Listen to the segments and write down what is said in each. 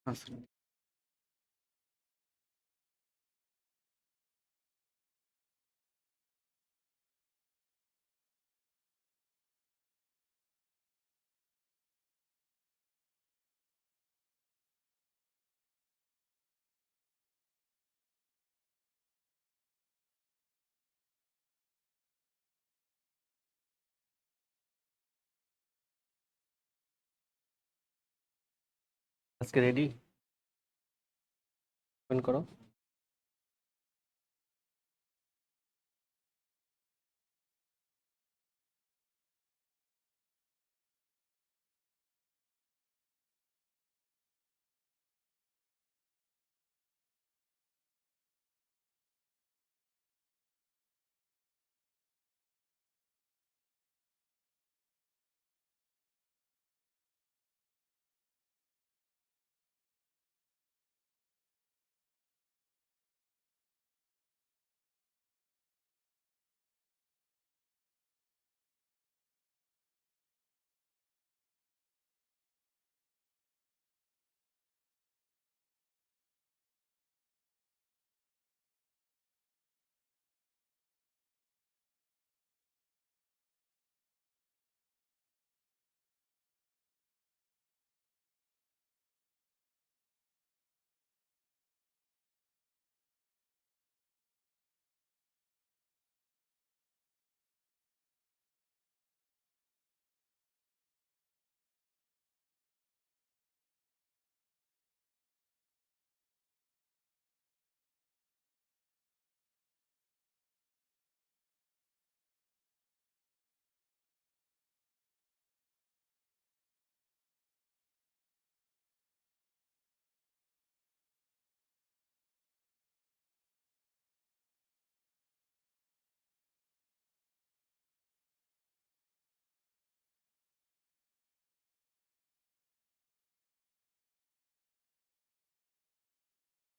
আচ্ছা। আজকে ready open করো।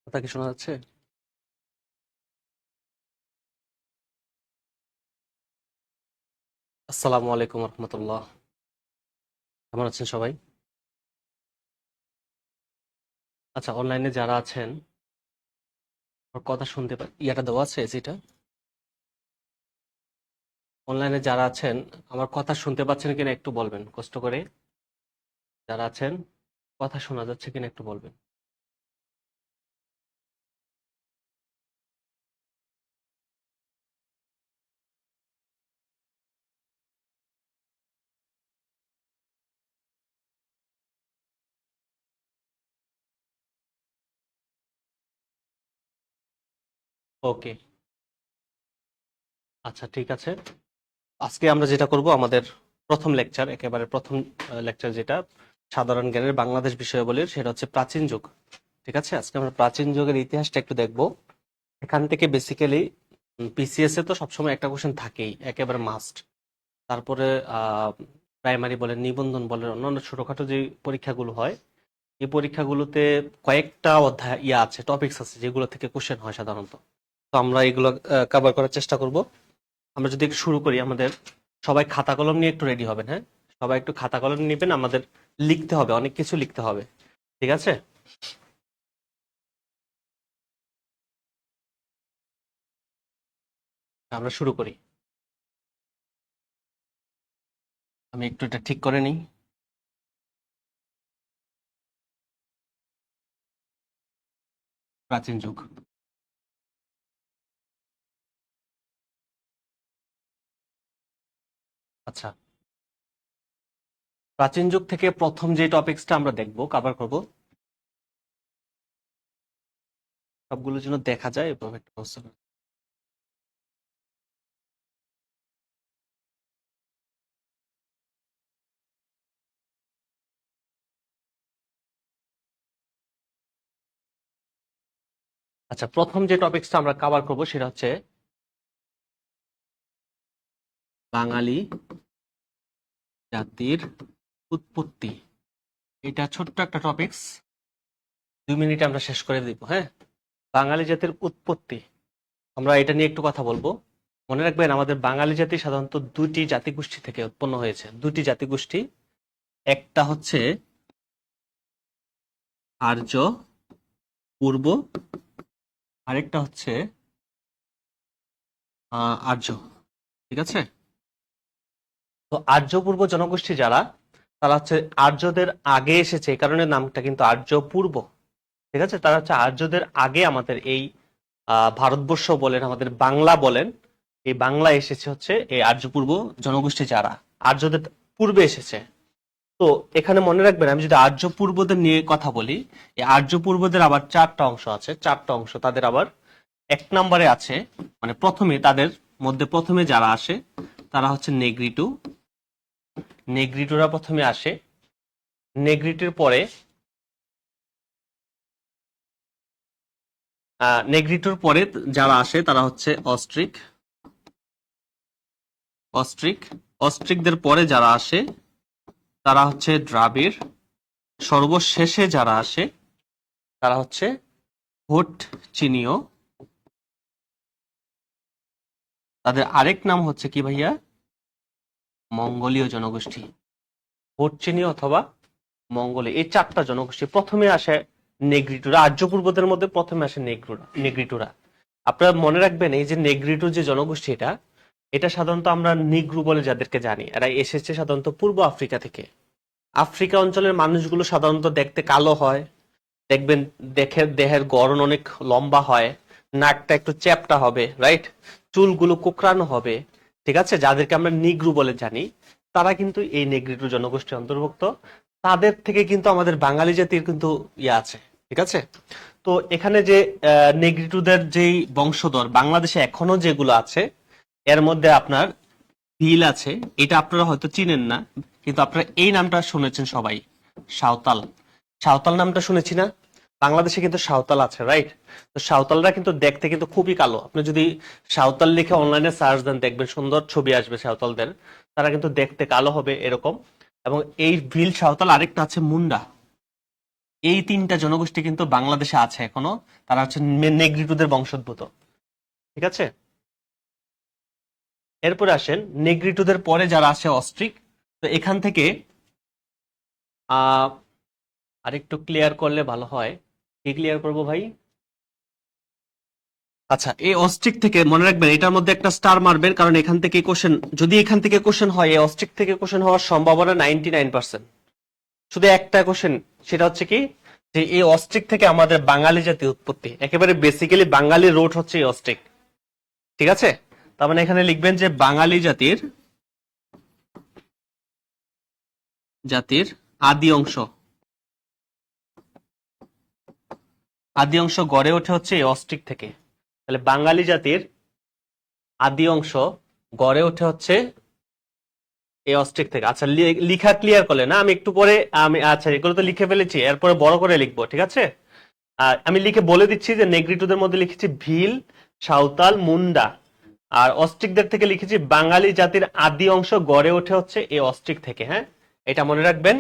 কথা কি শোনা যাচ্ছে? আসসালামু আলাইকুম রহমতুল্লাহ। কেমন আছেন সবাই? আচ্ছা, অনলাইনে যারা আছেন আমার কথা শুনতে ইয়াটা দেওয়া আছে যেটা অনলাইনে যারা আছেন আমার কথা শুনতে পাচ্ছেন কিনা একটু বলবেন কষ্ট করে। যারা আছেন কথা শোনা যাচ্ছে কিনা একটু বলবেন। ওকে, আচ্ছা ঠিক আছে। আজকে আমরা যেটা করব, আমাদের প্রথম লেকচার, একেবারে প্রথম লেকচার যেটা সাধারণ জ্ঞানের বাংলাদেশ বিষয়াবলীর, সেটা হচ্ছে প্রাচীন যুগ। ঠিক আছে, আজকে আমরা প্রাচীন যুগের ইতিহাসটা একটু দেখব। এখান থেকে বেসিক্যালি পিসিএস এ তো সবসময় একটা কোশ্চেন থাকেই, একেবারে মাস্ট। তারপরে প্রাইমারি বলেন, নিবন্ধন বলেন, অন্যান্য ছোটখাটো যে পরীক্ষাগুলো হয়, এই পরীক্ষাগুলোতে কয়েকটা অধ্যায় আছে, টপিকস আছে যেগুলো থেকে কোশ্চেন হয় সাধারণত। তো আমরা এগুলো কভার করার চেষ্টা করব। আমরা যদি একটু শুরু করি, আমাদের সবাই খাতা কলম নিয়ে একটু রেডি হবেন, হ্যাঁ? সবাই একটু খাতা কলম নেবেন, আমাদের লিখতে হবে, অনেক কিছু লিখতে হবে। ঠিক আছে, আমরা শুরু করি। আমি একটু এটা ঠিক করে নিই। প্রাচীন যুগ। আচ্ছা, প্রাচীন যুগ থেকে প্রথম যে টপিকসটা আমরা দেখব, কভার করব, সবগুলো যেন দেখা যায় এভাবে একটা ব্যবস্থা করতে। আচ্ছা, প্রথম যে টপিকসটা আমরা কভার করব সেটা হচ্ছে বাঙালি জাতির উৎপত্তি। এটা ছোট্ট একটা টপিকস, 2 মিনিটে আমরা শেষ করে দিব, হ্যাঁ? বাঙালি জাতির উৎপত্তি, আমরা এটা নিয়ে একটু কথা বলবো। মনে রাখবেন, আমাদের বাঙালি জাতি সাধারণত দুটি জাতিগোষ্ঠী থেকে উৎপন্ন হয়েছে, দুটি জাতিগোষ্ঠী। একটা হচ্ছে আর্য পূর্ব, আরেকটা হচ্ছে আর্য। ঠিক আছে, তো আর্য পূর্ব জনগোষ্ঠী যারা, তারা হচ্ছে আর্যদের আগে এসেছে, এই কারণে নামটা কিন্তু আর্য পূর্ব। ঠিক আছে, তারা হচ্ছে আর্যদের আগে আমাদের এই ভারতবর্ষ বলেন, আমাদের বাংলা বলেন, এই বাংলা এসেছে হচ্ছে এই আর্য পূর্ব জনগোষ্ঠী যারা আর্যদের পূর্বে এসেছে। তো এখানে মনে রাখবেন, আমি যদি আর্য পূর্বদের নিয়ে কথা বলি, এই আর্য পূর্বদের আবার চারটা অংশ আছে। চারটা অংশ তাদের আবার এক নম্বরে আছে, মানে প্রথমে তাদের মধ্যে প্রথমে যারা আসে তারা হচ্ছে নেগ্রিটু। নেগ্রিটুরা প্রথমে আসে। নেগ্রিটির পরে নেগ্রিটুর পরে যারা আসে তারা হচ্ছে অস্ট্রিক। অস্ট্রিক অস্ট্রিকদের পরে যারা আসে তারা হচ্ছে দ্রাবিড়। সর্বশেষে যারা আসে তারা হচ্ছে হোটচিনীয়। তাদের আরেক নাম হচ্ছে কি ভাইয়া? মঙ্গোলীয় জনগোষ্ঠী। হোটচিনীয় অথবা মঙ্গোলীয়, এই চারটা জনগোষ্ঠী প্রথমে আসে। নেগ্রিটুরা, আর্য পূর্বদের মধ্যে প্রথমে আসে নেগ্রিটুরা। আপনারা মনে রাখবেন, এই যে নেগ্রিটু যে জনগোষ্ঠী, এটা সাধারণত আমরা নিগ্রু বলে যাদেরকে জানি, এরা এসেছে সাধারণত পূর্ব আফ্রিকা থেকে। আফ্রিকা অঞ্চলের মানুষগুলো সাধারণত দেখতে কালো হয়, দেখবেন দেহের গড়ন অনেক লম্বা হয়, নাকটা একটু চ্যাপ্টা হবে, রাইট, চুলগুলো কোকড়ানো হবে। ঠিক আছে, যাদেরকে আমরা নিগ্রু বলে জানি, তারা কিন্তু এই নেগ্রিটু জনগোষ্ঠীর অন্তর্ভুক্ত। তাদের থেকে কিন্তু আমাদের বাঙালি জাতির কিন্তু ইয়ে আছে। ঠিক আছে, তো এখানে যে নেগ্রিটুদের যেই বংশধর বাংলাদেশে এখনো যেগুলো আছে, এর মধ্যে আপনার ভিল আছে, এটা আপনারা হয়তো চিনেন না, কিন্তু আপনারা এই নামটা শুনেছেন সবাই, সাঁওতাল। সাঁওতাল নামটা শুনেছি না? বাংলাদেশে কিন্তু সাঁওতাল আছে, রাইট। তো সাঁওতালরা কিন্তু দেখতে কিন্তু খুবই কালো। আপনি যদি সাঁওতাল লিখে অনলাইনে সার্চ দেন, দেখবেন সুন্দর ছবি আসবে সাঁওতালদের। তারা কিন্তু দেখতে কালো হবে এরকম। এবং এই ভিল, সাঁওতাল, আরেকটা আছে মুন্ডা। এই তিনটা জনগোষ্ঠী কিন্তু বাংলাদেশে আছে এখনো। তারা হচ্ছে নেগ্রিটুদের বংশোদ্ভূত। ঠিক আছে, এরপরে আসেন নেগ্রিটুদের পরে যারা আছে অস্ট্রিক। তো এখান থেকে আরেকটু ক্লিয়ার করলে ভালো হয়। কি ক্লিয়ার করবো ভাই? আচ্ছা, এই অস্ট্রিক থেকে মনে রাখবেন, এটার মধ্যে একটা স্টার মারবেন, কারণ এখান থেকে কোশ্চেন, যদি এখান থেকে কোশ্চেন হয়, এই অস্ট্রিক থেকে কোশ্চেন হওয়ার সম্ভাবনা 99%। শুধু একটা কোশ্চেন, সেটা হচ্ছে কি, যে এই অস্ট্রিক থেকে আমাদের বাঙালি জাতি উৎপত্তি। একেবারে বেসিক্যালি বাঙালি রুট হচ্ছে এই অস্ট্রিক। ঠিক আছে, তার মানে এখানে লিখবেন যে বাঙালি জাতির আদি অংশ গড়ে ওঠে হচ্ছে এই অস্ট্রিক থেকে। তাহলে বাঙালি জাতির আদি অংশ গড়ে ওঠে হচ্ছে এই অস্ট্রিক থেকে। আচ্ছা, লিখা ক্লিয়ার করলে না? আমি একটু পরে আচ্ছা, এগুলো তো লিখে ফেলেছি, এরপরে বড় করে লিখবো। ঠিক আছে, আমি লিখে বলে দিচ্ছি যে নেগ্রিটুদের মধ্যে লিখেছি ভিল, সাঁওতাল, মুন্ডা। আর অস্ট্রিকদের থেকে লিখেছি বাঙালি জাতির আদি অংশ গড়ে ওঠে হচ্ছে এই অস্ট্রিক থেকে। হ্যাঁ, এটা মনে রাখবেন।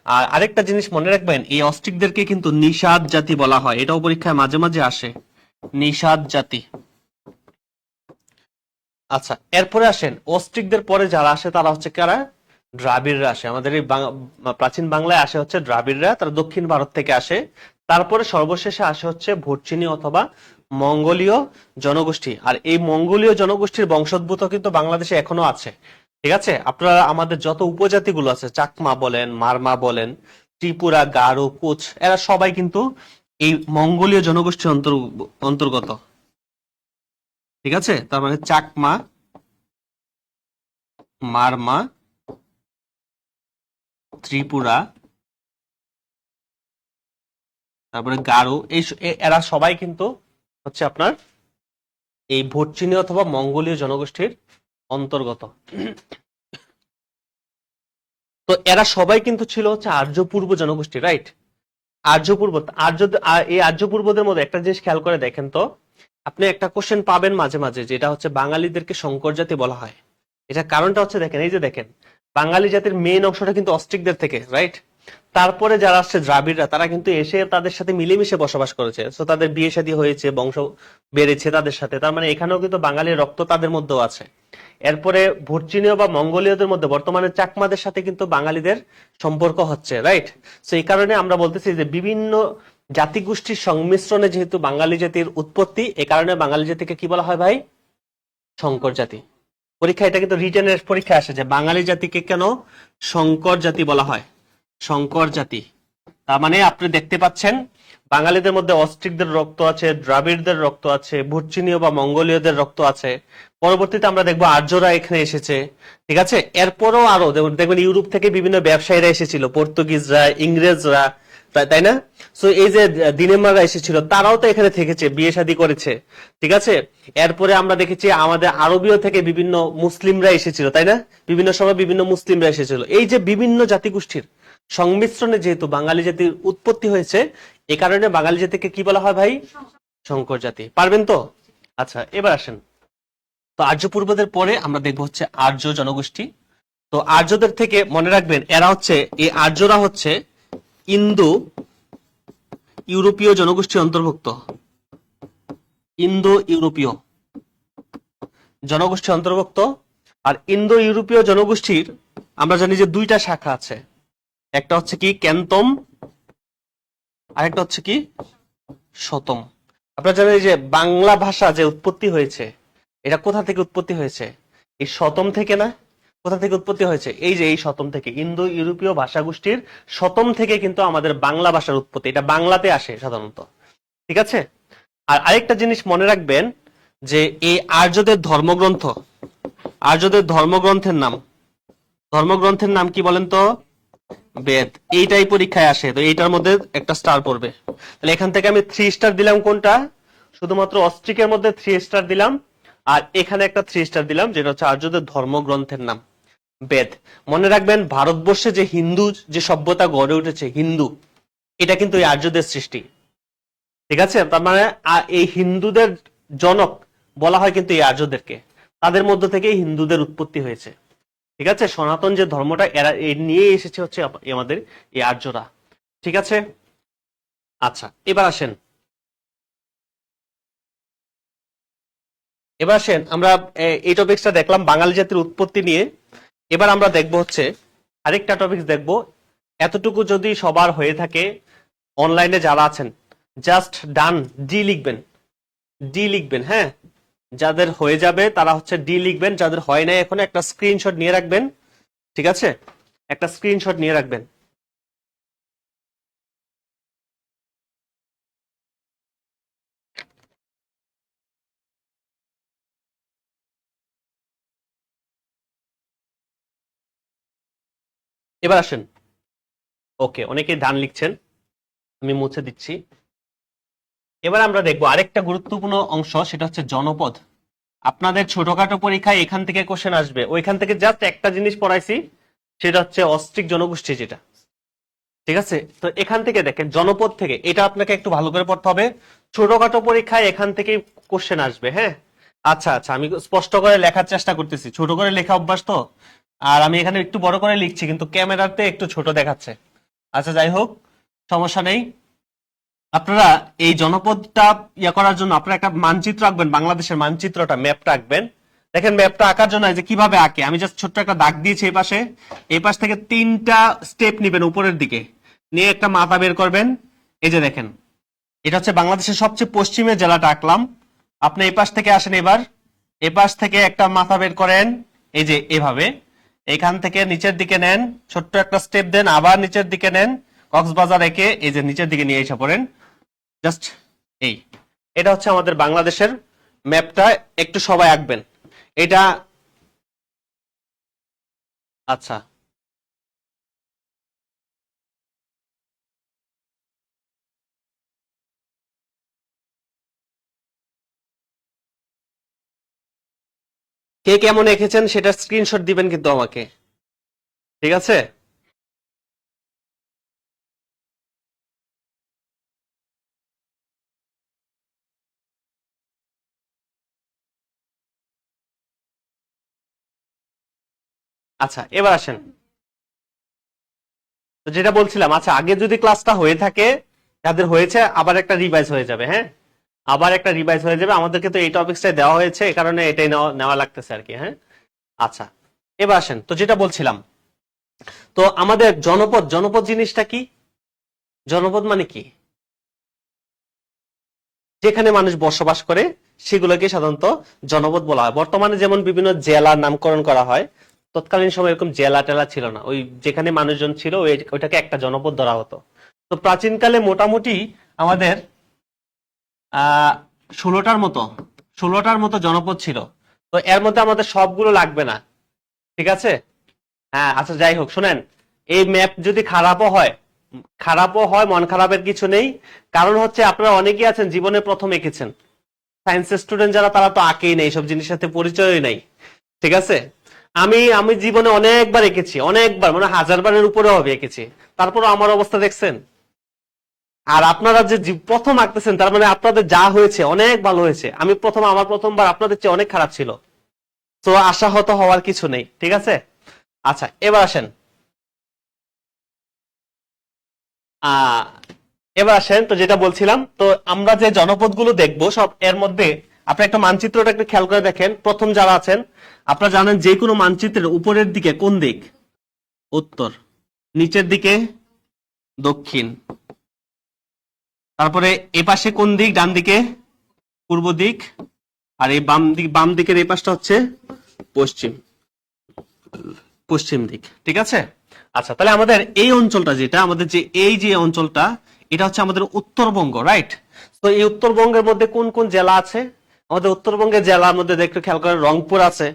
আর আরেকটা জিনিস মনে রাখবেন, এই অস্ট্রিকদেরকে কিন্তু নিষাদ জাতি বলা হয়। এটাও পরীক্ষায় মাঝে মাঝে আসে, নিষাদ জাতি। আচ্ছা, এরপরে আসেন অস্ট্রিকদের পরে যারা আসে তারা হচ্ছে কারা? দ্রাবিড়রা আসে। আমাদের এই প্রাচীন বাংলায় আসে হচ্ছে দ্রাবিড়রা, তারা দক্ষিণ ভারত থেকে আসে। তারপরে সর্বশেষে আসে হচ্ছে ভোটচিনি অথবা মঙ্গোলীয় জনগোষ্ঠী। আর এই মঙ্গোলীয় জনগোষ্ঠীর বংশোদ্ভূত কিন্তু বাংলাদেশে এখনো আছে। ঠিক আছে, আপনারা আমাদের যত উপজাতিগুলো আছে, চাকমা বলেন, মারমা বলেন, ত্রিপুরা, গারো, কোচ, এরা সবাই কিন্তু এই মঙ্গোলীয় জনগোষ্ঠীর অন্তর্গত। ঠিক আছে, তার মানে চাকমা, মারমা, ত্রিপুরা, তারপরে গারো, এরা সবাই কিন্তু হচ্ছে আপনার এই ভোটচিনি অথবা মঙ্গোলীয় জনগোষ্ঠীর অন্তর্গত। তো এরা সবাই কিন্তু ছিল হচ্ছে আর্য পূর্ব জনগোষ্ঠী, রাইট। আর্য পূর্ব, এই আর্য পূর্বদের মধ্যে একটা জিনিস খেয়াল করে দেখেন তো, আপনি একটা কোশ্চেন পাবেন মাঝে মাঝে, যেটা হচ্ছে বাঙালিদেরকে শঙ্কর জাতি বলা হয়। এটা কারণটা হচ্ছে, দেখেন, এই যে দেখেন, বাঙালি জাতির মেইন অংশটা কিন্তু অস্ট্রিকদের থেকে, রাইট। তারপরে যারা আসছে দ্রাবিড়রা, তারা কিন্তু এসে তাদের সাথে মিলেমিশে বসবাস করেছে, তো তাদের বিয়ে শাদী হয়েছে, বংশ বেড়েছে তাদের সাথে। তার মানে এখানেও কিন্তু বাঙালির রক্ত তাদের মধ্যেও আছে। এরপরে ভুরচিনীয় বা মঙ্গোলীয়দের মধ্যে বর্তমানে চাকমাদের সাথে কিন্তু বাঙালিদের সম্পর্ক হচ্ছে, রাইট? সো এই কারণে আমরা বলতেছি যে বিভিন্ন জাতিগোষ্ঠীর সংমিশ্রণে যেহেতু বাঙালি জাতির উৎপত্তি, এ কারণে বাঙালি জাতিকে কি বলা হয় ভাই? সংকর জাতি। পরীক্ষা এটা কিন্তু রিটেনের পরীক্ষা আসে যে বাঙালি জাতিকে কেন সংকর জাতি বলা হয়? সংকর জাতি। তার মানে আপনি দেখতে পাচ্ছেন বাঙালিদের মধ্যে অস্ট্রিকদের রক্ত আছে, দ্রাবিড়দের রক্ত আছে, ভুরচিনীয় বা মঙ্গোলীয়দের রক্ত আছে। পরবর্তীতে আমরা দেখবো আর্যরা এখানে এসেছে, ঠিক আছে? এরপরও আরো দেখবেন ইউরোপ থেকে বিভিন্ন ব্যবসায়ীরা এসেছিল, পর্তুগিজরা, ইংরেজরা, তাই না? সো এই যে দিনেমাররা এসেছিল, তারাও তো এখানে থেকেছে, বিয়ে শাদী করেছে, ঠিক আছে? এরপরে আমরা দেখেছি আমাদের আরবীয় থেকে বিভিন্ন মুসলিমরা এসেছিল, তাই না? বিভিন্ন সময় বিভিন্ন মুসলিমরা এসেছিল। এই যে বিভিন্ন জাতিগোষ্ঠীর সংমিশ্রণে যেহেতু বাঙালি জাতির উৎপত্তি হয়েছে, এ কারণে বাঙালি জাতিকে কি বলা হয় ভাই? সংকর জাতি। পারবেন তো? আচ্ছা, এবার আসেন। তো আর্য পূর্বদের পরে আমরা দেখবো হচ্ছে আর্য জনগোষ্ঠী। তো আর্যদের থেকে মনে রাখবেন এরা হচ্ছে, এই আর্যরা হচ্ছে ইন্দো ইউরোপীয় জনগোষ্ঠী অন্তর্ভুক্ত। ইন্দো ইউরোপীয় জনগোষ্ঠী অন্তর্ভুক্ত। আর ইন্দো ইউরোপীয় জনগোষ্ঠীর আমরা জানি যে দুইটা শাখা আছে, একটা হচ্ছে কি ক্যান্তম, আর একটা হচ্ছে কি শতম। আপনারা জানেন যে বাংলা ভাষা যে উৎপত্তি হয়েছে, এটা কোথা থেকে উৎপত্তি হয়েছে? এই শতম থেকে না? কোথা থেকে উৎপত্তি হয়েছে? এই যে এই শতম থেকে, ইন্দো ইউরোপীয় ভাষাগোষ্ঠীর শতম থেকে কিন্তু আমাদের বাংলা ভাষার উৎপত্তি। এটা বাংলাতে আসে সাধারণত, ঠিক আছে? আর আরেকটা জিনিস মনে রাখবেন যে এই আর্যদের ধর্মগ্রন্থ, আর্যদের ধর্মগ্রন্থের নাম কি বলেন তো? বেদ। এইটাই পরীক্ষায় আসে, তো এইটার মধ্যে একটা স্টার পড়বে। তাহলে এখান থেকে আমি 3 স্টার দিলাম কোনটা? শুধুমাত্র অস্ট্রিকের মধ্যে 3 স্টার দিলাম, আর এখানে একটা 3 স্টার দিলাম, যেটা হচ্ছে আর্যদের ধর্মগ্রন্থের নাম বেদ। মনে রাখবেন ভারতবর্ষে যে হিন্দু যে সভ্যতা গড়ে উঠেছে, হিন্দু, এটা কিন্তু এই আর্যদের সৃষ্টি, ঠিক আছে? তার মানে এই হিন্দুদের জনক বলা হয় কিন্তু এই আর্যদেরকে। তাদের মধ্য থেকে হিন্দুদের উৎপত্তি হয়েছে, ঠিক আছে? সনাতন যে ধর্মটা এরা নিয়ে এসেছে হচ্ছে আমাদের এই আর্যরা, ঠিক আছে? আচ্ছা, এবার আসেন আমরা এই টপিকসটা দেখলাম বাঙালি জাতির উৎপত্তি নিয়ে। এবার আমরা দেখব হচ্ছে আরেকটা টপিক দেখব। এতটুকু যদি সবার হয়ে থাকে, অনলাইনে যারা আছেন জাস্ট ডান ডি লিখবেন, ডি লিখবেন, হ্যাঁ? যাদের হয়ে যাবে তারা হচ্ছে ডি লিখবেন, যাদের হয় নাই এখন একটা স্ক্রিনশট নিয়ে রাখবেন, ঠিক আছে? একটা স্ক্রিনশট নিয়ে রাখবেন। এবার আসেন, ওকে, অনেকেই ডান লিখছেন, আমি মুছে দিচ্ছি। এবার আমরা দেখবো আরেকটা গুরুত্বপূর্ণ অংশ, সেটা হচ্ছে জনপদ। আপনাদের ছোটখাটো পরীক্ষায় এখান থেকে কোশ্চেন আসবে, ওইখান থেকে জাস্ট একটা জিনিস পড়াইছি, সেটা হচ্ছে অস্ট্রিক জনগোষ্ঠী যেটা, ঠিক আছে? তো এখান থেকে দেখেন জনপদ থেকে, এটা আপনাকে একটু ভালো করে পড়তে হবে। ছোটখাটো পরীক্ষায় এখান থেকে কোশ্চেন আসবে, হ্যাঁ? আচ্ছা আচ্ছা, আমি স্পষ্ট করে লেখার চেষ্টা করতেছি, ছোট করে লেখা অভ্যাস তো। আর আমি এখানে একটু বড় করে লিখছি, কিন্তু ক্যামেরাতে একটু ছোট দেখাচ্ছে। আচ্ছা, যাই হোক, সমস্যা নেই। আপনারা এই জনপদটা ইয়া করার জন্য আপনারা একটা মানচিত্র আঁকবেন, বাংলাদেশের মানচিত্রটা, ম্যাপটা আঁকবেন। দেখেন ম্যাপটা আঁকার জন্য যে কিভাবে আঁকে, আমি জাস্ট ছোট্ট একটা দাগ দিয়েছি এই পাশে। এই পাশ থেকে 3টা স্টেপ নিবেন উপরের দিকে, নিয়ে একটা মাথা বের করবেন। এই যে দেখেন, এটা হচ্ছে বাংলাদেশের সবচেয়ে পশ্চিমের জেলাটা আঁকলাম। আপনি এই পাশ থেকে আসেন, এবার এই পাশ থেকে একটা মাথা বের করেন, এই যে এভাবে। এখান থেকে নিচের দিকে নেন, ছোট্ট একটা স্টেপ দেন, আবার নিচের দিকে নেন, কক্সবাজার একে এই যে নিচের দিকে নিয়ে এসে পড়েন। জাস্ট এই, এটা হচ্ছে আমাদের বাংলাদেশের ম্যাপটা, একটু সবাই আঁকবেন এটা। আচ্ছা, কে কেমন এঁকেছেন সেটা স্ক্রিনশট দিবেন কিন্তু আমাকে, ঠিক আছে? আচ্ছা, এবার আসেন। তো যেটা বলছিলাম, আচ্ছা, আগে যদি ক্লাসটা হয়ে থাকে, যাদের হয়েছে আবার একটা রিভাইজ হয়ে যাবে, হ্যাঁ? আবার একটা রিভাইজ হয়ে যাবে, আমাদেরকে তো এই টপিকসটাই দেওয়া হয়েছে, এই কারণে এটাই নেওয়া লাগতেছে আর কি। হ্যাঁ, আচ্ছা এবার আসেন, তো যেটা বলছিলাম, তো আমাদের জনপদ, জনপদ জিনিসটা কি? জনপদ মানে কি? যেখানে মানুষ বসবাস করে সেগুলোকে সাধারণত জনপদ বলা হয়। বর্তমানে যেমন বিভিন্ন জেলার নামকরণ করা হয়, তৎকালীন সময় এরকম জেলা টেলা ছিল না, ওই যেখানে মানুষজন ছিল ওইটাকে একটা জনপদ ধরা হতো। তো প্রাচীনকালে মোটামুটি আমাদের 16টার মতো 16টার মতো জনপদ ছিল। তো এর মধ্যে আমাদের সবগুলো লাগবে না, ঠিক আছে? হ্যাঁ, আচ্ছা যাই হোক, শুনেন, এই ম্যাপ যদি খারাপও হয়, মন খারাপের কিছু নেই। কারণ হচ্ছে আপনারা অনেকেই আছেন জীবনে প্রথম এঁকেছেন, সায়েন্সের স্টুডেন্ট যারা তারা তো আঁকেই নেই, সব জিনিসের সাথে পরিচয়ই নাই, ঠিক আছে? আমি আমি জীবনে অনেকবার এঁকেছি, অনেকবার, মানে 1000বারের উপরেও হবে এঁকেছি, তারপর আমার অবস্থা দেখছেন। আর আপনারা যে প্রথম আঁকতেছেন, তার মানে আপনাদের যা হয়েছে অনেক ভালো হয়েছে। আমার প্রথমবার আপনাদের চেয়ে অনেক খারাপ ছিল। তো আশাহত হওয়ার কিছু নেই, ঠিক আছে? আচ্ছা এবার আসেন, আহ এবার আসেন, তো যেটা বলছিলাম, তো আমরা যে জনপদগুলো দেখবো সব এর মধ্যে আপনি একটা মানচিত্রটা একটু খেয়াল করে দেখেন। প্রথম যারা আছেন, আপনারা জানেন যে কোনো মানচিত্রের উপরের দিকে কোন দিক? উত্তর। নিচের দিকে দক্ষিণ। তারপরে এ পাশে কোন দিক? ডান দিকে পূর্ব দিক। আর এই বাম দিকের এই পাশটা হচ্ছে পশ্চিম, পশ্চিম দিক, ঠিক আছে? আচ্ছা, তাহলে আমাদের এই অঞ্চলটা, যেটা আমাদের যে অঞ্চলটা, এটা হচ্ছে আমাদের উত্তরবঙ্গ, রাইট? তো এই উত্তরবঙ্গের মধ্যে কোন কোন জেলা আছে? আমাদের উত্তরবঙ্গের জেলার মধ্যে একটু খেয়াল করেন, রংপুর আছে,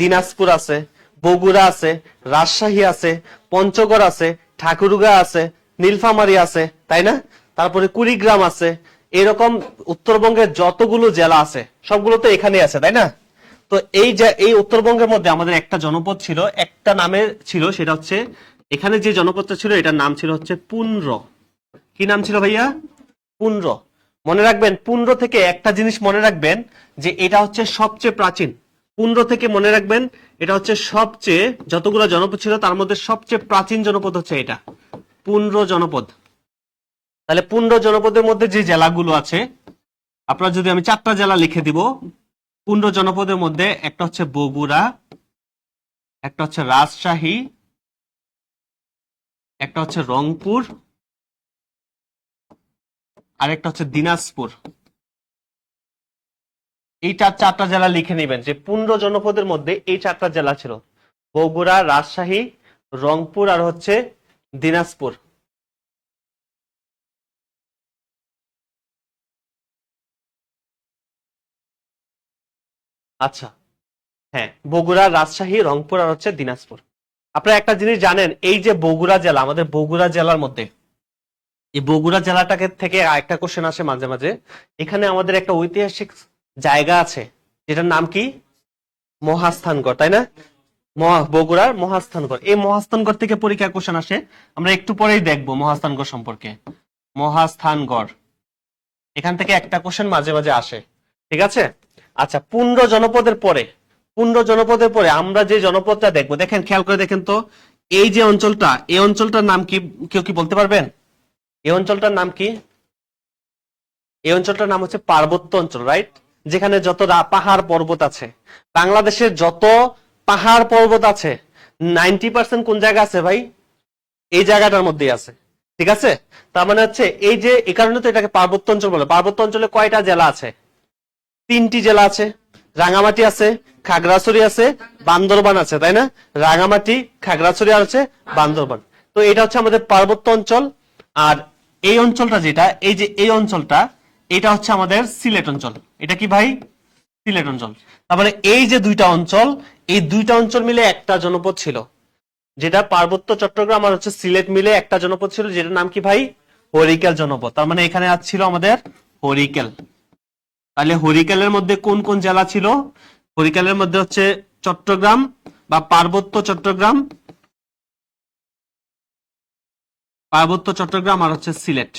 দিনাজপুর আছে, বগুড়া আছে, রাজশাহী আছে, পঞ্চগড় আছে, ঠাকুরগাঁ আছে, নীলফামারী আছে, তাই না? তারপরে কুড়িগ্রাম আছে। এরকম উত্তরবঙ্গের যতগুলো জেলা আছে সবগুলো তো এখানে আছে, তাই না? তো এই উত্তরবঙ্গের মধ্যে আমাদের একটা জনপদ ছিল, একটা নামে ছিল, সেটা হচ্ছে, এখানে যে জনপদটা ছিল এটার নাম ছিল হচ্ছে পুন্ড্র। কি নাম ছিল ভাইয়া? পুন্ড্র। মনে রাখবেন, পুন্ড্র থেকে একটা জিনিস মনে রাখবেন, যে এটা হচ্ছে সবচেয়ে প্রাচীন। পুন্ড্র থেকে মনে রাখবেন, এটা হচ্ছে সবচেয়ে, যতগুলো জনপদ ছিল তার মধ্যে সবচেয়ে প্রাচীন জনপদ হচ্ছে এটা, পুন্ড্র জনপদ। তাহলে পুন্ড্র জনপদের মধ্যে যে জেলাগুলো আছে, আপনারা যদি আমি 4টা জেলা লিখে দিব পুন্ড্র জনপদের মধ্যে, একটা হচ্ছে বগুড়া, একটা হচ্ছে রাজশাহী, একটা হচ্ছে রংপুর, আর একটা হচ্ছে দিনাজপুর। এই 4টা জেলা লিখে নেবেন, যে পুন্ড্র জনপদের মধ্যে এই 4টা জেলা ছিল, বগুড়া, রাজশাহী, রংপুর আর হচ্ছে দিনাজপুর। আচ্ছা, হ্যাঁ, বগুড়া, রাজশাহী, রংপুর আর হচ্ছে দিনাজপুর। আপনারা একটা জিনিস জানেন, এই যে বগুড়া জেলা, আমাদের বগুড়া জেলার মধ্যে, এই বগুড়া জেলাটাকে থেকে একটা কোশ্চেন আসে মাঝে মাঝে। এখানে আমাদের একটা ঐতিহাসিক জায়গা আছে, যেটার নাম কি? মহাস্থানগড়, তাই না? বগুড়ার মহাস্থানগড়। এই মহাস্থানগড় থেকে পরীক্ষা কোশ্চেন আসে, আমরা একটু পরেই দেখবো মহাস্থানগড় সম্পর্কে। মহাস্থানগড়, এখান থেকে একটা কোশ্চেন মাঝে মাঝে আসে, ঠিক আছে? আচ্ছা, পুন্ড্র জনপদের পরে আমরা যে জনপদটা দেখবো, দেখেন, খেয়াল করে দেখেন তো, এই যে অঞ্চলটা, এই অঞ্চলটার নাম কি? কেউ কি বলতে পারবেন এই অঞ্চলটার নাম কি? এই অঞ্চলটার নাম হচ্ছে পার্বত্য অঞ্চল, রাইট? যেখানে যত পাহাড় পর্বত আছে, বাংলাদেশের যত পাহাড় পর্বত আছে 90% কোন জায়গা আছে ভাই? এই জায়গাটার মধ্যেই আছে, ঠিক আছে? তার মানে হচ্ছে, এই কারণে তো এটাকে পার্বত্য অঞ্চল বলে। পার্বত্য অঞ্চলে কয়টা জেলা আছে? 3টি জেলা আছে, রাঙামাটি আছে, খাগড়াছড়ি আছে, বান্দরবান আছে, তাই না? রাঙামাটি, খাগড়াছড়ি আর হচ্ছে বান্দরবান। তো এটা হচ্ছে আমাদের পার্বত্য অঞ্চল। আর এই অঞ্চলটা, যেটা এই যে এই অঞ্চলটা, এটা হচ্ছে আমাদের সিলেট অঞ্চল। এটা কি ভাই? সিলেট অঞ্চল। তারপরে এই যে দুইটা অঞ্চল, এই দুইটা অঞ্চল মিলে একটা জনপদ ছিল, যেটা পার্বত্য চট্টগ্রাম আর হচ্ছে সিলেট মিলে একটা জনপদ ছিল, যেটার নাম কি ভাই? হরিকেল জনপদ। তার মানে এখানে আজ ছিল আমাদের হরিকেল। তাহলে হরিকেলের মধ্যে কোন কোন জেলা ছিল? হরিকেলের মধ্যে হচ্ছে চট্টগ্রাম বা পার্বত্য চট্টগ্রাম আর হচ্ছে সিলেট।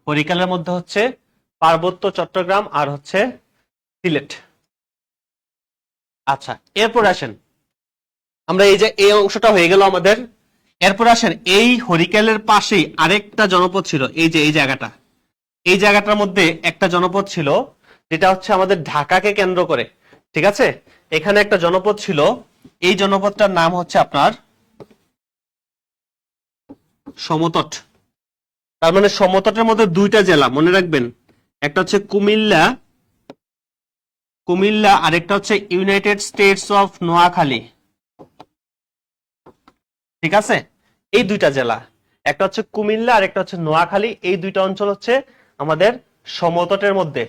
হরিকেলের মধ্যে হচ্ছে পার্বত্য চট্টগ্রাম আর হচ্ছে সিলেট। আচ্ছা, এরপর আসেন, আমরা এই যে এই অংশটা হয়ে গেল আমাদের। এরপর আসেন, এই হরিকেলের পাশেই আরেকটা জনপদ ছিল, এই যে এই জায়গাটা, এই জায়গাটার মধ্যে একটা জনপদ ছিল যেটা হচ্ছে আমাদের ঢাকাকে কেন্দ্র করে, ঠিক আছে। এখানে একটা জনপদ ছিল, এই জনপদটার নাম হচ্ছে আপনার সমতট। তার মানে সমতটের মধ্যে দুইটা জেলা মনে রাখবেন, একটা হচ্ছে কুমিল্লা, কুমিল্লা, আরেকটা হচ্ছে ইউনাইটেড স্টেটস অফ নোয়াখালী, ঠিক আছে। এই দুইটা জেলা, একটা হচ্ছে কুমিল্লা আর একটা হচ্ছে নোয়াখালী, এই দুইটা অঞ্চল হচ্ছে আমাদের সমতটের মধ্যে।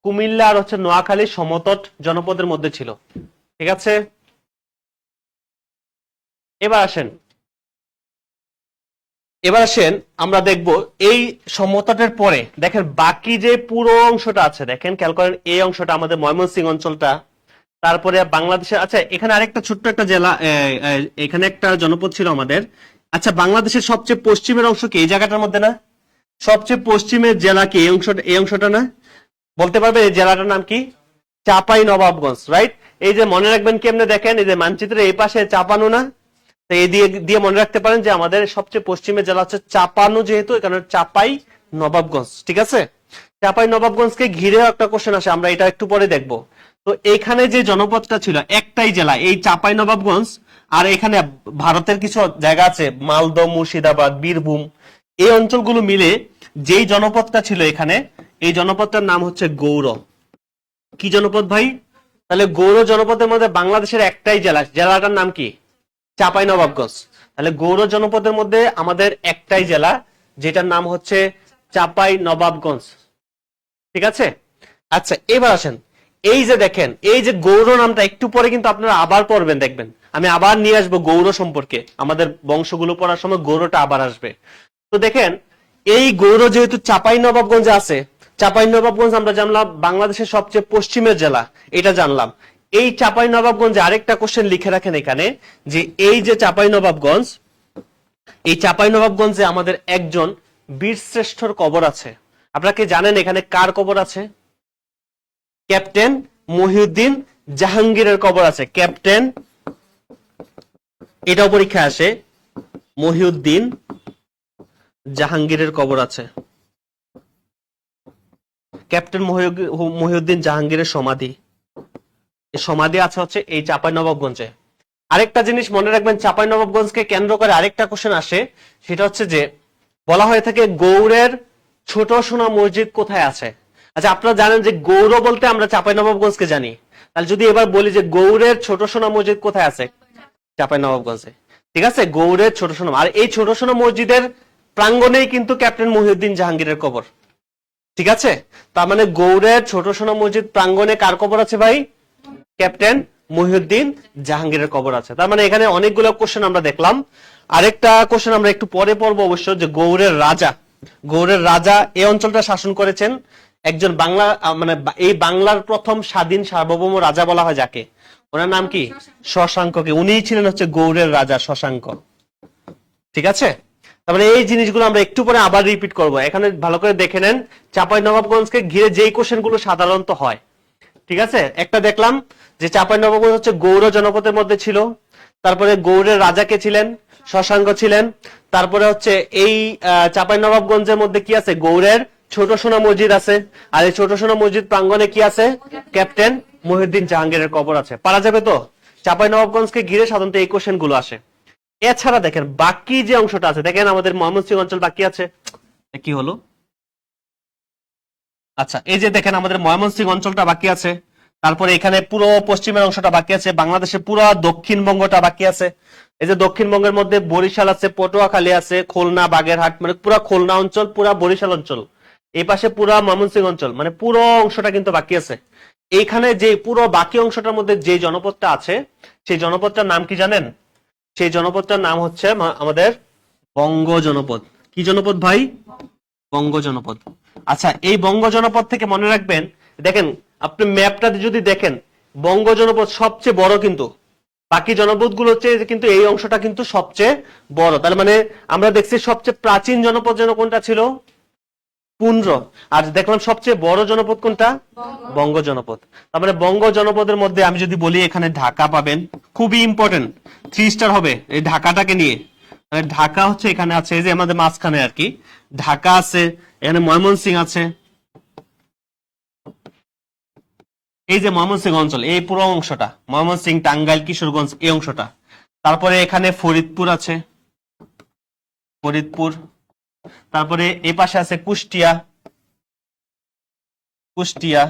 কুমিল্লা আর হচ্ছে নোয়াখালী সমতট জনপদের মধ্যে ছিল, ঠিক আছে। এবার আসেন, আমরা দেখব এই সমতটের পরে দেখেন বাকি যে পুরো অংশটা আছে, দেখেন খেয়াল করেন এই অংশটা আমাদের ময়মনসিংহ অঞ্চলটা, তারপরে বাংলাদেশের, আচ্ছা এখানে আরেকটা ছোট্ট একটা জেলা, এখানে একটা জনপদ ছিল আমাদের। আচ্ছা বাংলাদেশের সবচেয়ে পশ্চিমের অংশ কি এই জায়গাটার মধ্যে না? সবচেয়ে পশ্চিমের জেলা কি এই অংশটা না? বলতে পারবে এই জেলাটার নাম কি? চাপাই নবাবগঞ্জ, রাইট। এই যে মনে রাখবেন কেমনে, দেখেন এই যে মানচিত্রে এই পাশে চাপানো না, তো এই দিয়ে দিয়ে মনে রাখতে পারেন যে আমাদের সবচেয়ে পশ্চিমের জেলা হচ্ছে চাপানো, যেহেতু এখানে চাপাই নবাবগঞ্জ, ঠিক আছে। চাপাই নবাবগঞ্জকে ঘিরে একটা কোশ্চেন আসে, আমরা এটা একটু পরে দেখব। তো এখানে যে জনপদটা ছিল একটাই জেলা, এই চাপাই নবাবগঞ্জ, আর এখানে ভারতের কিছু জায়গা আছে মালদহ, মুর্শিদাবাদ, বীরভূম, এই অঞ্চলগুলো মিলে যেই জনপদটা ছিল এখানে, এই জনপদটার নাম হচ্ছে গৌড়। কি জনপদ ভাই? তাহলে গৌড় জনপদের মধ্যে বাংলাদেশের একটাই জেলা, জেলাটার নাম কি? চাপাই নবাবগঞ্জ। তাহলে গৌড় জনপদের মধ্যে আমাদের একটাই জেলা, যেটার নাম হচ্ছে চাপাই নবাবগঞ্জ, ঠিক আছে। আচ্ছা এবার আসেন, এই যে দেখেন এই যে গৌড় নামটা একটু পরে কিন্তু আপনারা আবার পড়বেন, দেখবেন আমি আবার নিয়ে আসবো গৌড় সম্পর্কে, আমাদের বংশগুলো পড়ার সময় গৌড়টা আবার আসবে। তো দেখেন এই গৌড় যেহেতু চাপাই নবাবগঞ্জে আছে, চাপাই নবাবগঞ্জ আমরা জানলাম বাংলাদেশের সবচেয়ে পশ্চিমের জেলা, এটা জানলাম। এই চাপাই নবাবগঞ্জে আরেকটা কোশ্চেন লিখে রাখেন এখানে, যে এই যে চাপাই নবাবগঞ্জ, এই চাপাই নবাবগঞ্জে আমাদের একজন বীরশ্রেষ্ঠর কবর আছে। আপনারা কি জানেন এখানে কার কবর আছে? ক্যাপ্টেন মহিউদ্দিন জাহাঙ্গীরের কবর আছে। ক্যাপ্টেন, এটাও পরীক্ষা আসে, মহিউদ্দিন জাহাঙ্গীরের কবর আছে। ক্যাপ্টেন মহিউদ্দিন জাহাঙ্গীরের সমাধি, এই সমাধি আছে হচ্ছে এই চাপাই নবাবগঞ্জে। আরেকটা জিনিস মনে রাখবেন, চাপাই নবাবগঞ্জকে কেন্দ্র করে আরেকটা কোশ্চেন আসে, সেটা হচ্ছে যে বলা হয়ে থাকে গৌড়ের ছোট সোনা মসজিদ কোথায় আছে। আচ্ছা আপনারা জানেন যে গৌড় বলতে আমরা চাপাই নবাবগঞ্জকে জানি, তাহলে যদি এবার বলি যে গৌড়ের ছোট সোনা মসজিদ কোথায় আছে? চাপাই নবাবগঞ্জে, ঠিক আছে। গৌড়ের ছোট সোনা, আর এই ছোট সোনা মসজিদের প্রাঙ্গণেই কিন্তু ক্যাপ্টেন মহিউদ্দিন জাহাঙ্গীরের কবর, ঠিক আছে। তার মানে গৌড়ের ছোট সোনা মসজিদ প্রাঙ্গণে কার কবর আছে ভাই? ক্যাপ্টেন মহিউদ্দিন জাহাঙ্গীরের কবর আছে। তার মানে এখানে অনেকগুলো কোশ্চেন আমরা দেখলাম। আরেকটা কোশ্চেন আমরা একটু পরে পড়বো অবশ্য, যে গৌড়ের রাজা এই অঞ্চলটা শাসন করেছেন একজন বাংলা, মানে এই বাংলার প্রথম স্বাধীন সার্বভৌম রাজা বলা হয় যাকে, ওনার নাম কি? শশাঙ্ককে। উনিই ছিলেন হচ্ছে গৌড়ের রাজা শশাঙ্ক, ঠিক আছে। তারপরে এই জিনিসগুলো আমরা একটু পরে আবার রিপিট করব, এখানে ভালো করে দেখে নেন চাপাই নবাবগঞ্জকে ঘিরে যেই কোশ্চেন গুলো সাধারণত হয়, ঠিক আছে। একটা দেখলাম যে চাপাই নবাবগঞ্জ হচ্ছে গৌড় জনপদের মধ্যে ছিল, তারপরে গৌড়ের রাজা কে ছিলেন? শশাঙ্ক ছিলেন। তারপরে হচ্ছে এই চাপাই নবাবগঞ্জের মধ্যে কি আছে? গৌড়ের ছোট সোনা মসজিদ আছে, আর এই ছোট সোনা মসজিদ প্রাঙ্গণে কি আছে? ক্যাপ্টেন মহিউদ্দিন জাহাঙ্গীরের কবর আছে। পারা যাবে তো? চাপাই নবাবগঞ্জকে ঘিরে সাধারণত এই কোশ্চেন গুলো আসে। এছাড়া দেখেন বাকি যে অংশটা আছে, দেখেন আমাদের ময়মনসিংহ অঞ্চল বাকি আছে, কি হলো? আচ্ছা এই যে দেখেন আমাদের ময়মনসিংহ অঞ্চলটা বাকি আছে, তারপরে এখানে পুরো পশ্চিমের অংশটা বাকি আছে, বাংলাদেশের পুরো দক্ষিণবঙ্গটা বাকি আছে। এই যে দক্ষিণবঙ্গের মধ্যে বরিশাল আছে, পটুয়াখালী আছে, খুলনা, বাগেরহাট, মানে পুরো খুলনা অঞ্চল, পুরো বরিশাল অঞ্চল, এই পাশে পুরো ময়মনসিংহ অঞ্চল, মানে পুরো অংশটা কিন্তু বাকি আছে। এইখানে যে পুরো বাকি অংশটার মধ্যে যে জনপদটা আছে, সেই জনপদটার নাম কি জানেন? সেই জনপদটার নাম হচ্ছে আমাদের বঙ্গ জনপদ। কি জনপদ ভাই? বঙ্গ জনপদ। আচ্ছা এই বঙ্গ জনপদ থেকে মনে রাখবেন, দেখেন আপনি ম্যাপটা যদি দেখেন, বঙ্গ জনপদ সবচেয়ে বড়, কিন্তু বাকি জনপদ গুলো হচ্ছে কিন্তু এই অংশটা কিন্তু সবচেয়ে বড়। তার মানে আমরা দেখছি সবচেয়ে প্রাচীন জনপদ যেন কোনটা ছিল? পুন্ড্র। আর দেখলাম সবচেয়ে বড় জনপদ কোনটা? বঙ্গ জনপদ। তার মানে বঙ্গ জনপদের মধ্যে আমি যদি বলি এখানে ঢাকা পাবেন, খুবই ইম্পর্টেন্ট, 3 স্টার হবে এই ঢাকাটাকে নিয়ে। মানে ঢাকা হচ্ছে এখানে আছে, এই যে আমাদের মাঝখানে আর কি ঢাকা আছে, এখানে ময়মনসিংহ আছে, এই যে ময়মনসিংহ অঞ্চল এই পুরো অংশটা, ময়মনসিংহ, টাঙ্গাইল, কিশোরগঞ্জ এই অংশটা। তারপরে এখানে ফরিদপুর আছে, ফরিদপুর। তারপরে এই পাশে আছে কুষ্টিয়া, কুষ্টিয়া।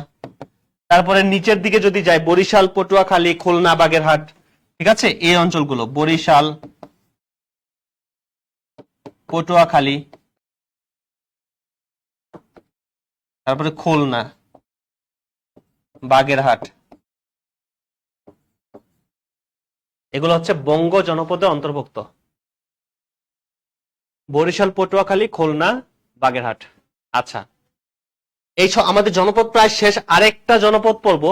তারপরে নিচের দিকে যদি যাই বরিশাল, পটুয়াখালী, খুলনা, বাগেরহাট, ঠিক আছে, এই অঞ্চলগুলো বরিশাল, পটুয়াখালী, তারপরে খুলনা, বাগেরহাট, এগুলো হচ্ছে বঙ্গ জনপদের অন্তর্ভুক্ত। বরিশাল, পটুয়াখালী, খুলনা, বাগেরহাট। আচ্ছা, এই আমাদের জনপদ প্রায় শেষ। আরেকটা জনপদ পড়ব,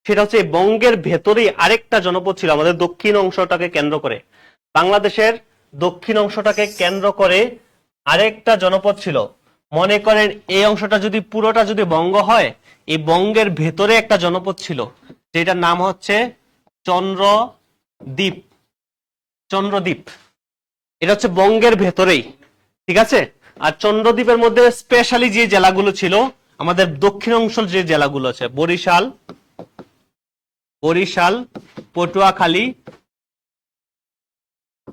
সেটা হচ্ছে বঙ্গের ভেতরেই আরেকটা জনপদ ছিল আমাদের দক্ষিণ অংশটাকে কেন্দ্র করে, বাংলাদেশের দক্ষিণ অংশটাকে কেন্দ্র করে আরেকটা জনপদ ছিল। মনে করেন এই অংশটা যদি পুরোটা যদি বঙ্গ হয়, এই বঙ্গের ভেতরে একটা জনপদ ছিল যেটার নাম হচ্ছে চন্দ্রদ্বীপ। চন্দ্রদ্বীপ এটা হচ্ছে বঙ্গের ভেতরেই, ঠিক আছে। আর চন্দ্রদ্বীপের মধ্যে স্পেশালি যে জেলাগুলো ছিল আমাদের দক্ষিণ অংশের যে জেলাগুলো আছে বরিশাল, বরিশাল, পটুয়াখালী,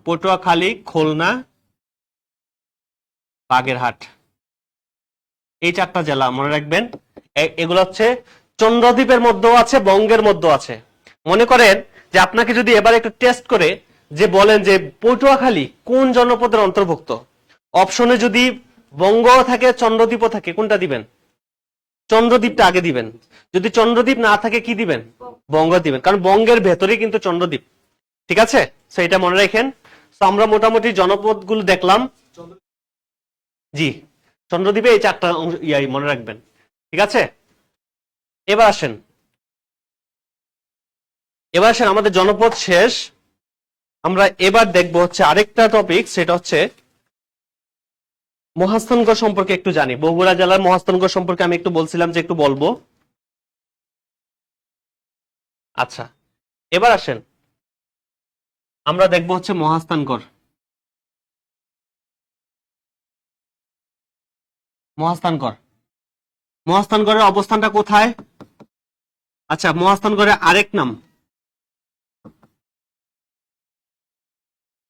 পটুয়াখালী, খুলনা, বাগেরহাট, এই চারটা জেলা মনে রাখবেন। এগুলো হচ্ছে চন্দ্রদ্বীপের মধ্যেও আছে, বঙ্গের মধ্যেও আছে। মনে করেন যে আপনাকে যদি এবার একটু টেস্ট করে যে বলেন যে পটুয়াখালী কোন জনপদের অন্তর্ভুক্ত, অপশনে যদি বঙ্গ থাকে চন্দ্রদ্বীপও থাকে, কোনটা দিবেন? চন্দ্রদ্বীপটা আগে দিবেন। যদি চন্দ্রদ্বীপ না থাকে কি দিবেন? বঙ্গ দিবেন, কারণ বঙ্গের ভেতরেই কিন্তু চন্দ্রদ্বীপ, ঠিক আছে। তো এটা মনে রাখেন। তো আমরা মোটামুটি জনপদ গুলো দেখলাম। জি, চন্দ্রদ্বীপে এই চারটা ইয়াই মনে রাখবেন, ঠিক আছে। এবার আসেন, এবার আসেন আমাদের জনপদ শেষ। আমরা এবার দেখবো হচ্ছে আরেকটা টপিক, সেটা হচ্ছে মহাস্থানগড় সম্পর্কে একটু জানি। বগুড়া জেলার মহাস্থানগড় সম্পর্কে আমি একটু বলছিলাম যে একটু বলবো। আচ্ছা, এবার আসেন আমরা দেখবো হচ্ছে মহাস্থানগড়। মহাস্থানগড়, মহাস্থানগড়ের অবস্থানটা কোথায়? আচ্ছা, মহাস্থানগড়ের আরেক নাম,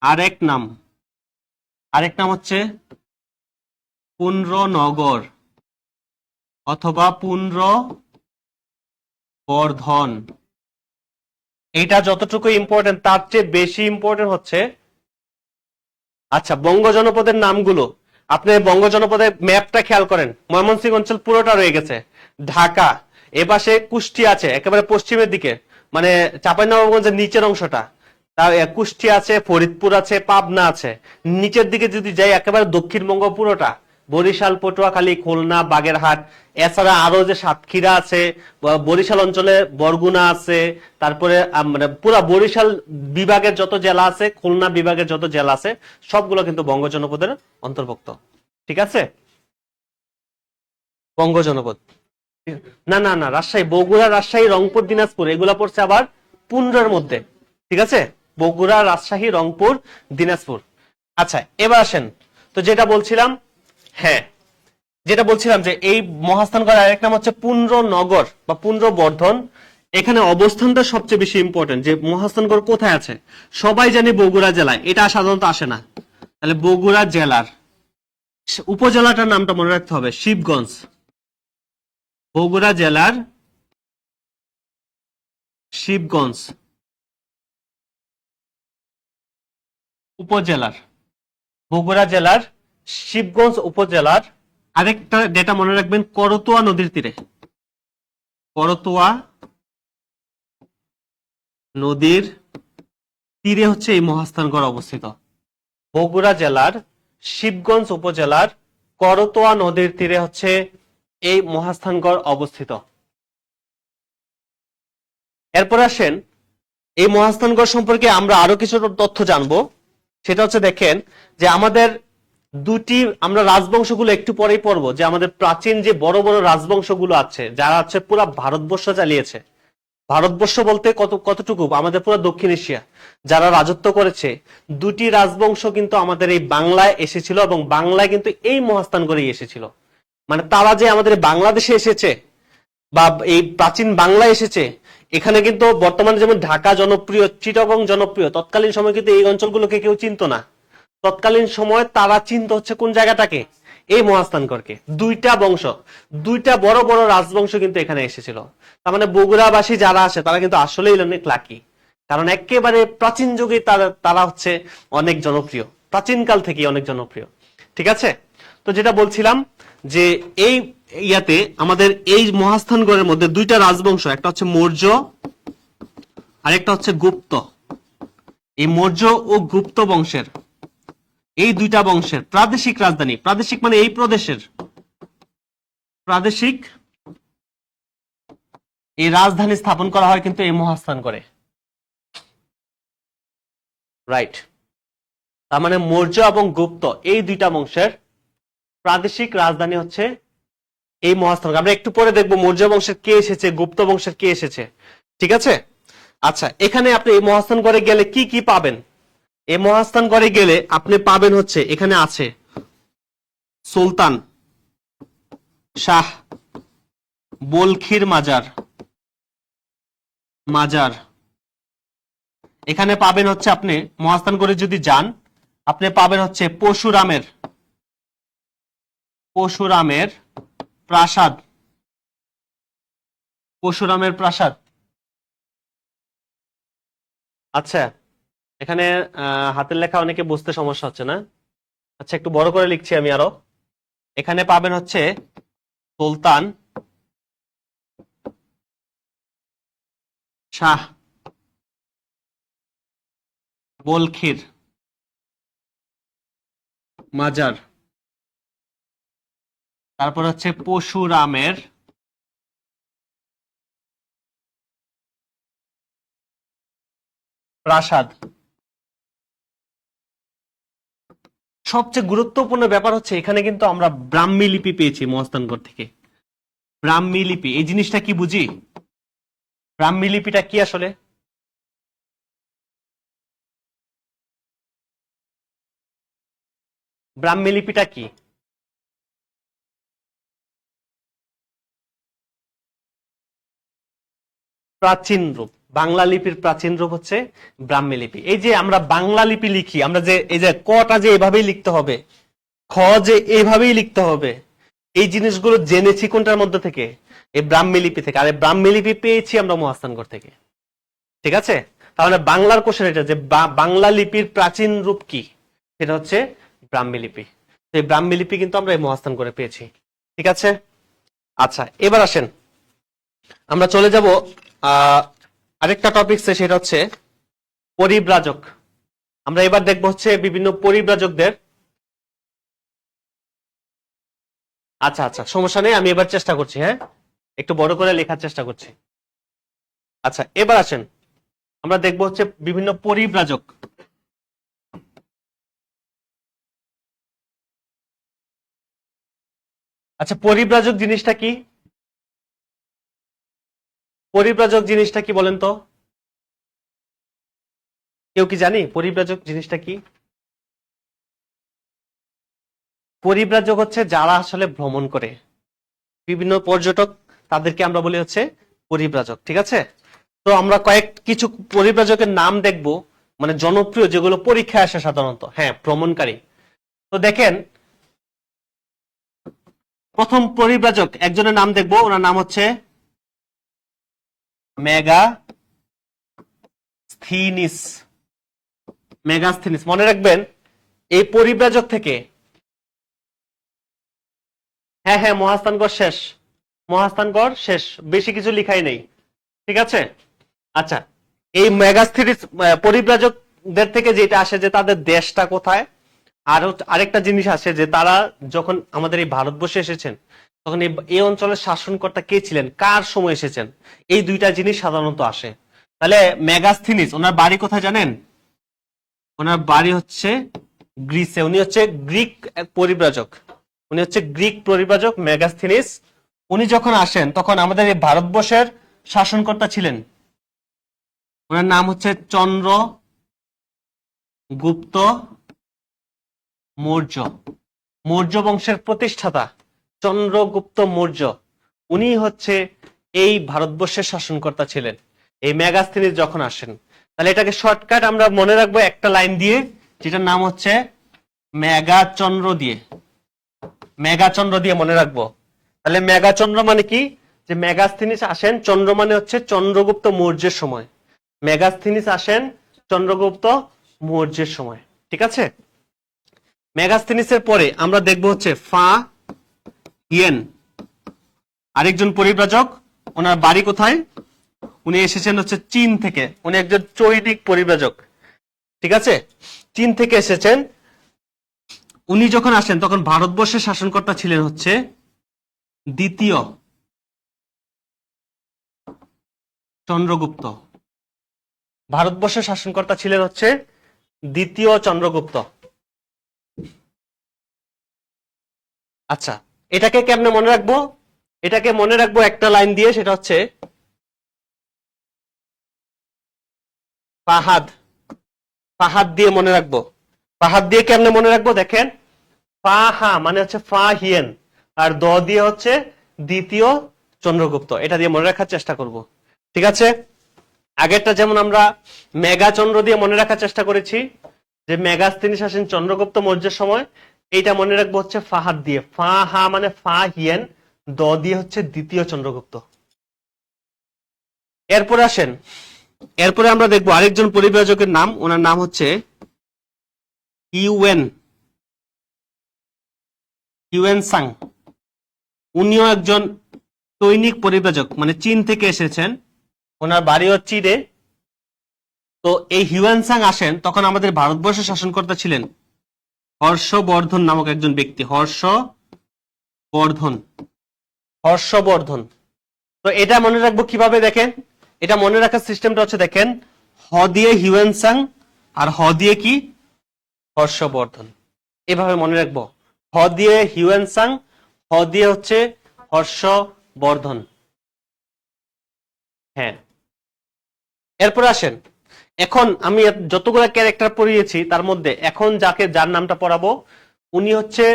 আরেক নাম, আরেক নাম হচ্ছে পুন্ড্রনগর অথবা পুন্ড্র বর্ধন। এটা যতটুকু ইম্পর্টেন্ট তার চেয়ে বেশি ইম্পর্টেন্ট হচ্ছে, আচ্ছা, বঙ্গ জনপদের নামগুলো। আপনি বঙ্গ জনপদের ম্যাপটা খেয়াল করেন, ময়মনসিংহ অঞ্চল পুরোটা রয়ে গেছে, ঢাকা, এপাশে কুষ্টিয়া আছে একেবারে পশ্চিমের দিকে, মানে চাঁপাইনবাবগঞ্জের নিচের অংশটা, তার কুষ্টিয়া আছে, ফরিদপুর আছে, পাবনা আছে। নিচের দিকে যদি যাই একেবারে দক্ষিণবঙ্গ পুরোটা, বরিশাল, পটুয়াখালী, খুলনা, বাগেরহাট, এছাড়া আরো যে সাতক্ষীরা আছে, বরিশাল অঞ্চলে বরগুনা আছে, তারপরে মানে পুরা বরিশাল বিভাগের যত জেলা আছে, খুলনা বিভাগের যত জেলা আছে, সবগুলো কিন্তু বঙ্গ জনপদের অন্তর্ভুক্ত, ঠিক আছে। বঙ্গ জনপদ, না না না, রাজশাহী, বগুড়া, রাজশাহী, রংপুর, দিনাজপুর এগুলা পড়ছে আবার পুন্ড্রের মধ্যে, ঠিক আছে। বগুড়া, রাজশাহী, রংপুর, দিনাজপুর। আচ্ছা, এবার আসেন, তো যেটা বলছিলাম, হ্যাঁ, যেটা বলছিলাম যে এই মহাস্থানগড় আরেক নাম হচ্ছে পুন্ড্রনগর বা পুন্ড্রবর্ধন। এখানে অবস্থানটা সবচেয়ে বেশি ইম্পর্টেন্ট, যে মহাস্থানগড় কোথায় আছে। সবাই জানি বগুড়া জেলায়, এটা সাধারণত আসে না। তাহলে বগুড়া জেলার উপজেলাটার নামটা মনে রাখতে হবে, শিবগঞ্জ। বগুড়া জেলার শিবগঞ্জ উপজেলার, বগুড়া জেলার শিবগঞ্জ উপজেলার আরেকটা ডেটা মনে রাখবেন, করতোয়া নদীর তীরে, করতোয়া নদীর তীরে হচ্ছে এই মহাস্থানগড় অবস্থিত। বগুড়া জেলার শিবগঞ্জ উপজেলার করতোয়া নদীর তীরে হচ্ছে এই মহাস্থানগড় অবস্থিত। এরপর আসেন, এই মহাস্থানগড় সম্পর্কে আমরা আরো কিছু তথ্য জানবো। সেটা হচ্ছে দেখেন যে আমাদের দুটি, আমরা রাজবংশগুলো একটু পরেই পড়বো, যে আমাদের প্রাচীন যে বড় বড় রাজবংশগুলো আছে যারা হচ্ছে পুরো ভারতবর্ষ চালিয়েছে, ভারতবর্ষ বলতে কতটুকু আমাদের পুরো দক্ষিণ এশিয়া যারা রাজত্ব করেছে, দুটি রাজবংশ কিন্তু আমাদের এই বাংলায় এসেছিল এবং বাংলায় কিন্তু এই মহাস্থান করেই এসেছিল। মানে তারা যে আমাদের বাংলাদেশে এসেছে বা এই প্রাচীন বাংলায় এসেছে, এখানে কিন্তু বর্তমানে যেমন ঢাকা জনপ্রিয়, চিটাগং জনপ্রিয়, তৎকালীন সময় কিন্তু এই অঞ্চলগুলোকে কেউ চিনতো না। তৎকালীন সময় তারা চিনতো হচ্ছে কোন জায়গাটাকে, এই মহাস্থানগড়কে। দুইটা বংশ, দুইটা বড় বড় রাজবংশ কিন্তু এখানে এসেছিল। তার মানে বগুড়াবাসী যারা আসে তারা কিন্তু আসলেই অনেক লাকি, কারণ একেবারে প্রাচীন যুগে তারা হচ্ছে অনেক জনপ্রিয়, প্রাচীনকাল থেকে অনেক জনপ্রিয়। ঠিক আছে, তো যেটা বলছিলাম যে এই ইয়াতে আমাদের এই মহাস্থানগড়ের মধ্যে দুইটা রাজবংশ, একটা হচ্ছে মৌর্য আর একটা হচ্ছে গুপ্ত। এই মৌর্য ও গুপ্ত বংশের, এই দুইটা বংশের প্রাদেশিক রাজধানী, প্রাদেশিক মানে এই প্রদেশের প্রাদেশিক, এই রাজধানী স্থাপন করা হয় কিন্তু এই মহাস্থানগড়ে। রাইট, তার মানে মৌর্য এবং গুপ্ত এই দুইটা বংশের প্রাদেশিক রাজধানী হচ্ছে এই মহাস্থানগড়। আমরা একটু পরে দেখবো মৌর্য বংশের কে এসেছে, গুপ্ত বংশের কে এসেছে। ঠিক আছে, আচ্ছা, এখানে আপনি এই মহাস্থানগড়ে গেলে কি কি পাবেন? এই মহাস্থানগড়ে গেলে আপনি পাবেন হচ্ছে এখানে আছে সুলতান শাহ বলখির মাজার, এখানে পাবেন হচ্ছে আপনি মহাস্থানগড়ে যদি যান আপনি পাবেন হচ্ছে পরশুরামের প্রাসাদ, আচ্ছা, এখানে হাতের লেখা অনেকে বুঝতে সমস্যা হচ্ছে না, আচ্ছা একটু বড় করে লিখছি আমি আরো। এখানে পাবেন হচ্ছে সুলতান শাহ বলখির মাজার, তারপর হচ্ছে পরশুরামের প্রাসাদ। সবচেয়ে গুরুত্বপূর্ণ ব্যাপার হচ্ছে এখানে কিন্তু আমরা ব্রাহ্মী লিপি পেয়েছি মহাস্থানগড় থেকে। ব্রাহ্মী লিপি এই জিনিসটা কি বুঝি? ব্রাহ্মী লিপিটা কি আসলে? ব্রাহ্মী লিপিটা কি? প্রাচীন রূপ, বাংলা লিপির প্রাচীন রূপ হচ্ছে ব্রাহ্মী লিপি। এই যে আমরা বাংলা লিপি লিখি, আমরা যে এই যে কটা যে এভাবেই লিখতে হবে, খ যে এইভাবেই লিখতে হবে, এই জিনিসগুলো জেনেছি কোনটার মধ্যে থেকে? এই ব্রাহ্মী লিপি থেকে। আর এই ব্রাহ্মী লিপি পেয়েছি আমরা মহাস্থানগড় থেকে। ঠিক আছে, তাহলে বাংলার কোশ্চেন এটা যে বাংলা লিপির প্রাচীন রূপ কি, সেটা হচ্ছে ব্রাহ্মী লিপি। এই ব্রাহ্মী লিপি কিন্তু আমরা এই মহাস্থানগড়ে পেয়েছি। ঠিক আছে, আচ্ছা এবার আসেন আমরা চলে যাব আরেকটা টপিকসে, সেটা হচ্ছে পরিব্রাজক। আমরা এবার দেখবো হচ্ছে বিভিন্ন পরিব্রাজকদের। আচ্ছা আচ্ছা, সমস্যা নেই, আমি এবার চেষ্টা করছি, হ্যাঁ একটু বড় করে লেখার চেষ্টা করছি। আচ্ছা এবার আসেন আমরা দেখবো হচ্ছে বিভিন্ন পরিব্রাজক। আচ্ছা, পরিব্রাজক জিনিসটা কি? পরিব্রাজক জিনিসটা কি বলেন তো? কেউ কি জানি পরিব্রাজক জিনিসটা কি? পরিব্রাজক হচ্ছে যারা আসলে ভ্রমণ করে, বিভিন্ন পর্যটক, তাদেরকে আমরা বলি হচ্ছে পরিব্রাজক। ঠিক আছে, তো আমরা কিছু পরিব্রাজকের নাম দেখব, মানে জনপ্রিয় যেগুলো পরীক্ষায় আসে সাধারণত। হ্যাঁ, ভ্রমণকারী। তো দেখেন প্রথম পরিব্রাজক একজনের নাম দেখব, ওনার নাম হচ্ছে মেগাস্থিনিস। মনে রাখবেন এই পরিব্রাজক থেকে, হ্যাঁ হ্যাঁ মহাস্থানগড় শেষ, বেশি কিছু লিখাই নেই। ঠিক আছে, আচ্ছা এই মেগাস্থিনিস পরিব্রাজকদের থেকে যেটা আসে যে তাদের দেশটা কোথায়, আর আরেকটা জিনিস আসে যে তারা যখন আমাদের এই ভারতবর্ষে এসেছেন তখন এই অঞ্চলের শাসনকর্তা কে ছিলেন, কার সময় এসেছেন, এই দুইটা জিনিস সাধারণত আসে। তাহলে মেগাস্থিনিস ওনার বাড়ি কোথায় জানেন? ওনার বাড়ি হচ্ছে গ্রিসে। উনি হচ্ছে গ্রিক পরিব্রাজক, মেগাস্থিনিস। উনি যখন আসেন তখন আমাদের এই ভারতবর্ষের শাসনকর্তা ছিলেন ওনার নাম হচ্ছে চন্দ্রগুপ্ত মৌর্য। মৌর্য বংশের প্রতিষ্ঠাতা চন্দ্রগুপ্ত মৌর্য, উনি হচ্ছে এই ভারতবর্ষের শাসনকর্তা ছিলেন এই মেগাস্তিনিস যখন আসেন। তাহলে এটাকে শর্টকাট আমরা মনে রাখবো একটা লাইন দিয়ে, যেটার নাম হচ্ছে মেগাচন্দ্র দিয়ে। মেগাচন্দ্র দিয়ে মনে রাখবো। তাহলে মেগাচন্দ্র মানে কি, যে মেগাস্তিনিস আসেন, চন্দ্র মানে হচ্ছে চন্দ্রগুপ্ত মৌর্যের সময়, মেগাস্তিনিস আসেন চন্দ্রগুপ্ত মৌর্যের সময়। ঠিক আছে, মেগাস্তিনিসের পরে আমরা দেখব হচ্ছে ফা হিয়েন, আরেকজন পরিব্রাজক। ওনার বাড়ি কোথায়? উনি এসেছেন হচ্ছে চীন থেকে, উনি একজন চৈনিক পরিব্রাজক। ঠিক আছে, চীন থেকে এসেছেন। উনি যখন আসেন তখন ভারতবর্ষের শাসনকর্তা ছিলেন হচ্ছে দ্বিতীয় চন্দ্রগুপ্ত। ভারতবর্ষের শাসনকর্তা ছিলেন হচ্ছে দ্বিতীয় চন্দ্রগুপ্ত। আচ্ছা, এটাকে কেমনে মনে রাখবো? এটাকে মনে রাখবো একটা লাইন দিয়ে, সেটা হচ্ছে ফাহাদ। ফাহাদ দিয়ে মনে রাখবো। ফাহাদ দিয়ে কেমনে মনে রাখবো? দেখেন, ফাহা মানে হচ্ছে ফাহিয়েন, আর দ দিয়ে হচ্ছে দ্বিতীয় চন্দ্রগুপ্ত। এটা দিয়ে মনে রাখার চেষ্টা করব। ঠিক আছে, আগেরটা যেমন আমরা মেগাচন্দ্র দিয়ে মনে রাখার চেষ্টা করেছি, যে মেগাস্তিনিস আসেন চন্দ্রগুপ্ত মৌর্যের সময়, এইটা মনে রাখবো হচ্ছে ফাহাদ দিয়ে। ফাহা মানে ফাহিয়েন, দ দিয়ে হচ্ছে দ্বিতীয় চন্দ্রগুপ্ত। এরপরে আসেন, এরপরে আমরা দেখবো আরেকজন পরিব্রাজকের নাম, ওনার নাম হচ্ছে হিউয়েন সাং। উনিও একজন সৈনিক পরিব্রাজক, মানে চীন থেকে এসেছেন, ওনার বাড়িও চীনে। তো এই হিউয়েন সাং আসেন তখন আমাদের ভারতবর্ষের শাসনকর্তা ছিলেন হর্ষবর্ধন নামক একজন ব্যক্তি। হর্ষবর্ধন। তো এটা মনে রাখবো কিভাবে? দেখেন, এটা মনে রাখার সিস্টেমটা হচ্ছে, দেখেন, হ দিয়ে হিউয়েন সাং আর হ দিয়ে কি হর্ষবর্ধন, এভাবে মনে রাখবো। হ দিয়ে হিউয়েন সাং, হ দিয়ে হচ্ছে হর্ষবর্ধন। হ্যাঁ, এরপর আসেন, এখন আমি যতগুলো ক্যারেক্টার পড়িয়েছি তার মধ্যে এখন যার নামটা পড়াবো, উনি হচ্ছে,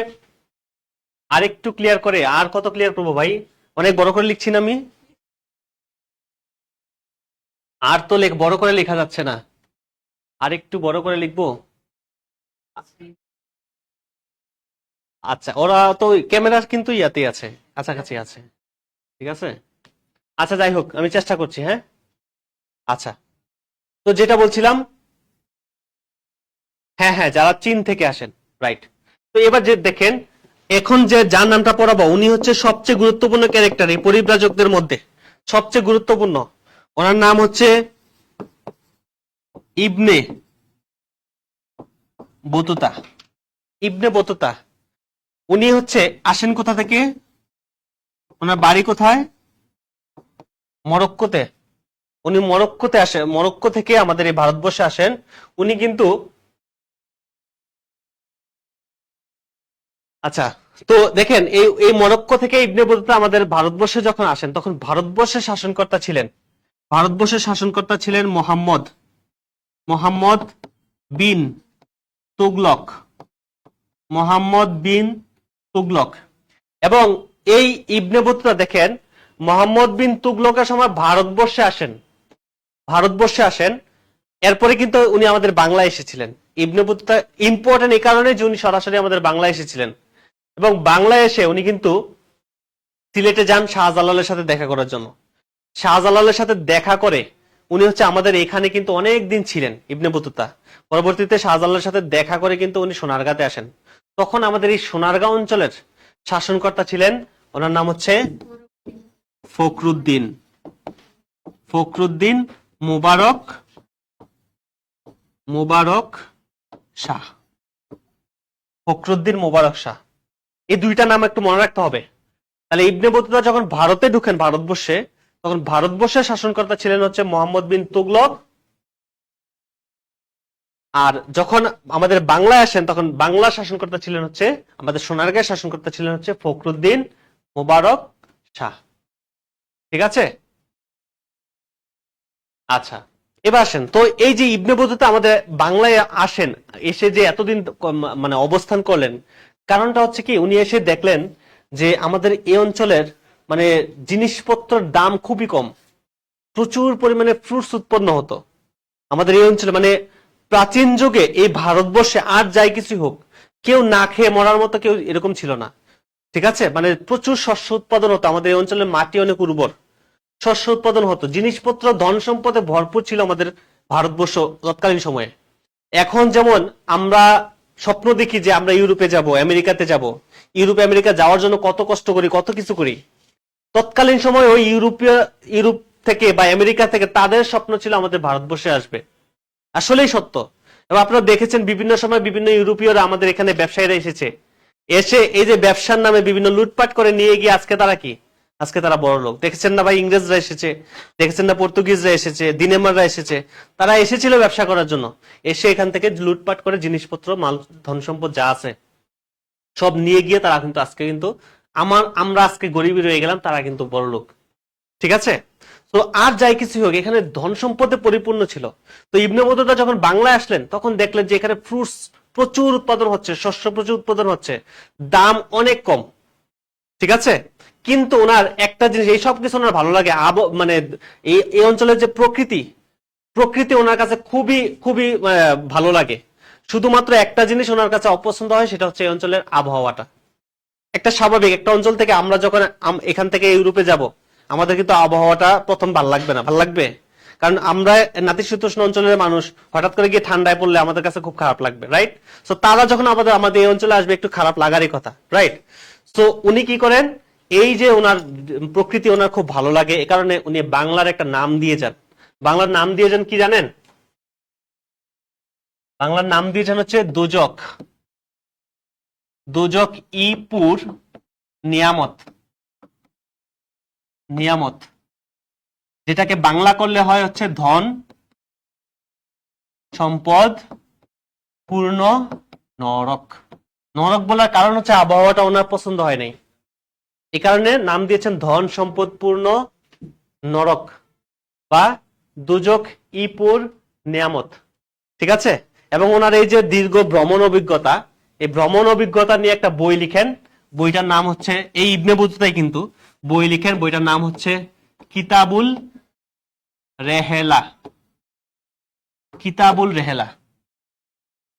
আরেকটু ক্লিয়ার করে, আর কত ক্লিয়ার করবো ভাই, অনেক বড় করে লিখছি না আমি, আর তো বড় করে লেখা যাচ্ছে না, আরেকটু বড় করে লিখবো। আচ্ছা, ওরা তো ক্যামেরা কিন্তু ইয়াতেই আছে, কাছাকাছি আছে। ঠিক আছে, আচ্ছা যাই হোক, আমি চেষ্টা করছি। হ্যাঁ, আচ্ছা, তো যেটা বলছিলাম, হ্যাঁ হ্যাঁ, যারা চীন থেকে আসেন, রাইট। তো এবার যে দেখেন, এখন যে যার নামটা পড়াবো, উনি হচ্ছে সবচেয়ে গুরুত্বপূর্ণ ক্যারেক্টার এই পরিব্রাজকদের মধ্যে, সবচেয়ে গুরুত্বপূর্ণ। ওনার নাম হচ্ছে ইবনে বতুতা। ইবনে বতুতা, উনি হচ্ছে আসেন কোথা থেকে? ওনার বাড়ি কোথায়? মরক্কোতে। উনি মরক্কোতে আসেন, মরক্কো থেকে আমাদের এই ভারতবর্ষে আসেন। উনি কিন্তু, আচ্ছা, তো দেখেন, এই এই মরক্কো থেকে ইবনে বতুতা আমাদের ভারতবর্ষে যখন আসেন তখন ভারতবর্ষের শাসনকর্তা ছিলেন, মোহাম্মদ বিন তুগলক। মোহাম্মদ বিন তুগলক। এবং এই ইবনে বতুতা দেখেন, মোহাম্মদ বিন তুগলকের সময় ভারতবর্ষে আসেন। এরপরে কিন্তু উনি আমাদের বাংলায় এসেছিলেন। ইবনে বতুতা ইম্পর্টেন্ট এই কারণে যে উনি সরাসরি আমাদের বাংলায় এসেছিলেন, এবং বাংলায় এসে উনি কিন্তু সিলেটে যান শাহজালালের সাথে দেখা করার জন্য। শাহজালালের সাথে দেখা করে উনি হচ্ছে আমাদের এখানে কিন্তু অনেক দিন ছিলেন ইবনে বতুতা। পরবর্তীতে শাহজালালের সাথে দেখা করে কিন্তু উনি সোনারগাঁতে আসেন। তখন আমাদের এই সোনারগাঁও অঞ্চলের শাসনকর্তা ছিলেন, ওনার নাম হচ্ছে ফখরুদ্দিন। ফখরুদ্দিন মুবারক শাহ। ফখরুদ্দিন মুবারক শাহ, এই দুইটা নাম একটু মনে রাখতে হবে। তাহলে ইবনে বতুতা যখন ভারতে ঢুকেন, ভারতবর্ষে, তখন ভারতবর্ষের শাসনকর্তা ছিলেন হচ্ছে মোহাম্মদ বিন তুগলক। আর যখন আমাদের বাংলায় আসেন তখন বাংলা শাসনকর্তা ছিলেন হচ্ছে, আমাদের সোনারগাঁয়ের শাসনকর্তা ছিলেন হচ্ছে ফখরুদ্দিন মুবারক শাহ। ঠিক আছে, আচ্ছা, এবার আসেন তো, এই যে ইবনে বতুতা আমাদের বাংলায় আসেন, এসে যে এতদিন মানে অবস্থান করলেন, কারণটা হচ্ছে কি, উনি এসে দেখলেন যে আমাদের এই অঞ্চলের মানে জিনিসপত্রের দাম খুবই কম, প্রচুর পরিমাণে ফ্রুটস উৎপন্ন হতো আমাদের এই অঞ্চলে। মানে প্রাচীন যুগে এই ভারতবর্ষে আর যাই কিছু হোক, কেউ না খেয়ে মরার মতো কেউ এরকম ছিল না। ঠিক আছে, মানে প্রচুর শস্য উৎপাদন হতো, আমাদের এই অঞ্চলের মাটি অনেক উর্বর, শস্য উৎপাদন হতো, জিনিসপত্র ধন সম্পদে ভরপুর ছিল আমাদের ভারতবর্ষ তৎকালীন সময়ে। এখন যেমন আমরা স্বপ্ন দেখি যে আমরা ইউরোপে যাব, আমেরিকাতে যাব, ইউরোপ আমেরিকা যাওয়ার জন্য কত কষ্ট করি, কত কিছু করি, তৎকালীন সময় ওই ইউরোপ থেকে বা আমেরিকা থেকে তাদের স্বপ্ন ছিল আমাদের ভারতবর্ষে আসবে। আসলেই সত্য। এবং আপনারা দেখেছেন বিভিন্ন সময় বিভিন্ন ইউরোপীয়রা আমাদের এখানে ব্যবসায়ীরা এসেছে, এসে এই যে ব্যবসার নামে বিভিন্ন লুটপাট করে নিয়ে গিয়ে আজকে তারা কি, আজকে তারা বড় লোক। দেখেছেন না ভাই, ইংরেজরা এসেছে, দেখেছেন না পর্তুগিজরা এসেছে, দিনেমাররা এসেছে, তারা এসেছিল ব্যবসা করার জন্য, এসে এখান থেকে লুটপাট করে জিনিসপত্র, মাল, ধন সম্পদ যা আছে সব নিয়ে গিয়ে তারা কিন্তু আজকে কিন্তু আমরা আজকে গরিবই রয়ে গেলাম, তারা কিন্তু বড় লোক। ঠিক আছে, তো আর যাই কিছু হোক, এখানে ধন সম্পদে পরিপূর্ণ ছিল। তো ইবনে বতুতা যখন বাংলায় আসলেন তখন দেখলেন যে এখানে ফ্রুটস প্রচুর উৎপাদন হচ্ছে, শস্য প্রচুর উৎপাদন হচ্ছে, দাম অনেক কম। ঠিক আছে, কিন্তু ওনার একটা জিনিস, এই সব কিছু ওনার ভালো লাগে, মানে এই অঞ্চলের যে প্রকৃতি, প্রকৃতি ওনার কাছে খুবই খুবই ভালো লাগে। শুধুমাত্র একটা জিনিস ওনার কাছে অপছন্দ হয়, সেটা হচ্ছে এই অঞ্চলের আবহাওয়াটা। একটা স্বাভাবিক একটা অঞ্চল থেকে আমরা যখন এখান থেকে ইউরোপে যাব, আমাদের কিন্তু আবহাওয়াটা প্রথম ভাল লাগবে না, ভাল লাগবে, কারণ আমরা নাতিশীতোষ্ণ অঞ্চলের মানুষ, হঠাৎ করে গিয়ে ঠান্ডায় পড়লে আমাদের কাছে খুব খারাপ লাগবে, রাইট? সো তারা যখন আমাদের এই অঞ্চলে আসবে, একটু খারাপ লাগারই কথা, রাইট? সো উনি কি করেন, এই যে ওনার প্রকৃতি ওনার খুব ভালো লাগে, এ কারণে উনি বাংলার একটা নাম দিয়ে যান। বাংলার নাম দিয়ে যান কি জানেন? বাংলার নাম দিয়েছেন হচ্ছে দোজক। দোজক ইপুর নিয়ামত, নিয়ামত, যেটাকে বাংলা করলে হয় হচ্ছে ধন সম্পদ পূর্ণ নরক। নরক বলার কারণ হচ্ছে আবহাওয়াটা ওনার পছন্দ হয় নাই, এই কারণে নাম দিয়েছেন ধন সম্পদ পূর্ণ নরক বা দুজক ইপুর নিয়ামত। ঠিক আছে, এবং ওনার এই যে দীর্ঘ ভ্রমণ অভিজ্ঞতা, এই ভ্রমণ অভিজ্ঞতা নিয়ে একটা বই লিখেন, বইটার নাম হচ্ছে, এই ইবনে বতুতাই কিন্তু বই লিখেন, বইটার নাম হচ্ছে কিতাবুল রেহেলা। কিতাবুল রেহেলা,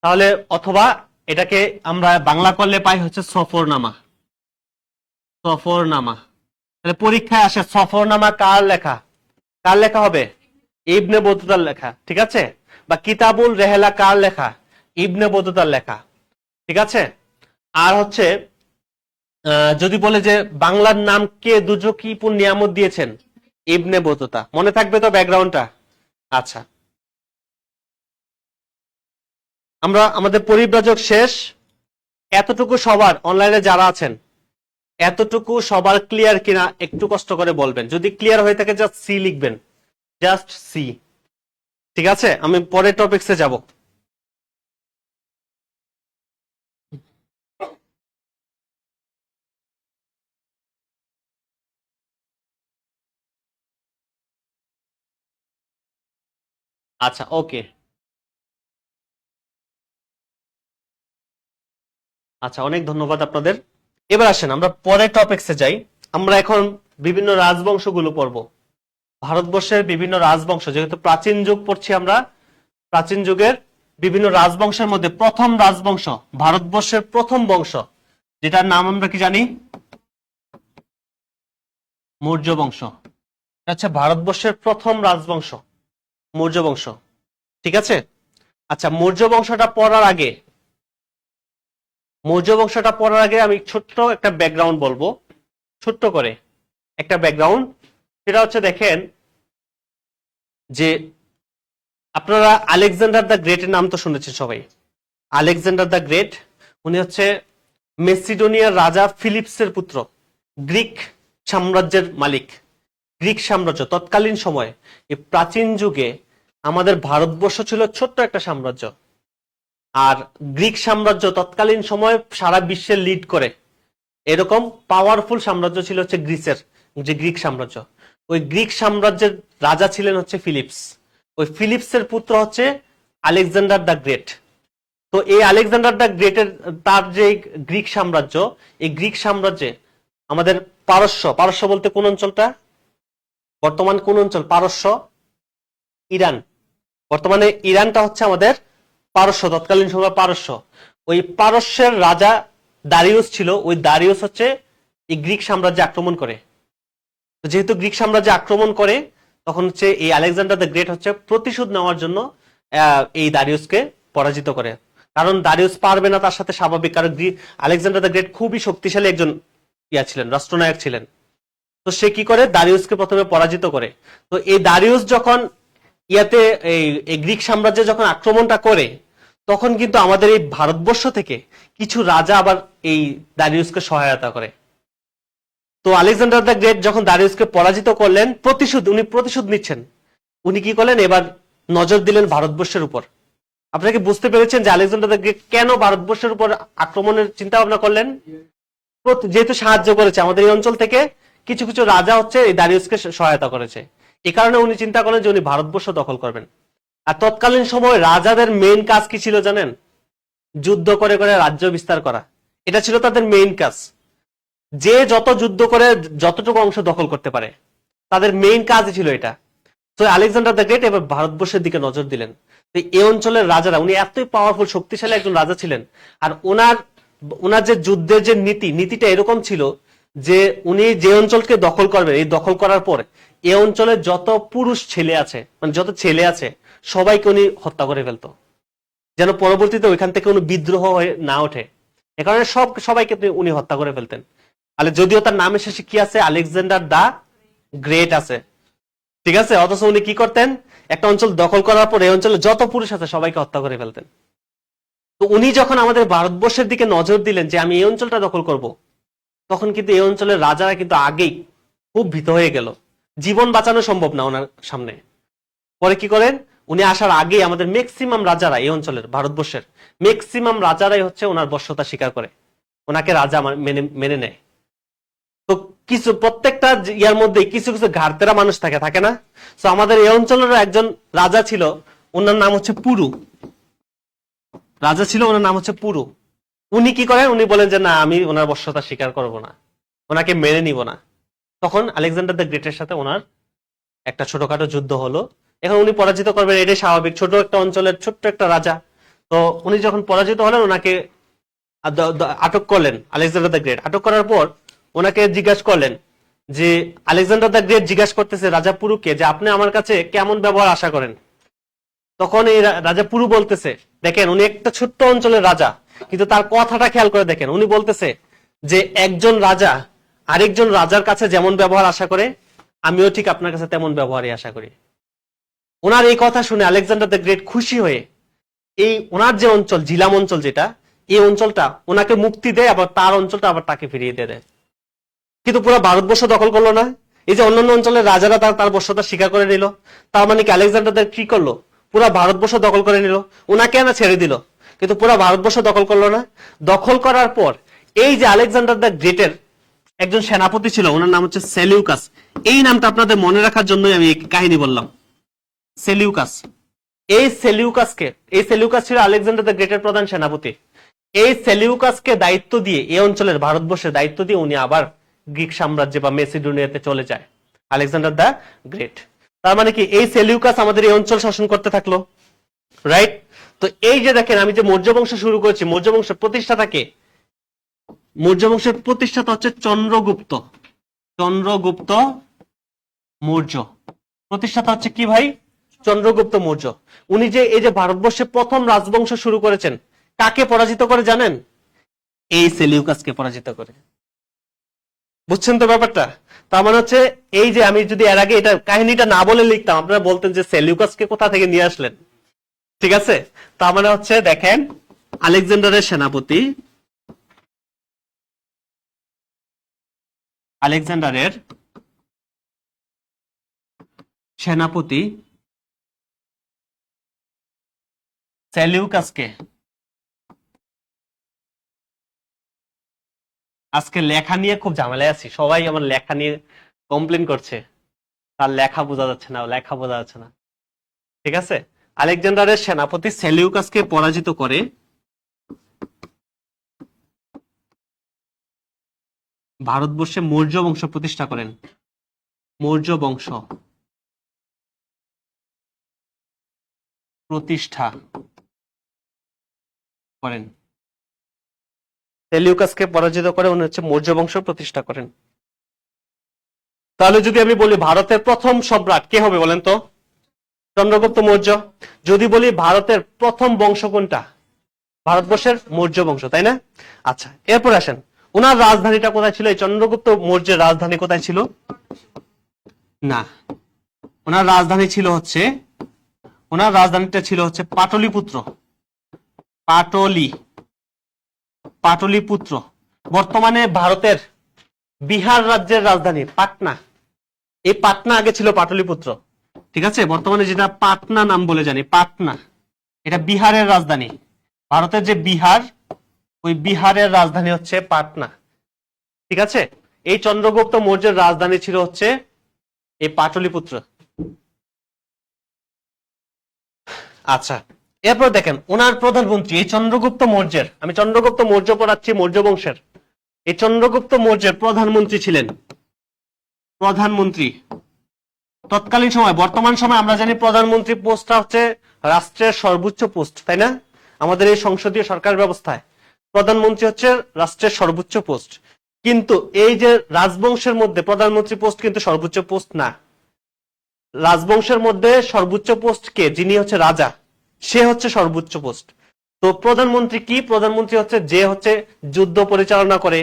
তাহলে অথবা এটাকে আমরা বাংলা করলে পাই হচ্ছে সফরনামা। সফরনামা, তাহলে পরীক্ষায় আসে সফরনামা কার লেখা, কার লেখা হবে? ইবনে বতুতার লেখা। ঠিক আছে, বা কিতাবুল রেহেলা কার লেখা? ইবনে বতুতার লেখা। ঠিক আছে, আর হচ্ছে যদি বলে যে বাংলার নাম কে দুজকিপুর নিয়ামত দিয়েছেন? Ibn Battuta. মনে থাকবে তো ব্যাকগ্রাউন্ডটা? আচ্ছা, আমরা আমাদের পরিব্রাজক শেষ। এতটুকু সবার অনলাইনে যারা আছেন, এতটুকু সবার ক্লিয়ার কিনা একটু কষ্ট করে বলবেন। যদি ক্লিয়ার হয়ে থাকে জাস্ট সি লিখবেন, জাস্ট সি। ঠিক আছে, আমি পরের টপিকসে যাব। আচ্ছা, ওকে, আচ্ছা, অনেক ধন্যবাদ আপনাদের। এবার আসেন আমরা পরের টপিকসে যাই। আমরা এখন বিভিন্ন রাজবংশগুলো পড়ব, ভারতবর্ষের বিভিন্ন রাজবংশ, যেহেতু প্রাচীন যুগ পড়ছি আমরা, প্রাচীন যুগের বিভিন্ন রাজবংশের মধ্যে প্রথম রাজবংশ, ভারতবর্ষের প্রথম বংশ, যেটার নাম আমরা কি জানি? মৌর্য বংশ। এটা হচ্ছে ভারতবর্ষের প্রথম রাজবংশ, মৌর্য বংশ। ঠিক আছে, আচ্ছা, মৌর্য বংশটা পড়ার আগে, মৌর্য বংশটা পড়ার আগে আমি ছোট্ট একটা ব্যাকগ্রাউন্ড বলবো, ছোট্ট করে একটা ব্যাকগ্রাউন্ড। সেটা হচ্ছে, দেখেন যে আপনারা আলেকজান্ডার দ্য গ্রেটের নাম তো শুনেছেন সবাই। আলেকজান্ডার দ্য গ্রেট, উনি হচ্ছে মেসিডোনিয়ার রাজা ফিলিপসের পুত্র, গ্রিক সাম্রাজ্যের মালিক। গ্রিক সাম্রাজ্য তৎকালীন সময়ে, এই প্রাচীন যুগে আমাদের ভারতবর্ষ ছিল ছোট্ট একটা সাম্রাজ্য, আর গ্রিক সাম্রাজ্য তৎকালীন সময় সারা বিশ্বে লিড করে, এরকম পাওয়ারফুল সাম্রাজ্য ছিল হচ্ছে গ্রিসের যে গ্রিক সাম্রাজ্য। ওই গ্রিক সাম্রাজ্যের রাজা ছিলেন হচ্ছে ফিলিপস। ওই ফিলিপসের পুত্র হচ্ছে আলেকজান্ডার দ্য গ্রেট। তো এই আলেকজান্ডার দ্য গ্রেটের তার যে গ্রিক সাম্রাজ্য, এই গ্রিক সাম্রাজ্যে আমাদের পারস্য, পারস্য বলতে কোন অঞ্চলটা, বর্তমান কোন অঞ্চল, পারস্য, ইরান, বর্তমানে ইরানটা হচ্ছে আমাদের পারস্য, তৎকালীন সময় পারস্য। ওই পারস্যের রাজা দারিউস ছিল, ওই দারিউস হচ্ছে এই গ্রিক সাম্রাজ্যে আক্রমণ করে। যেহেতু গ্রিক সাম্রাজ্যে আক্রমণ করে, তখন হচ্ছে এই আলেকজান্ডার দ্য গ্রেট হচ্ছে প্রতিশোধ নেওয়ার জন্য এই দারিউসকে পরাজিত করে। কারণ দারিউস পারবে না তার সাথে, স্বাভাবিক, কারণ আলেকজান্ডার দ্য গ্রেট খুবই শক্তিশালী একজন ছিলেন, রাষ্ট্রনায়ক ছিলেন। তো সে কি করে, দারিউসকে প্রথমে পরাজিত করে। তো এই দারিউস যখন ইয়াতে এই গ্রিক সাম্রাজ্যে যখন আক্রমণটা করে, তখন কিন্তু আমাদের এই ভারতবর্ষ থেকে কিছু রাজা আবার এই দারিউসকে সহায়তা করে। তো আলেকজান্ডার দ্য গ্রেট যখন দারিউসকে পরাজিত করলেন, উনি প্রতিশোধ নিচ্ছেন। উনি কি করলেন, এবার নজর দিলেন ভারতবর্ষের উপর। আপনাকে বুঝতে পেরেছেন যে আলেকজান্ডার দ্য গ্রেট কেন ভারতবর্ষের উপর আক্রমণের চিন্তা ভাবনা করলেন? যেহেতু সাহায্য করেছে আমাদের এই অঞ্চল থেকে কিছু কিছু রাজা হচ্ছে এই দারিউসকে সহায়তা করেছে, এই কারণে উনি চিন্তা করেন যে উনি ভারতবর্ষ দখল করবেন। আর তৎকালীন সময় রাজাদের মেইন কাজ কি ছিল জানেন? যুদ্ধ করে করে রাজ্য বিস্তার করা, এটা ছিল তাদের মেইন কাজ। যে যত যুদ্ধ করে যতটুকু অংশ দখল করতে পারে, তাদের মেইন কাজই ছিল এটা। তো আলেকজান্ডার দ্য গ্রেট এবার ভারতবর্ষের দিকে নজর দিলেন। তো এই অঞ্চলের রাজারা, উনি এতই পাওয়ারফুল, শক্তিশালী একজন রাজা ছিলেন। আর ওনার যে যুদ্ধের যে নীতিটা এরকম ছিল যে উনি যে অঞ্চলকে দখল করবেন, এই দখল করার পর এই অঞ্চলে যত পুরুষ ছেলে আছে, মানে যত ছেলে আছে, সবাইকে উনি হত্যা করে ফেলতো, যেন পরবর্তীতে ওইখান থেকে উনি বিদ্রোহ হয়ে না ওঠে। এ কারণে সবাইকে উনি হত্যা করে ফেলতেন। তাহলে যদিও তার নামের শেষে কি আছে, আলেকজান্ডার দা গ্রেট আছে, ঠিক আছে, অথচ উনি কি করতেন, একটা অঞ্চল দখল করার পর এই অঞ্চলে যত পুরুষ আছে সবাইকে হত্যা করে ফেলতেন। তো উনি যখন আমাদের ভারতবর্ষের দিকে নজর দিলেন যে আমি এই অঞ্চলটা দখল করব, তখন কিন্তু এই অঞ্চলের রাজারা কিন্তু আগেই খুব ভীত হয়ে গেল, জীবন বাঁচানো সম্ভব না ওনার সামনে। পরে কি করেন, উনি আসার আগে আমাদের ম্যাক্সিমাম রাজারা, এই অঞ্চলের ভারতবর্ষের ম্যাক্সিমাম রাজারাই হচ্ছে ওনার বশ্যতা স্বীকার করে, ওনাকে রাজা মেনে নেয়। তো কিছু প্রত্যেকটা ইয়ার মধ্যে কিছু কিছু ঘাড়তেরা মানুষ থাকে না? তো আমাদের এই অঞ্চলের একজন রাজা ছিল, ওনার নাম হচ্ছে পুরু, রাজা ছিল, ওনার নাম হচ্ছে পুরু। উনি কি করেন, উনি বলেন যে না, আমি ওনার বশ্যতা স্বীকার করব না, ওনাকে মেনে নিব না। তখন আলেকজান্ডার দ্য গ্রেটের সাথে ওনার একটা ছোটখাটো যুদ্ধ হলো। এখন উনি পরাজিত করবেন, এটাই স্বাভাবিক, ছোট একটা অঞ্চলের ছোট্ট একটা রাজা। তো উনি যখন পরাজিত হলেন, ওনাকে আটক করলেন, আলেকজান্ডার দ্য গ্রেট। আটক করার পর ওনাকে জিজ্ঞাসা করলেন যে, আলেকজান্ডার দ্য গ্রেট জিজ্ঞাসা করতেছে রাজা পুরুকে যে আপনি আমার কাছে কেমন ব্যবহার আশা করেন? তখন এই রাজা পুরু বলতেছে, দেখেন উনি একটা ছোট্ট অঞ্চলের রাজা, কিন্তু তার কথাটা খেয়াল করে দেখেন, উনি বলতেছে যে একজন রাজা আরেকজন রাজার কাছে যেমন ব্যবহার আশা করে, আমিও ঠিক আপনার কাছে তেমন ব্যবহারই আশা করি। ওনার এই কথা শুনে আলেকজান্ডার দ্য গ্রেট খুশি হয়ে এই ওনার যে অঞ্চল, জিলাম অঞ্চল যেটা, এই অঞ্চলটা ওনাকে মুক্তি দেয়, আবার তার অঞ্চলটা আবার তাকে ফিরিয়ে দিয়ে দেয়। কিন্তু পুরো ভারতবর্ষ দখল করলো না। এই যে অন্যান্য অঞ্চলের রাজারা তার বর্ষতা স্বীকার করে নিল, তার মানে কি আলেকজান্ডার কি করলো, পুরো ভারতবর্ষ দখল করে নিল, ওনাকে না ছেড়ে দিল, কিন্তু পুরো ভারতবর্ষ দখল করলো না। দখল করার পর এই যে আলেকজান্ডার দ্য গ্রেটের একজন সেনাপতি ছিল, ওনার নাম হচ্ছে সেলিউকাস। এই নামটা আপনাদের মনে রাখার জন্যই আমি এই কাহিনী বললাম, সেলিউকাস। এই সেলিউকাস ছিল আলেকজান্ডার দ্য গ্রেটের প্রধান সেনাপতি। এই সেলিউকাসকে দায়িত্ব দিয়ে, এই অঞ্চলের ভারতবর্ষের দায়িত্ব দিয়ে উনি আবার গ্রিক সাম্রাজ্যে বা মেসিডোনিয়াতে চলে যায় আলেকজান্ডার দ্য গ্রেট। তার মানে কি, এই সেলিউকাস আমাদের এই অঞ্চল শাসন করতে থাকলো, রাইট? তো এই যে দেখেন, আমি যে মৌর্য বংশ শুরু করেছি, মৌর্য বংশের প্রতিষ্ঠাতা কে? মৌর্য বংশের প্রতিষ্ঠাতা হচ্ছে চন্দ্রগুপ্ত। চন্দ্রগুপ্ত মৌর্য প্রতিষ্ঠাতা হচ্ছে কি ভাই? চন্দ্রগুপ্ত মৌর্য। উনি যে এই যে ভারতবর্ষে প্রথম রাজবংশ শুরু করেছেন, কাকে পরাজিত করে জানেন? এই সেলিউকাসকে পরাজিত করে। বুঝছেন তো ব্যাপারটা? তার মানে হচ্ছে, এই যে আমি যদি এর আগে এটা কাহিনীটা না বলে লিখতাম, আপনারা বলতেন যে সেলিউকাসকে কোথা থেকে নিয়ে আসলেন, ঠিক আছে? তার মানে হচ্ছে দেখেন, আলেকজান্ডারের সেনাপতি, আলেকজান্ডারের সেনাপতি সেলিউকাসকে, আজকে লেখা নিয়ে খুব ঝামেলায় আছি, সবাই আমার লেখা নিয়ে কমপ্লেন করছে, তার লেখা বোঝা যাচ্ছে না, লেখা বোঝা যাচ্ছে না। ঠিক আছে, আলেকজান্ডারের সেনাপতি সেলিউকাসকে পরাজিত করে ভারতবর্ষে মৌর্য বংশ প্রতিষ্ঠা করেন। মৌর্য বংশ প্রতিষ্ঠা করেন। সেলিউকাসকে পরাজিত করে উনি হচ্ছে মৌর্য বংশ প্রতিষ্ঠা করেন। তাহলে যদি আমি বলি ভারতের প্রথম সম্রাট কে হবে বলেন তো? চন্দ্রগুপ্ত মৌর্য। যদি বলি ভারতের প্রথম বংশ কোনটা? ভারতবর্ষের মৌর্য বংশ, তাই না? আচ্ছা, এরপর আসেন, ওনার রাজধানীটা কোথায় ছিল? এই চন্দ্রগুপ্ত মৌর্যের রাজধানী কোথায় ছিল? না, ওনার রাজধানী ছিল হচ্ছে, ওনার রাজধানীটা ছিল হচ্ছে পাটলিপুত্র। পাটলিপুত্র বর্তমানে ভারতের বিহার রাজ্যের রাজধানী পাটনা। এই পাটনা আগে ছিল পাটলিপুত্র, ঠিক আছে? বর্তমানে যেটা পাটনা নাম বলে জানি, পাটনা, এটা বিহারের রাজধানী। ভারতের যে বিহার, ওই বিহারের রাজধানী হচ্ছে পাটনা, ঠিক আছে? এই চন্দ্রগুপ্ত মৌর্যের রাজধানী ছিল হচ্ছে এই পাটলিপুত্র। আচ্ছা, এরপর দেখেন ওনার প্রধানমন্ত্রী, এই চন্দ্রগুপ্ত মৌর্যের, আমি চন্দ্রগুপ্ত মৌর্য পড়াচ্ছি, মৌর্য বংশের, এই চন্দ্রগুপ্ত মৌর্যের প্রধানমন্ত্রী ছিলেন, প্রধানমন্ত্রী তৎকালীন সময়, বর্তমান সময় আমরা জানি প্রধানমন্ত্রী পোস্টটা হচ্ছে রাষ্ট্রের সর্বোচ্চ পোস্ট, তাই না? আমাদের এই সংসদীয় সরকার ব্যবস্থায় প্রধানমন্ত্রী হচ্ছে রাষ্ট্রের সর্বোচ্চ পোস্ট। কিন্তু এই যে রাজবংশের মধ্যে প্রধানমন্ত্রী পোস্ট কিন্তু সর্বোচ্চ পোস্ট না। রাজবংশের মধ্যে সর্বোচ্চ পোস্ট কে? যিনি হচ্ছে রাজা, সে হচ্ছে সর্বোচ্চ পোস্ট। তো প্রধানমন্ত্রী কি? প্রধানমন্ত্রী হচ্ছে যে হচ্ছে যুদ্ধ পরিচালনা করে,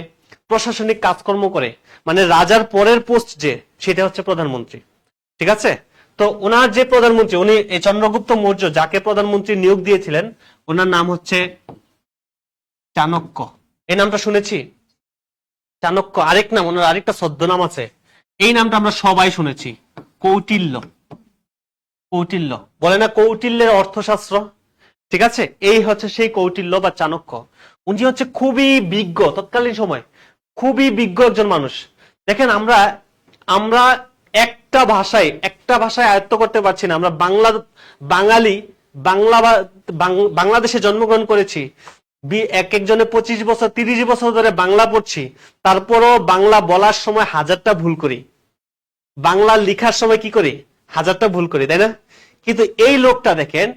প্রশাসনিক কাজকর্ম করে, মানে রাজার পরের পোস্ট যে, সেটা হচ্ছে প্রধানমন্ত্রী, ঠিক আছে? তো ওনার যে প্রধানমন্ত্রী, উনি এই চন্দ্রগুপ্ত মৌর্য যাকে প্রধানমন্ত্রী নিয়োগ দিয়েছিলেন, ওনার নাম হচ্ছে চাণক্য। এই নামটা শুনেছি, চাণক্য। আরেক নাম, ওনার আরেকটা ছদ্মনাম আছে, এই নামটা আমরা সবাই শুনেছি, কৌটিল্য। কৌটিল্য বলে না, কৌটিল্যের অর্থশাস্ত্র, ঠিক আছে? এই হচ্ছে সেই কৌটিল্য বা চাণক্য। উনি হচ্ছে খুবই বিজ্ঞ, তৎকালীন সময় খুবই বিজ্ঞ একজন মানুষ। দেখেন, আমরা একটা ভাষায় আয়ত্ত করতে পারছি না। আমরা বাঙালি, বাংলাদেশে জন্মগ্রহণ করেছি, এক একজনে 25 বছর 30 বছর ধরে বাংলা পড়ছি, তারপরও বাংলা বলার সময় হাজারটা ভুল করি, বাংলা লেখার সময় কি করি? হাজারটা ভুল করি, তাই না? কিন্তু এই লোকটা দেখেন,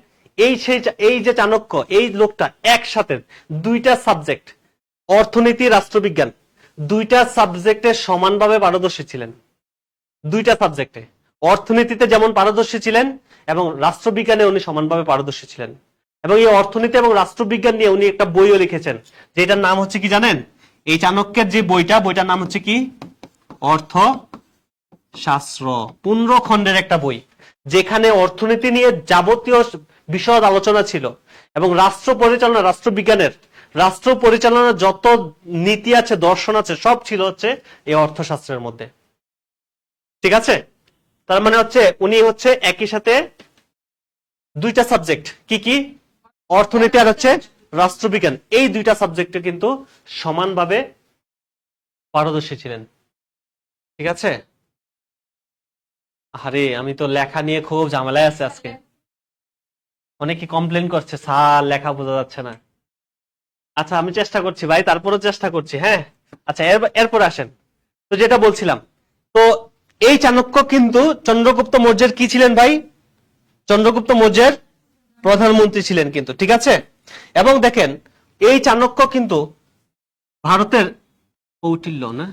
এই যে চাণক্য, এই লোকটা একসাথে দুইটা সাবজেক্ট, অর্থনীতি, রাষ্ট্রবিজ্ঞান, দুইটা সাবজেক্টে সমানভাবে পারদর্শী ছিলেন। দুইটা সাবজেক্টে, অর্থনীতিতে যেমন পারদর্শী ছিলেন এবং রাষ্ট্রবিজ্ঞানে উনি সমানভাবে পারদর্শী ছিলেন। এবং এই অর্থনীতি এবং রাষ্ট্রবিজ্ঞান নিয়ে উনি একটা বইও লিখেছেন, যেটার নাম হচ্ছে কি জানেন? এই চাণক্যের যে বইটার নাম হচ্ছে কি? অর্থশাস্ত্র। 15 খণ্ডের একটা বই, যেখানে অর্থনীতি নিয়ে যাবতীয় বিশদ আলোচনা ছিল এবং রাষ্ট্র পরিচালনা, রাষ্ট্র পরিচালনার যত নীতি আছে, দর্শন আছে, সব ছিল হচ্ছে এই অর্থশাস্ত্রের মধ্যে, ঠিক আছে? তার মানে হচ্ছে উনি হচ্ছে একই সাথে দুইটা সাবজেক্ট, কি কি? অর্থনীতি আর হচ্ছে রাষ্ট্রবিজ্ঞান, এই দুইটা সাবজেক্টে কিন্তু সমানভাবে পারদর্শী ছিলেন, ঠিক আছে? আরে আমি তো লেখা নিয়ে খুব ঝামেলায় আছে আজকে, অনেকে কমপ্লেন করছে স্যার লেখা বোঝা যাচ্ছে না। আচ্ছা, আমি চেষ্টা করছি ভাই, তারপরও চেষ্টা করছি, হ্যাঁ। আচ্ছা, এরপর আসেন, তো যেটা বলছিলাম, তো এই চাণক্য কিন্তু চন্দ্রগুপ্ত মৌর্যের কি ছিলেন ভাই? চন্দ্রগুপ্ত মৌর্যের প্রধানমন্ত্রী ছিলেন কিন্তু, ঠিক আছে? এবং দেখেন, এই চাণক্য কিন্তু ভারতের কৌটিল্য না,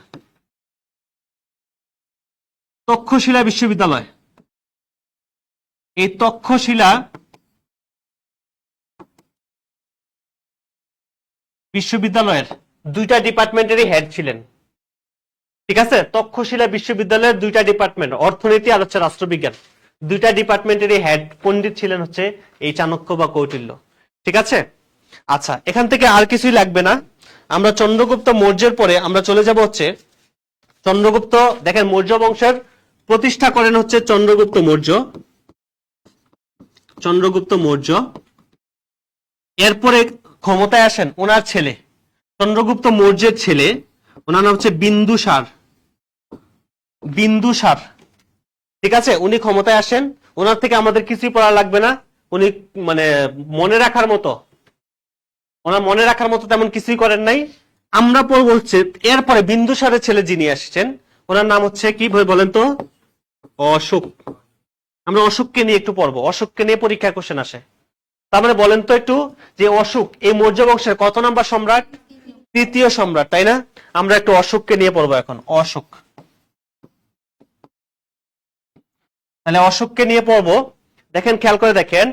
তক্ষশিলা বিশ্ববিদ্যালয়, এই তক্ষশিলা বিশ্ববিদ্যালয়ের দুইটা ডিপার্টমেন্টেরই হেড ছিলেন, ঠিক আছে? তক্ষশিলা বিশ্ববিদ্যালয়ের দুইটা ডিপার্টমেন্ট, অর্থনীতি আর হচ্ছে রাষ্ট্রবিজ্ঞান, দুইটা ডিপার্টমেন্টেরই হেড পণ্ডিত ছিলেন হচ্ছে এই চাণক্য বা কৌটিল্য, ঠিক আছে? আচ্ছা, এখান থেকে আর কিছুই লাগবে না। আমরা চন্দ্রগুপ্ত মৌর্যের পরে আমরা চলে যাব হচ্ছে চন্দ্রগুপ্ত, দেখেন মৌর্য বংশের প্রতিষ্ঠা করেন হচ্ছে চন্দ্রগুপ্ত মৌর্য। এরপরে ক্ষমতায় আসেন ওনার ছেলে, চন্দ্রগুপ্ত মৌর্যের ছেলে, ওনার নাম হচ্ছে বিন্দুসার, ঠিক আছে? উনি ক্ষমতায় আসেন, ওনার থেকে আমাদের কিছুই পড়া লাগবে না। উনি মানে মনে রাখার মতো, ওনার মনে রাখার মতো তেমন কিছুই করেন নাই। আমরা পড়ব হচ্ছে এরপরে বিন্দুসারের ছেলে যিনি আসছেন, ওনার নাম হচ্ছে কি ভাই বলেন তো? অশোক। আমরা অশোককে নিয়ে একটু পড়বো, অশোককে নিয়ে পরীক্ষায় কোশ্চেন আসে। তার মানে বলেন তো একটু, যে অশোক এই মৌর্য বংশের কত নাম্বার সম্রাট? তৃতীয় সম্রাট, তাই না? আমরা একটু অশোককে নিয়ে পড়বো এখন। অশোক, তাহলে অশোককে নিয়ে পড়বো। দেখেন, খেয়াল করে দেখেন,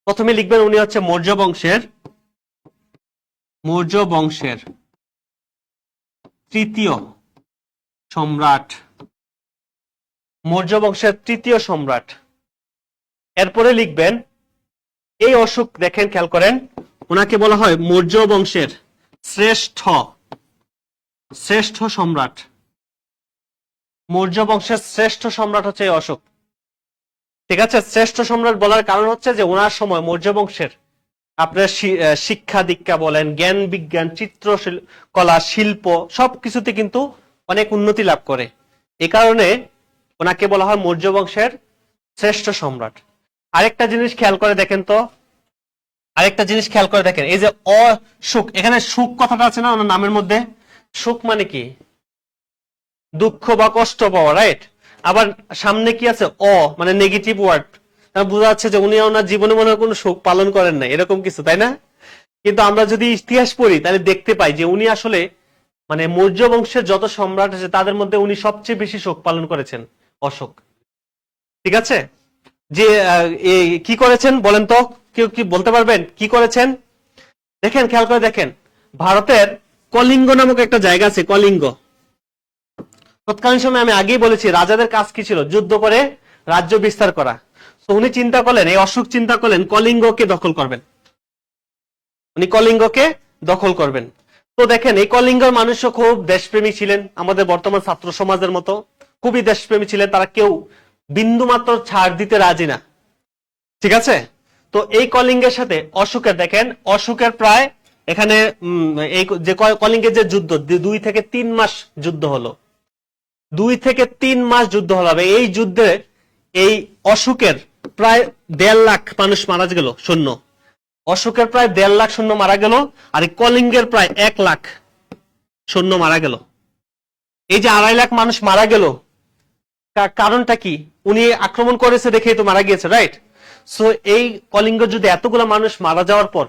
প্রথমে লিখবেন উনি হচ্ছে মৌর্য বংশের তৃতীয় সম্রাট, মৌর্য বংশের তৃতীয় সম্রাট। এরপরে লিখবেন এই অশোক, দেখেন খেয়াল করেন, ওনাকে বলা হয় মৌর্য বংশের শ্রেষ্ঠ শ্রেষ্ঠ সম্রাট। মৌর্য বংশের শ্রেষ্ঠ সম্রাট হচ্ছে এই অশোক। ঠিক আছে, শ্রেষ্ঠ সম্রাট বলার কারণ হচ্ছে যে ওনার সময় মৌর্য বংশের আপনার শিক্ষা দীক্ষা বলেন, জ্ঞান বিজ্ঞান, চিত্র কলা, শিল্প সবকিছুতে কিন্তু অনেক উন্নতি লাভ করে। এই কারণে ওনাকে বলা হয় মৌর্য বংশের শ্রেষ্ঠ সম্রাট। আরেকটা জিনিস খেয়াল করে দেখেন তো, আরেকটা জিনিস খেয়াল করে দেখেন, এই যে অসুখ, এখানে সুখ কথাটা আছে না ওনার নামের মধ্যে? সুখ মানে কি? দুঃখ বা কষ্ট পাওয়া, রাইট? আবার সামনে কি আছে? মানে নেগেটিভ ওয়ার্ড। বোঝা যাচ্ছে যে উনি ওনার জীবনে মনে হয় কোনো সুখ পালন করেন না, এরকম কিছু, তাই না? কিন্তু আমরা যদি ইতিহাস পড়ি তাহলে দেখতে পাই যে উনি আসলে মানে মৌর্য বংশের যত সম্রাট আছে তাদের মধ্যে উনি সবচেয়ে বেশি শোক পালন করেছেন, অশোক। ঠিক আছে, যে কি করেছেন বলেন তো, কেউ কি বলতে পারবেন কি করেছেন? দেখেন, খেয়াল করে দেখেন, ভারতের কলিঙ্গ নামক একটা জায়গা আছে, কলিঙ্গ। তৎকালীন সময় আমি আগেই বলেছি রাজাদের কাজ কি ছিল? যুদ্ধ করে রাজ্য বিস্তার করা। তো উনি চিন্তা করলেন, এই অশোক চিন্তা করলেন কলিঙ্গকে দখল করবেন, উনি কলিঙ্গকে দখল করবেন। তো দেখেন, এই কলিঙ্গের মানুষও খুব দেশপ্রেমী ছিলেন, আমাদের বর্তমান ছাত্র সমাজের মতো খুবই দেশপ্রেমী ছিলেন। তারা কেউ বিন্দু মাত্র ছাড় দিতে রাজি না। ঠিক আছে, তো এই কলিঙ্গের সাথে অশোকের, দেখেন অশোকের প্রায় এখানে এই যে কলিঙ্গের যে যুদ্ধ 2 থেকে 3 মাস যুদ্ধ হলো, 2 থেকে 3 মাস যুদ্ধ হলো। এই যুদ্ধে এই অশোকের প্রায় 1.5 লাখ মানুষ মারা গেল, সৈন্য। অশোকের প্রায় 1.5 লাখ সৈন্য মারা গেল, আর এই কলিঙ্গের প্রায় 1 লাখ সৈন্য মারা গেল। এই যে 2.5 লাখ মানুষ মারা গেল, কারণটা কি? উনি আক্রমণ করেছে দেখেই তো মারা গিয়েছে, রাইট? সো এই কলিঙ্গ যুদ্ধে এতগুলো মানুষ মারা যাওয়ার পর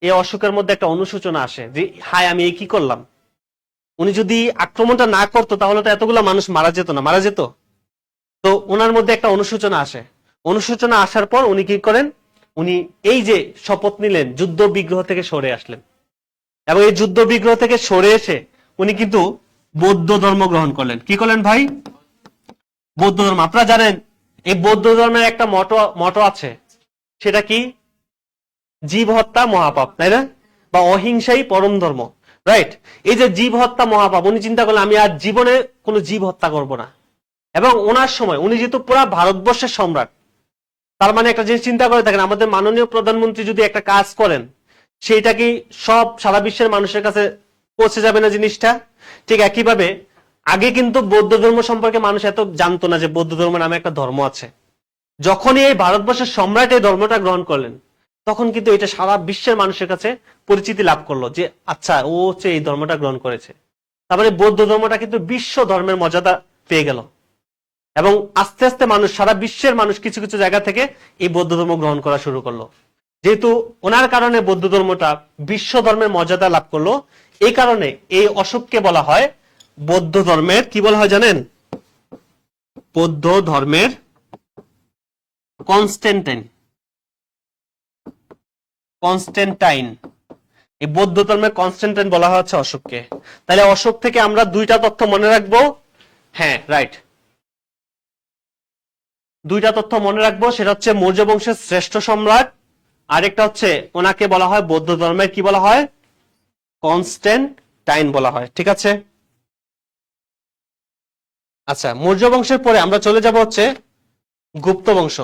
এই অশোকের মধ্যে একটা অনুশোচনা আসে যে হায়, আমি এই কি করলাম। উনি যদি আক্রমণটা না করতো তাহলে তো এতগুলো মানুষ মারা যেত না, মারা যেত। তো ওনার মধ্যে একটা অনুশোচনা আসে। অনুশোচনা আসার পর উনি কি করেন? উনি এই যে শপথ নিলেন, যুদ্ধ বিগ্রহ থেকে সরে আসলেন। এবং এই যুদ্ধ বিগ্রহ থেকে সরে এসে উনি কিন্তু বৌদ্ধ ধর্ম গ্রহণ করলেন। কি করলেন ভাই? বৌদ্ধ ধর্ম। আপনারা জানেন এই বৌদ্ধ ধর্মের একটা মটো আছে, সেটা কি? জীব হত্যা মহাপাপ, তাই না? বা অহিংসাই পরম ধর্ম, রাইট? এই যে জীব হত্যা মহাপাপ, উনি চিন্তা করলেন আমি আর জীবনে কোনো জীব হত্যা করব না। এবং ওনার সময় উনি যেহেতু পুরা ভারতবর্ষের সম্রাট, তার মানে একটা জিনিস চিন্তা করে থাকেন, আমাদের মাননীয় প্রধানমন্ত্রী যদি একটা কাজ করেন, সেইটা কি সব সারা বিশ্বের মানুষের কাছে পৌঁছে যাবে না জিনিসটা? ঠিক একইভাবে আগে কিন্তু বৌদ্ধ ধর্ম সম্পর্কে মানুষ এত জানতো না যে বৌদ্ধ ধর্ম নামে একটা ধর্ম আছে। যখনই এই ভারতবর্ষের সম্রাট এই ধর্মটা গ্রহণ করলেন, তখন কিন্তু এটা সারা বিশ্বের মানুষের কাছে পরিচিতি লাভ করলো যে আচ্ছা, ও হচ্ছে এই ধর্মটা গ্রহণ করেছে। তারপরে বৌদ্ধ ধর্মটা কিন্তু বিশ্ব ধর্মের মর্যাদা পেয়ে গেল। এবং আস্তে আস্তে মানুষ, সারা বিশ্বের মানুষ কিছু কিছু জায়গা থেকে এই বৌদ্ধ ধর্ম গ্রহণ করা শুরু করলো। যেহেতু ওনার কারণে বৌদ্ধ ধর্মটা বিশ্ব ধর্মের মর্যাদা লাভ করলো, এই কারণে এই অশোককে বলা হয় বৌদ্ধ ধর্মের, কি বলা হয় জানেন? বৌদ্ধ ধর্মের কনস্ট্যান্টাইন। কনস্ট্যান্টাইন, এই বৌদ্ধ ধর্মের কনস্ট্যান্টাইন বলা হচ্ছে অশোককে। তাহলে অশোক থেকে আমরা 2টা তথ্য মনে রাখবো। হ্যাঁ, রাইট, 2টা তথ্য মনে রাখবো। সেটা হচ্ছে মৌর্য বংশের শ্রেষ্ঠ সম্রাট, আরেকটা হচ্ছে ওনাকে বলা হয় বৌদ্ধ ধর্মের কি বলা হয়? কনস্ট্যান্টাইন বলা হয়। ঠিক আছে, আচ্ছা, মৌর্য বংশের পরে আমরা চলে যাব হচ্ছে গুপ্ত বংশ।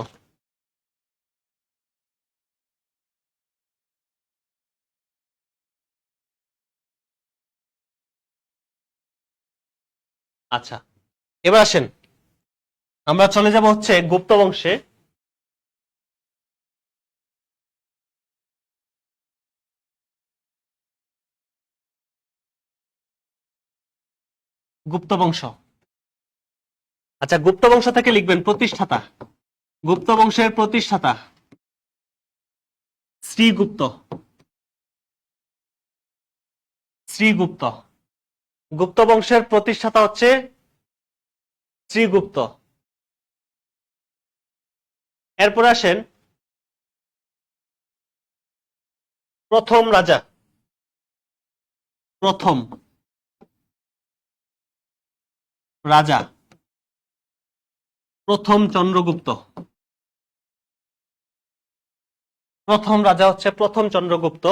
আচ্ছা, এবার আসেন, আমরা চলে যাব হচ্ছে গুপ্ত বংশে। গুপ্ত বংশ। আচ্ছা, গুপ্ত বংশ থেকে লিখবেন প্রতিষ্ঠাতা। গুপ্ত বংশের প্রতিষ্ঠাতা শ্রীগুপ্ত। শ্রীগুপ্ত। গুপ্ত বংশের প্রতিষ্ঠাতা হচ্ছে শ্রীগুপ্ত। এরপর আসেন প্রথম রাজা। প্রথম রাজা প্রথম চন্দ্রগুপ্ত। প্রথম রাজা হচ্ছে প্রথম চন্দ্রগুপ্ত।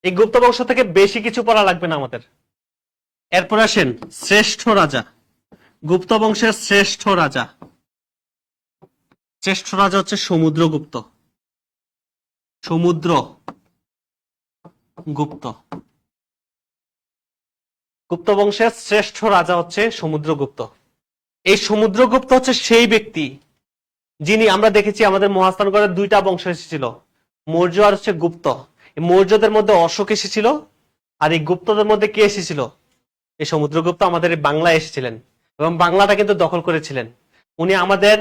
এই গুপ্ত বংশ থেকে বেশি কিছু পড়া লাগবে না আমাদের। এরপর আসেন শ্রেষ্ঠ রাজা। গুপ্ত বংশের শ্রেষ্ঠ রাজা। শ্রেষ্ঠ রাজা হচ্ছে সমুদ্রগুপ্ত। সমুদ্র গুপ্ত। গুপ্ত বংশের শ্রেষ্ঠ রাজা হচ্ছে সমুদ্রগুপ্ত। এই সমুদ্রগুপ্ত হচ্ছে সেই ব্যক্তি যিনি, আমরা দেখেছি আমাদের মহাস্থানগড়ের দুইটা বংশ এসেছিল, মৌর্য আর হচ্ছে গুপ্ত। এই মৌর্যদের মধ্যে অশোক এসেছিল, আর এই গুপ্তদের মধ্যে কে এসেছিল? এই সমুদ্রগুপ্ত আমাদের বাংলায় এসেছিলেন এবং বাংলাটা কিন্তু দখল করেছিলেন। উনি আমাদের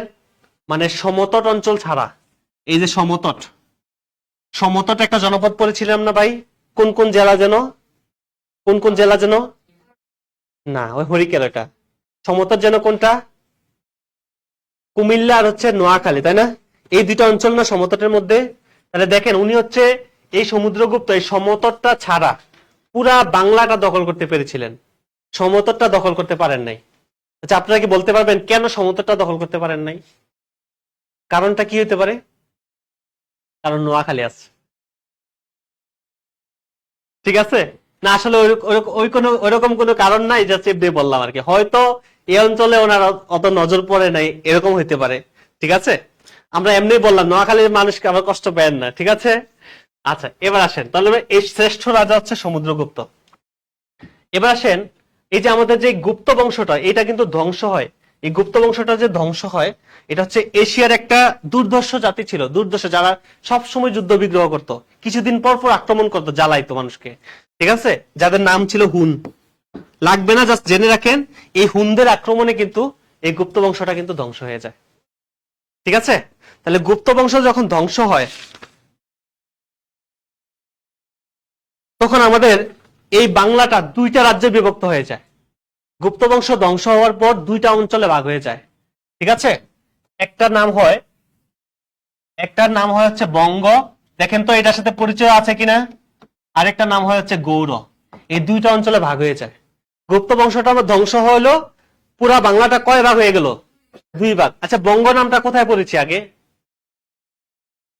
মানে সমতট অঞ্চল ছাড়া, এই যে সমতট, সমতট একটা জনপদ পড়েছিলাম না ভাই? কোন কোন জেলা যেন? কোন কোন জেলা যেন? না, ওই হরিকেল। এটা সমতট যেন কোনটা? কুমিল্লা আর হচ্ছে নোয়াখালী, তাই না? এই দুইটা অঞ্চল না সমতটের মধ্যে? তাহলে দেখেন উনি হচ্ছে এই সমুদ্রগুপ্ত এই সমতটটা ছাড়া পুরা বাংলাটা দখল করতে পেরেছিলেন, সমতটটা দখল করতে পারেন নাই। আচ্ছা, আপনারা কি বলতে পারবেন কেন সমতটটা দখল করতে পারেন নাই? কারণটা কি হতে পারে? কারণ নোয়াখালী আছে। ঠিক আছে না? আসলে ওইরকম কোনো কারণ নাই, যা চেপ দিয়ে বললাম আর কি। হয়তো এই অঞ্চলে ওনার অত নজর পড়ে নাই, এরকম হইতে পারে। ঠিক আছে, আমরা এমনি বললাম, নোয়াখালীর মানুষকে আবার কষ্ট পেয়েন না। ঠিক আছে। আচ্ছা, এবার আসেন তাহলে এই শ্রেষ্ঠ রাজা হচ্ছে সমুদ্রগুপ্ত। এবার আসেন, এই যে আমাদের যে গুপ্ত বংশটা, এটা কিন্তু ধ্বংস হয়। এই গুপ্ত বংশটা যে ধ্বংস হয়, এটা হচ্ছে এশিয়ার একটা দুর্ধর্ষ জাতি ছিল। দুর্ধর্ষ, যারা সবসময় যুদ্ধ বিগ্রহ করতো, কিছুদিন পর পর আক্রমণ করতো, জ্বালাইতো মানুষকে। ঠিক আছে, যাদের নাম ছিল হুন। লাগবে না, জাস্ট জেনে রাখেন, এই হুনদের আক্রমণে কিন্তু এই গুপ্ত বংশটা কিন্তু ধ্বংস হয়ে যায়। ঠিক আছে, তাহলে গুপ্ত বংশ যখন ধ্বংস হয়, তখন আমাদের এই বাংলাটা দুইটা রাজ্যে বিভক্ত হয়ে যায়। গুপ্ত বংশ ধ্বংস হওয়ার পর দুইটা অঞ্চলে ভাগ হয়ে যায়। ঠিক আছে, একটার নাম হয় হচ্ছে বঙ্গ। দেখেন তো এটার সাথে পরিচয় আছে কিনা। আরেকটা নাম হয় হচ্ছে গৌড়। এই দুইটা অঞ্চলে ভাগ হয়ে যায়। গুপ্ত বংশটা আমার ধ্বংস হলো, পুরা বাংলাটা কয় ভাগ হয়ে গেল? দুই ভাগ। আচ্ছা, বঙ্গ নামটা কোথায় পড়েছি আগে?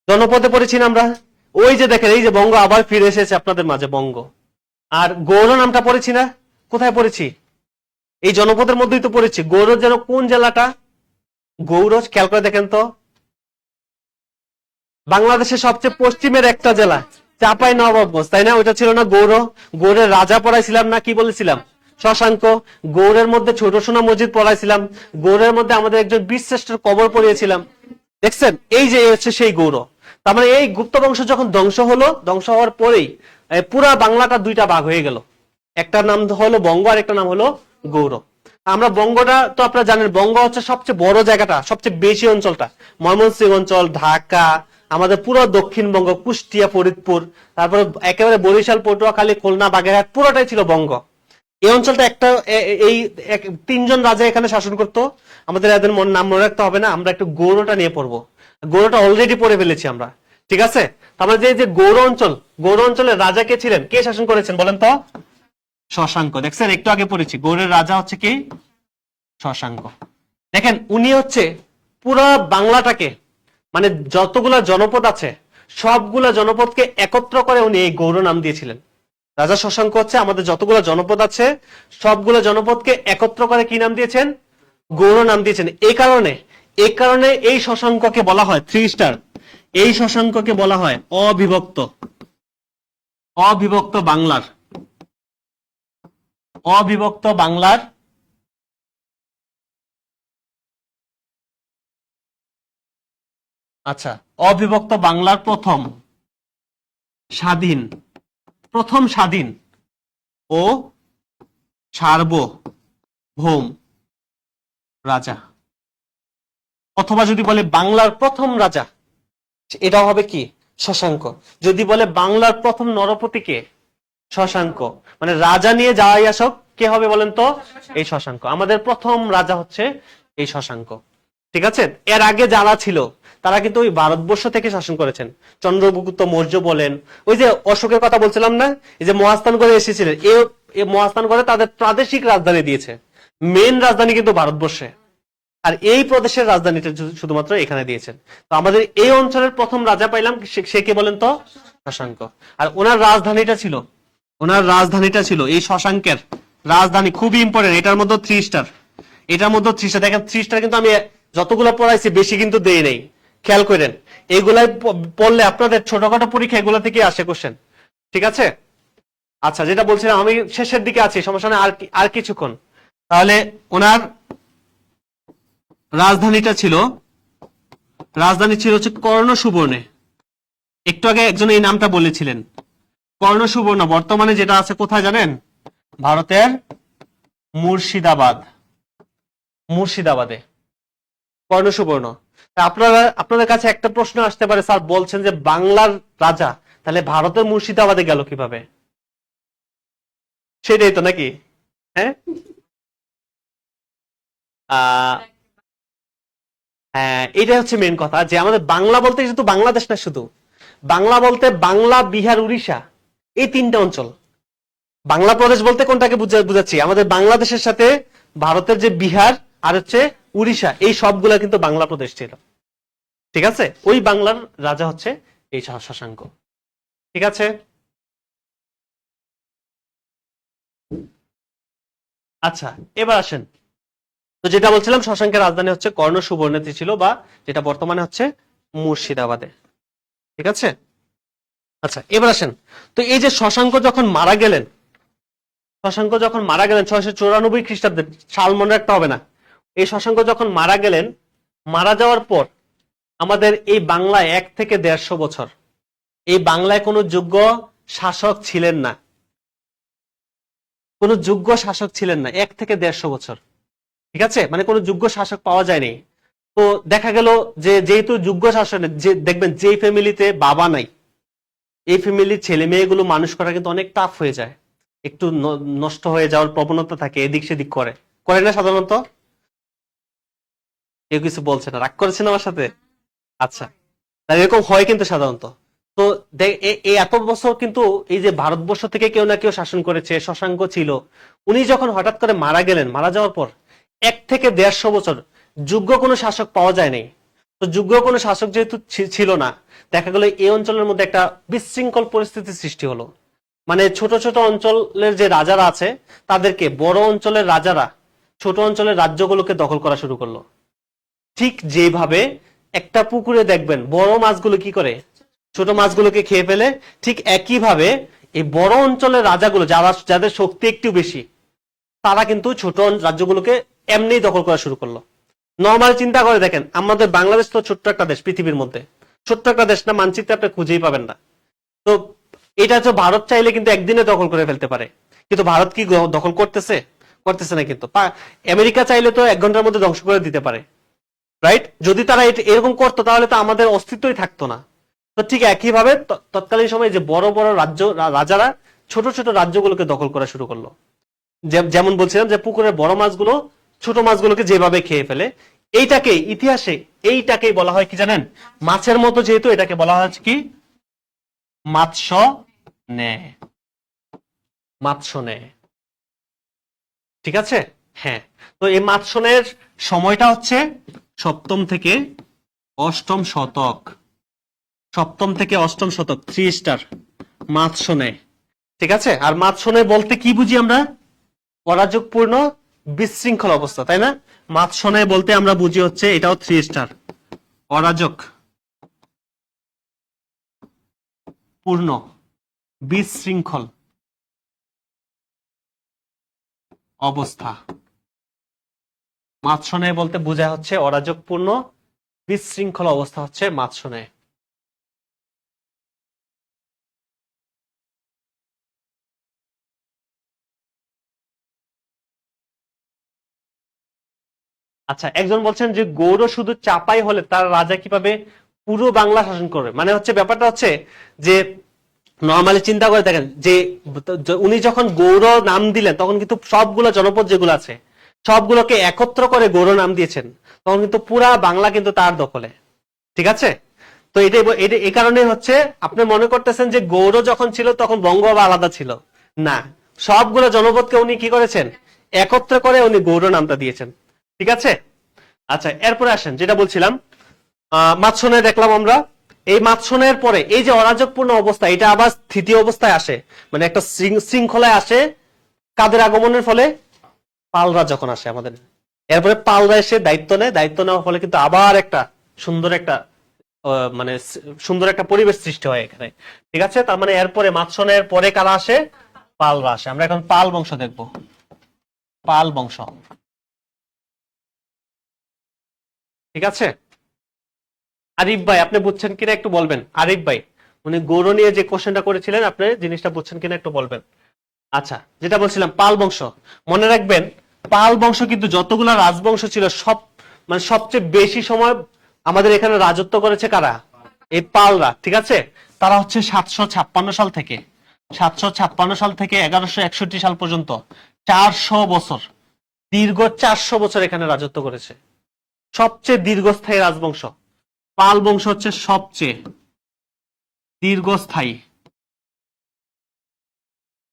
জনপদে পড়েছি না আমরা? ওই যে দেখেন, এই যে বঙ্গ আবার ফিরে এসেছে আপনাদের মাঝে, বঙ্গ। আর গৌড় নামটা পড়েছি না? কোথায় পড়েছি? এই জনপদের মধ্যেই তো পড়েছি। গৌড় যেন কোন জেলাটা? গৌড়, খেয়াল করে দেখেন তো, বাংলাদেশের সবচেয়ে পশ্চিমের একটা জেলা, চাঁপাই নবাবগঞ্জ, তাই না? ওইটা ছিল না গৌড়? গৌড়ের রাজা পড়াইছিলাম না, কি বলেছিলাম? শশাঙ্ক। গৌড়ের মধ্যে ছোট সোনা মসজিদ পড়াইছিলাম। গৌড়ের মধ্যে আমাদের একজন বীরশ্রেষ্ঠের কবর পড়িয়েছিলাম। দেখছেন, এই যে হচ্ছে সেই গৌড়। তার মানে এই গুপ্ত বংশ যখন ধ্বংস হলো, ধ্বংস হওয়ার পরেই পুরা বাংলাটা দুইটা ভাগ হয়ে গেল। একটা নাম হলো বঙ্গ, আর একটা নাম হলো গৌড়। আমরা বঙ্গটা তো আপনারা জানেন, বঙ্গ হচ্ছে সবচেয়ে বড় জায়গাটা, সবচেয়ে বেশি অঞ্চলটা, ময়মনসিংহ অঞ্চল, ঢাকা, আমাদের পুরো দক্ষিণবঙ্গ, কুষ্টিয়া, ফরিদপুর, তারপরে একেবারে বরিশাল, পটুয়াখালী, খুলনা, বাগেরহাট, পুরোটাই ছিল বঙ্গ। এই অঞ্চলটা একটা এই তিনজন রাজা এখানে শাসন করতো। আমাদের এদের নাম মনে রাখতে হবে না, আমরা একটু গৌড়টা নিয়ে পড়বো। গৌড়টা অলরেডি পড়ে ফেলেছি আমরা। ঠিক আছে, তারপরে যে গৌড় অঞ্চল, গৌড় অঞ্চলের রাজা কে ছিলেন, কে শাসন করেছেন বলেন তো? শশাঙ্ক। দেখছেন, একটু আগে পড়েছি, গৌড়ের রাজা হচ্ছে কি? শশাঙ্ক। দেখেন, উনি হচ্ছে পুরো বাংলাটাকে, মানে যতগুলা জনপদ আছে সবগুলা জনপদকে একত্র করে উনি এই গৌড় নাম দিয়েছিলেন। রাজা শশাঙ্ক হচ্ছে আমাদের যতগুলো জনপদ আছে সবগুলো জনপদকে একত্র করে কি নাম দিয়েছেন? গৌড় নাম দিয়েছেন। এই কারণে এই শশাঙ্ককে বলা হয় 3 স্টার। এই শশাঙ্ককে বলা হয় অবিভক্ত, অবিভক্ত বাংলার, অবিভক্ত বাংলার আচ্ছা, অবিভক্ত বাংলার প্রথম স্বাধীন ও সার্বভৌম রাজা, অথবা যদি বলে বাংলার প্রথম রাজা, এটা হবে কি? শশাঙ্ক। যদি বলে বাংলার প্রথম নরপতি কে? শশাঙ্ক। মানে রাজা নিয়ে যাওয়াই আসক, কে হবে বলেন তো? এই শশাঙ্ক। আমাদের প্রথম রাজা হচ্ছে এই শশাঙ্ক। ঠিক আছে? এর আগে যারা ছিল তারা কিন্তু ওই ভারতবর্ষ থেকে শাসন করেছেন। চন্দ্রগুপ্ত মৌর্য বলেন, ওই যে অশোকের কথা বলছিলাম না, এই যে মহাস্থানগড়ে এসেছিলেন, এই মহাস্থানগড়ে তাদের প্রাদেশিক রাজধানী দিয়েছে, মেন রাজধানী কিন্তু ভারতবর্ষে, আর এই প্রদেশের রাজধানীটা শুধুমাত্র এখানে দিয়েছেন। তো আমাদের এই অঞ্চলের প্রথম রাজা পাইলাম, সে কে বলেন তো? শশাঙ্ক। আর ওনার রাজধানীটা ছিল এই শশাঙ্কের রাজধানী, খুবই ইম্পর্টেন্ট। এটার মধ্যে 3 স্টার, দেখেন 3 স্টার কিন্তু আমি যতগুলো পড়াইছি বেশি কিন্তু দেই নাই, খেয়াল করেন। এইগুলাই পড়লে আপনাদের ছোটখাটো পরীক্ষা এগুলো থেকে আসে কোশ্চেন। ঠিক আছে? আচ্ছা, যেটা বলছিলাম, আমি শেষের দিকে আছি, সমস্যা নেই, আর কিছুক্ষণ। তাহলে ওনার রাজধানী ছিল হচ্ছে কর্ণ সুবর্ণে। একটু আগে একজন এই নামটা বলেছিলেন, কর্ণ সুবর্ণ। বর্তমানে যেটা আছে কোথায় জানেন? ভারতের মুর্শিদাবাদে কর্ণ সুবর্ণ। আপনাদের কাছে একটা প্রশ্ন আসতে পারে, স্যার বলছেন যে বাংলার রাজা, তাহলে ভারতের মুর্শিদাবাদে গেল কিভাবে? সেটাই তো নাকি? হ্যাঁ, হ্যাঁ, এটা হচ্ছে মেন কথা, যে আমাদের বাংলা বলতে শুধু বাংলাদেশ না, শুধু বাংলা বলতে বাংলা, বিহার, উড়িষ্যা, এই 3টা অঞ্চল। বাংলা প্রদেশ বলতে কোনটাকে বুঝাচ্ছি? আমাদের বাংলাদেশের সাথে ভারতের যে বিহার আর হচ্ছে উড়িষ্যা, এই সবগুলা কিন্তু বাংলা প্রদেশ ছিল। ঠিক আছে? ওই বাংলার রাজা হচ্ছে এই শশাঙ্ক। ঠিক আছে? আচ্ছা, এবার আসেন। তো যেটা বলছিলাম, শশাঙ্কের রাজধানী হচ্ছে কর্ণ সুবর্ণতে ছিল, বা যেটা বর্তমানে হচ্ছে মুর্শিদাবাদে। ঠিক আছে? আচ্ছা, এবার আসেন। তো এই যে শশাঙ্ক যখন মারা গেলেন 694 খ্রিস্টাব্দে, সাল মনে রাখতে হবে না। এই শশাঙ্ক যখন মারা গেলেন, মারা যাওয়ার পর আমাদের এই বাংলায় 1 থেকে 150 বছর এই বাংলায় কোনো যোগ্য শাসক ছিলেন না। 1 থেকে 150 বছর। ঠিক আছে? মানে কোনো যোগ্য শাসক পাওয়া যায়নি। তো দেখা গেল যে যেহেতু যোগ্য শাসন, যে দেখবেন যেই ফ্যামিলিতে বাবা নাই, এই ফ্যামিলির ছেলে মেয়েগুলো মানুষ করা কিন্তু অনেক টাফ হয়ে যায়, একটু নষ্ট হয়ে যাওয়ার প্রবণতা থাকে, এদিক সেদিক করে না সাধারণত? কেউ কিছু বলছে না, রাগ করেছেন আমার সাথে? আচ্ছা, তাহলে এরকম হয় কিন্তু সাধারণত। তো এই এত বছর কিন্তু এই যে ভারতবর্ষ থেকে কেউ না কেউ শাসন করেছে, শশাঙ্ক ছিল। উনি যখন হঠাৎ করে মারা গেলেন, মারা যাওয়ার পর 1 থেকে 150 বছর যোগ্য কোনো শাসক পাওয়া যায় নাই। তো যোগ্য কোনো শাসক যেহেতু ছিল না, দেখা গেল এই অঞ্চলের মধ্যে একটা বিশৃঙ্খল পরিস্থিতির সৃষ্টি হলো। মানে ছোট ছোট অঞ্চলের যে রাজারা আছে, তাদেরকে বড় অঞ্চলের রাজারা ছোট অঞ্চলের রাজ্যগুলোকে দখল করা শুরু করলো। ঠিক যেভাবে একটা পুকুরে দেখবেন বড় মাছগুলো কি করে, ছোট মাছগুলোকে খেয়ে ফেলে, ঠিক একইভাবে এই বড় অঞ্চলের রাজাগুলো, যাদের শক্তি একটু বেশি, তারা কিন্তু ছোট রাজ্যগুলোকে এমনি দখল করা শুরু করলো। নর্মাল চিন্তা করে দেখেন, আমাদের বাংলাদেশ তো ছোট্ট একটা দেশ, পৃথিবীর মধ্যে ছোট্ট একটা দেশ না, মানচিত্রে আপনি খুঁজেই পাবেন না। তো এটা হচ্ছে ভারত চাইলে কিন্তু একদিনে দখল করে ফেলতে পারে, কিন্তু ভারত কি দখল করতেছে না। কিন্তু আমেরিকা চাইলে তো 1 ঘন্টার মধ্যে ধ্বংস করে দিতে পারে, রাইট? যদি তারা এরকম করতো তাহলে তো আমাদের অস্তিত্বই থাকতো না। তো ঠিক একইভাবে তৎকালীন সময়ে যে বড় বড় রাজারা ছোট ছোট রাজ্যগুলোকে দখল করা শুরু করলো। যেমন বলছিলাম যে পুকুরের বড় মাছগুলো ছোট মাছগুলোকে যেভাবে খেয়ে ফেলে, এইটাকেই বলা হয় কি জানেন? মাছের মতো, যেহেতু এটাকে বলা হয় কি? মাৎস্য ন্যায়। ঠিক আছে? হ্যাঁ। তো এই মাৎস্যনের সময়টা হচ্ছে 7ম থেকে 8ম শতক। 3 স্টার মাৎস্যনে। ঠিক আছে? আর মাৎস্যনে বলতে কি বুঝি আমরা? অরাজকপূর্ণ, বিশৃঙ্খল অবস্থা, তাই না? মাৎস্যনে বলতে আমরা বুঝি হচ্ছে, এটাও 3 স্টার, অরাজক পূর্ণ, বিশৃঙ্খল অবস্থা। মাৎস্যনে বলতে বোঝা হচ্ছে অরাজকপূর্ণ, বিশৃঙ্খল অবস্থা হচ্ছে মাছনে। আচ্ছা, একজন বলছেন যে গৌড় শুধু চাপাই হলে তার রাজা কিভাবে পুরো বাংলা শাসন করবে? মানে হচ্ছে ব্যাপারটা হচ্ছে যে নর্মালি চিন্তা করে দেখেন যে উনি যখন গৌড় নাম দিলেন তখন কিন্তু সবগুলো জনপদ যেগুলো আছে সবগুলোকে একত্র করে গৌড় নাম দিয়েছেন, তখন কিন্তু পুরা বাংলা কিন্তু তার দখলে। ঠিক আছে, তো এটা এই কারণে হচ্ছে আপনি মনে করতেছেন যে গৌড় যখন ছিল তখন বঙ্গ আলাদা ছিল না, সবগুলো জনপদকে উনি কি করেছেন একত্র করে উনি গৌড় নামটা দিয়েছেন। ঠিক আছে, আচ্ছা এরপরে আসেন যেটা বলছিলাম মাৎসনে দেখলাম আমরা। এই মাৎসনের পরে এই যে অরাজকপূর্ণ অবস্থা এটা আবার স্থিতি অবস্থায় আসে, মানে একটা শৃঙ্খলায় আসে কাদের আগমনের ফলে? পালরা যখন আসে আমাদের। এরপরে পালরা এসে দায়িত্ব নেয়, দায়িত্ব নেওয়ার ফলে কিন্তু আবার একটা সুন্দর একটা মানে সুন্দর একটা পরিবেশ সৃষ্টি হয় এখানে। ঠিক আছে, তার মানে এরপরে মাৎসনের পরে কারা আসে? পালরা আসে। আমরা এখন পাল বংশ দেখব। পাল বংশ, ঠিক আছে। আরিফ ভাই আপনি বুঝছেন কিনা একটু বলবেন। আরিফ ভাই উনি গৌড় নিয়ে যে কোশ্চেনটা করেছিলেন আপনি জিনিসটা বুঝছেন কিনা একটু বলবেন। আচ্ছা, যেটা বলছিলাম পাল বংশ, মনে রাখবেন পাল বংশ কিন্তু যতগুলা রাজবংশ ছিল সব মানে সবচেয়ে বেশি সময় আমাদের এখানে রাজত্ব করেছে কারা? এই পালরা। ঠিক আছে, তারা হচ্ছে 756 সাল থেকে 1161 সাল পর্যন্ত 400 বছর, দীর্ঘ 400 বছর এখানে রাজত্ব করেছে। সবচেয়ে দীর্ঘস্থায়ী রাজবংশ পাল বংশ হচ্ছে সবচেয়ে দীর্ঘস্থায়ী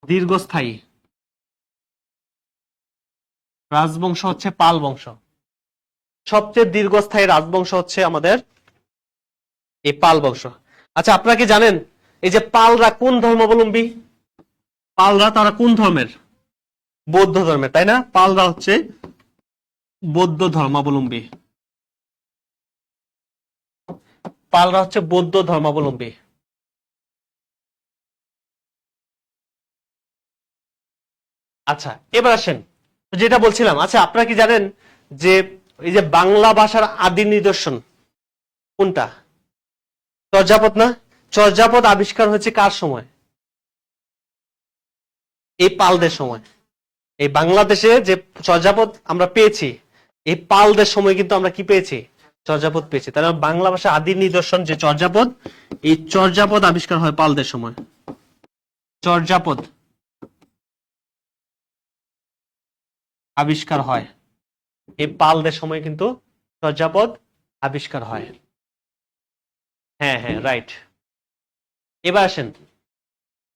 দীর্ঘস্থায়ী রাজবংশ হচ্ছে পাল বংশ। সবচেয়ে দীর্ঘস্থায়ী রাজবংশ হচ্ছে আমাদের এই পাল বংশ। আচ্ছা, আপনারা কি জানেন এই যে পালরা কোন ধর্মাবলম্বী? পালরা তারা কোন ধর্মের? বৌদ্ধ ধর্মের, তাই না? পালরা হচ্ছে বৌদ্ধ ধর্মাবলম্বী। পালরা হচ্ছে বৌদ্ধ ধর্মাবলম্বী। আচ্ছা, এবার আসেন যেটা বলছিলাম। আচ্ছা, আপনারা কি জানেন যে এই যে বাংলা ভাষার আদি নিদর্শন কোনটা? চর্যাপদ না? চর্যাপদ আবিষ্কার হয়েছে কার সময়? এই পালদের সময়। এই বাংলাদেশে যে চর্যাপদ আমরা পেয়েছি এই পালদের সময় কিন্তু আমরা কি পেয়েছি? চর্যাপদ পেয়েছি। তাহলে বাংলা ভাষা আদি নিদর্শন যে চর্যাপদ, এই চর্যাপদ আবিষ্কার হয় পালদের সময়। চর্যাপদ আবিষ্কার হয় এই পালদের সময় কিন্তু চর্যাপদ আবিষ্কার হয়। হ্যাঁ হ্যাঁ, রাইট।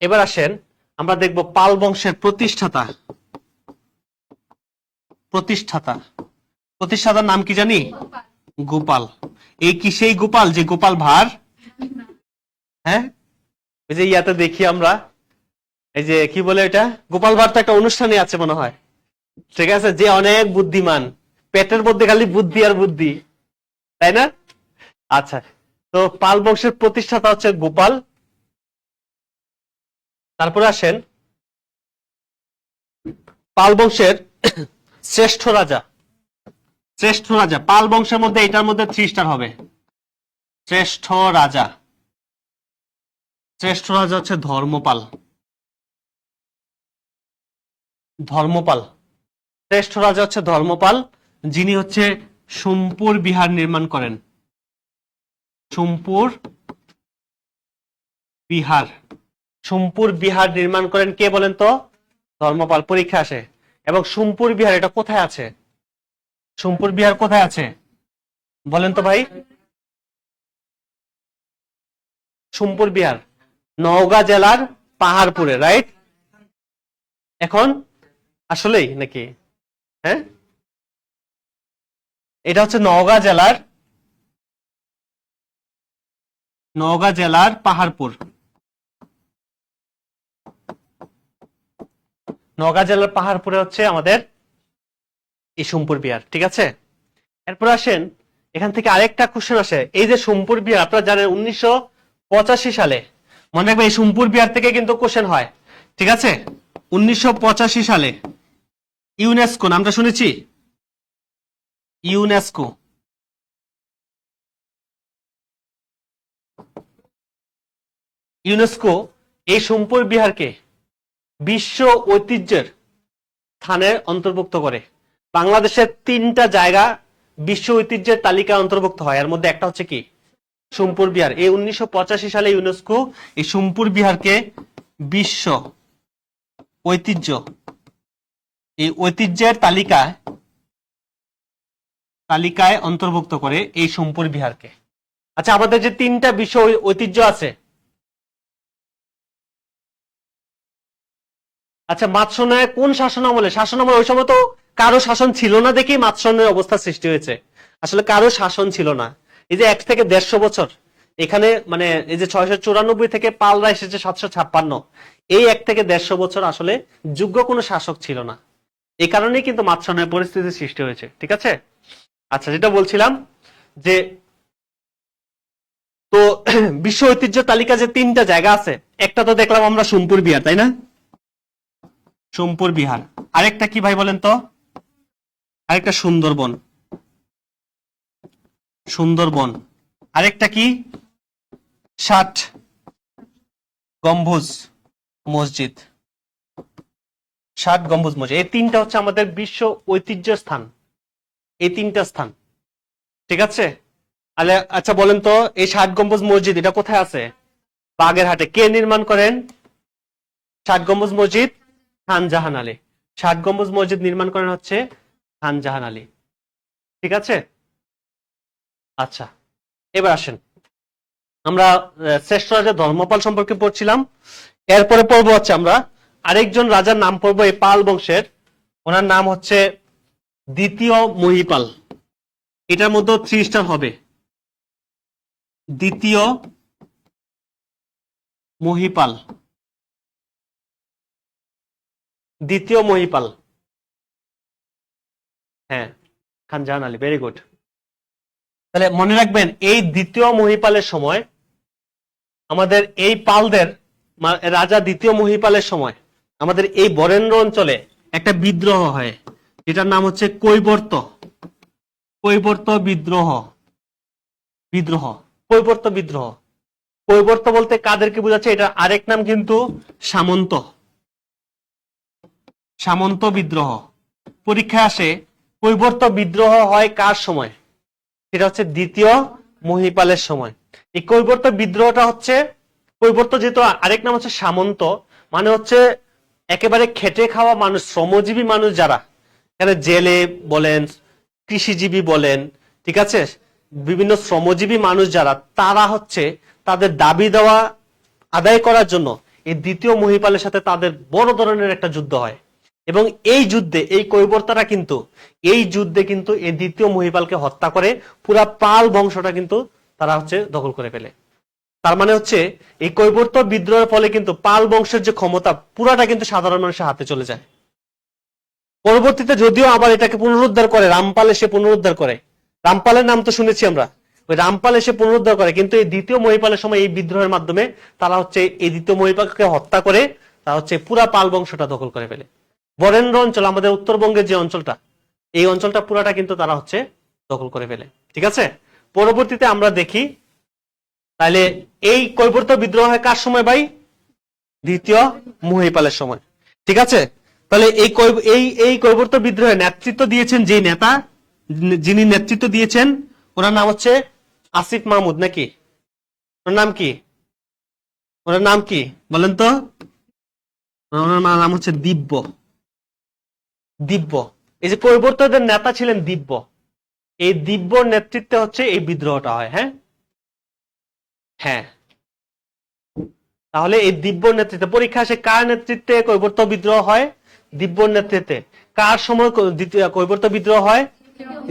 এবার আসেন আমরা দেখব পাল বংশের প্রতিষ্ঠাতা। প্রতিষ্ঠাতার নাম কি জানি? গোপাল। এই কি সেই গোপাল যে গোপাল ভাঁড়? হ্যাঁ, এই যে ইয়াতে দেখি আমরা, এই যে কি বলে এটা, গোপাল ভাঁড় তো একটা অনুষ্ঠানে আছে মনে হয়। ঠিক আছে, যে অনেক বুদ্ধিমান, পেটের মধ্যে খালি বুদ্ধি আর বুদ্ধি, তাই না? আচ্ছা, তো পাল বংশের প্রতিষ্ঠাতা হচ্ছে গোপাল। তারপরে আসেন পাল বংশের শ্রেষ্ঠ রাজা। পাল বংশের মধ্যে এটার মধ্যে 3 স্টার হবে। শ্রেষ্ঠ রাজা হচ্ছে ধর্মপাল। শ্রেষ্ঠ রাজা হচ্ছে ধর্মপাল, যিনি হচ্ছে সোমপুর বিহার নির্মাণ করেন। সোমপুর বিহার নির্মাণ করেন কে বলেন তো? ধর্মপাল। পরীক্ষা আসে। এবং সোমপুর বিহার এটা কোথায় আছে? সোমপুর বিহার কোথায় আছে বলেন তো ভাই? সোমপুর বিহার নওগাঁ জেলার পাহাড়পুরে, রাইট? এখন আসলেই নাকি? হ্যাঁ, এটা হচ্ছে নওগাঁ জেলার পাহাড়পুর। নওগাঁ জেলার পাহাড়পুরে হচ্ছে আমাদের এই সোমপুর বিহার। ঠিক আছে, এরপর আসেন এখান থেকে আরেকটা কোশ্চেন আসে। এই যে সোমপুর বিহার আপনারা জানেন 1985 সালে, মনে রাখবেন এই সোমপুর বিহার থেকে কিন্তু কোশ্চেন হয়। ঠিক আছে, 1985 সালে ইউনেস্কো নামটা শুনেছি? ইউনেস্কো ইউনেস্কো এই সোমপুর বিহারকে বিশ্ব ঐতিহ্যের স্থানে অন্তর্ভুক্ত করে। বাংলাদেশের 3টা জায়গা বিশ্ব ঐতিহ্যের তালিকায় অন্তর্ভুক্ত হয়, এর মধ্যে একটা হচ্ছে কি সোমপুর বিহার। এই 1985 সালে ইউনেস্কো এই সোমপুর বিহারকে বিশ্ব ঐতিহ্য, এই ঐতিহ্যের তালিকায় অন্তর্ভুক্ত করে এই সোমপুর বিহারকে। আচ্ছা, আমাদের যে 3টা বিশ্ব ঐতিহ্য আছে, আচ্ছা মাৎস্যন্যায় কোন শাসনামলে? শাসনামলে ওই সময় তো কারো শাসন ছিল না দেখেই মাৎস্যন্যায় অবস্থা সৃষ্টি হয়েছে। আসলে কারো শাসন ছিল না। এই যে 1 থেকে 150 বছর এখানে, মানে এই যে 694 থেকে পালরা এসেছে 756, এই 1 থেকে 150 বছর আসলে যোগ্য কোনো শাসক ছিল না। এই কারণেই কিন্তু মাৎস্যন্যায় পরিস্থিতির সৃষ্টি হয়েছে। ঠিক আছে? আচ্ছা, যেটা বলছিলাম যে তো বিশ্ব ঐতিহ্য তালিকা যে 3টা জায়গা আছে, একটা তো দেখলাম আমরা সোমপুর বিহার, তাই না? সোমপুর বিহার। আরেকটা কি ভাই বলেন তো? আরেকটা সুন্দরবন। সুন্দরবন। আরেকটা কি? 60 গম্বুজ মসজিদ। 60 গম্বুজ মসজিদ। এই 3টা হচ্ছে আমাদের বিশ্ব ঐতিহ্য স্থান, এই 3টা স্থান। ঠিক আছে? আচ্ছা বলেন তো, এই 60 গম্বুজ মসজিদ এটা কোথায় আছে? বাগেরহাটে। কে নির্মাণ করেন 60 গম্বুজ মসজিদ? খান জাহান আলী। 60 গম্বুজ মসজিদ নির্মাণ করেন হচ্ছে খান জাহান আলী। ঠিক আছে? আচ্ছা, এবার আসেন, আমরা শ্রেষ্ঠ রাজা ধর্মপাল সম্পর্কে পড়ছিলাম। এরপরে পড়বো হচ্ছে আমরা আরেকজন রাজার নাম পড়বো এই পাল বংশের। ওনার নাম হচ্ছে দ্বিতীয় মহিপাল। এটার মধ্যে 3 স্টার হবে। দ্বিতীয় মহিপাল। দ্বিতীয় মহিপাল, হ্যাঁ, খান জাহান আলী, ভেরি গুড। তাহলে মনে রাখবেন, এই দ্বিতীয় মহিপালের সময় আমাদের এই পালদের রাজা দ্বিতীয় মহিপালের সময় আমাদের এই বরেন্দ্র অঞ্চলে একটা বিদ্রোহ হয়, যেটার নাম হচ্ছে কৈবর্ত বিদ্রোহ। কৈবর্ত বিদ্রোহ। কৈবর্ত বলতে কাদেরকে বোঝাচ্ছে? এটা আরেক নাম কিন্তু সামন্ত বিদ্রোহ। পরীক্ষায় আসে কৈবর্ত বিদ্রোহ হয় কার সময়? সেটা হচ্ছে দ্বিতীয় মহিপালের সময়। এই কৈবর্ত বিদ্রোহটা হচ্ছে, কৈবর্ত যেহেতু আরেক নাম হচ্ছে সামন্ত, মানে হচ্ছে একেবারে খেটে খাওয়া মানুষ, শ্রমজীবী মানুষ যারা, এখানে জেলে বলেন, কৃষিজীবী বলেন, ঠিক আছে, বিভিন্ন শ্রমজীবী মানুষ যারা, তারা হচ্ছে তাদের দাবি দেওয়া আদায় করার জন্য এই দ্বিতীয় মহিপালের সাথে তাদের বড় ধরনের একটা যুদ্ধ হয়। এবং এই যুদ্ধে এই কৈবর্তরা কিন্তু এই দ্বিতীয় মহিপালকে হত্যা করে পুরা পাল বংশটা কিন্তু তারা হচ্ছে দখল করে ফেলে। তার মানে হচ্ছে এই কৈবর্ত বিদ্রোহের ফলে কিন্তু পাল বংশের যে ক্ষমতা পুরাটা কিন্তু সাধারণ মানুষের হাতে চলে যায়। পরবর্তীতে যদিও আবার এটাকে পুনরুদ্ধার করে, রামপাল এসে পুনরুদ্ধার করে। রামপালের নাম তো শুনেছি আমরা, ওই রামপাল এসে পুনরুদ্ধার করে। কিন্তু এই দ্বিতীয় মহিপালের সময় এই বিদ্রোহের মাধ্যমে তারা হচ্ছে এই দ্বিতীয় মহিপালকে হত্যা করে তারা হচ্ছে পুরা পাল বংশটা দখল করে ফেলে। বরেন্দ্র অঞ্চল, আমাদের উত্তরবঙ্গের যে অঞ্চলটা, এই অঞ্চলটা পুরাটা কিন্তু তারা হচ্ছে দখল করে ফেলে। ঠিক আছে? পরবর্তীতে আমরা দেখি তাহলে এই কৈবর্ত বিদ্রোহ হয় কার সময় ভাই? দ্বিতীয় মহিপালের সময়। ঠিক আছে? তাহলে এই কৈবর্ত বিদ্রোহে নেতৃত্ব দিয়েছেন যে নেতা, যিনি নেতৃত্ব দিয়েছেন, ওনার নাম হচ্ছে আসিফ মাহমুদ, নাকি? ওনার নাম কি? ওনার নাম কি বলেন তো? ওনার নাম হচ্ছে দিব্য। এই যে কৈবর্তদের নেতা ছিলেন দিব্য। এই দিব্যর নেতৃত্বে হচ্ছে এই বিদ্রোহটা হয়। হ্যাঁ হ্যাঁ, তাহলে এই দিব্যর নেতৃত্বে, পরীক্ষা আসে কার নেতৃত্বে কৈবর্ত বিদ্রোহ হয়? দিব্যর নেতৃত্বে। কার সময় কৈবর্ত বিদ্রোহ হয়?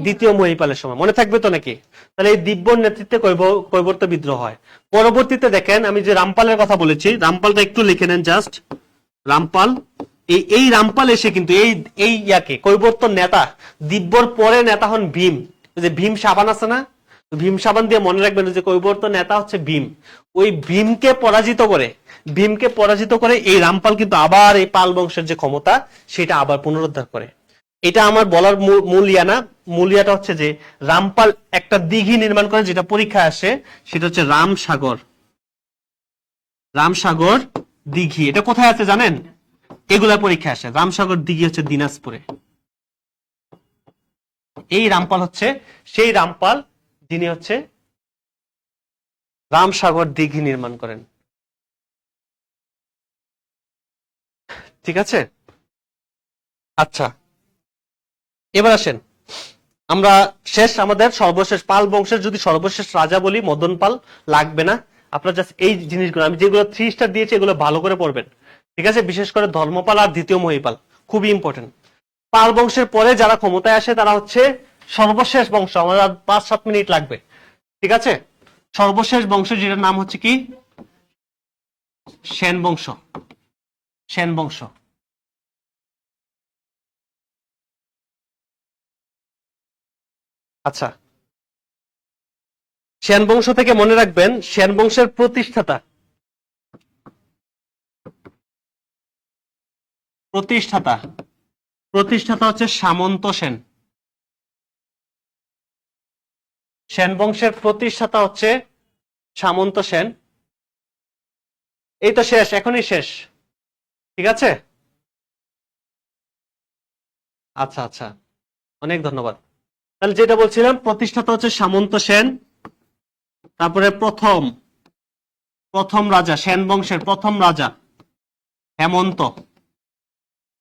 দ্বিতীয় মহিপালের সময়। মনে থাকবে তো নাকি? তাহলে এই দিব্যর নেতৃত্বে কৈবর্ত বিদ্রোহ হয়। পরবর্তীতে দেখেন, আমি যে রামপালের কথা বলেছি, রামপালটা একটু লিখে নেন জাস্ট। রামপাল, এই রামপাল এসে কিন্তু এই ইয়াকে কৈবর্ত নেতা, দিব্যর পরে নেতা হন ভীম। যে ভীম সাবান আছে না, ভীম সাবান দিয়ে মনে রাখবেন যে কৈবর্ত নেতা হচ্ছে ভীম। ওই ভীমকে পরাজিত করে এই রামপাল কিন্তু আবার এই পাল বংশের যে ক্ষমতা সেটা আবার পুনরুদ্ধার করে। এটা আমার বলার মূল ইয়াটা হচ্ছে যে রামপাল একটা দিঘি নির্মাণ করে, যেটা পরীক্ষায় আসে, সেটা হচ্ছে রামসাগর। রামসাগর দিঘি এটা কোথায় আছে জানেন? এগুলা পরীক্ষা আসে। রামসাগর দিঘি হচ্ছে দিনাজপুরে। এই রামপাল হচ্ছে সেই রামপাল যিনি হচ্ছে রামসাগর দিঘি নির্মাণ করেন। ঠিক আছে, আচ্ছা এবার আসেন আমরা শেষ, আমাদের সর্বশেষ পাল বংশের যদি সর্বশেষ রাজা বলি মদন পাল, লাগবে না। আপনার জাস্ট এই জিনিসগুলো আমি যেগুলো 3 স্টার দিয়েছি এগুলো ভালো করে পড়বেন। ঠিক আছে, বিশেষ করে ধর্মপাল আর দ্বিতীয় মহিপাল খুবই ইম্পর্টেন্ট। পাল বংশের পরে যারা ক্ষমতায় আসে তারা হচ্ছে সর্বশেষ বংশ। আমাদের 5-7 মিনিট লাগবে। ঠিক আছে, সর্বশেষ বংশ যেটার নাম হচ্ছে কি সেন বংশ। সেন বংশ। আচ্ছা, সেন বংশ থেকে মনে রাখবেন সেন বংশের প্রতিষ্ঠাতা প্রতিষ্ঠাতা প্রতিষ্ঠাতা হচ্ছে সামন্ত সেন। সেন বংশের প্রতিষ্ঠাতা হচ্ছে সামন্ত সেন। এই তো শেষ, এখনই শেষ। ঠিক আছে, আচ্ছা আচ্ছা, অনেক ধন্যবাদ। তাহলে যেটা বলছিলাম প্রতিষ্ঠাতা হচ্ছে সামন্ত সেন। তারপরে প্রথম রাজা সেন বংশের প্রথম রাজা হেমন্ত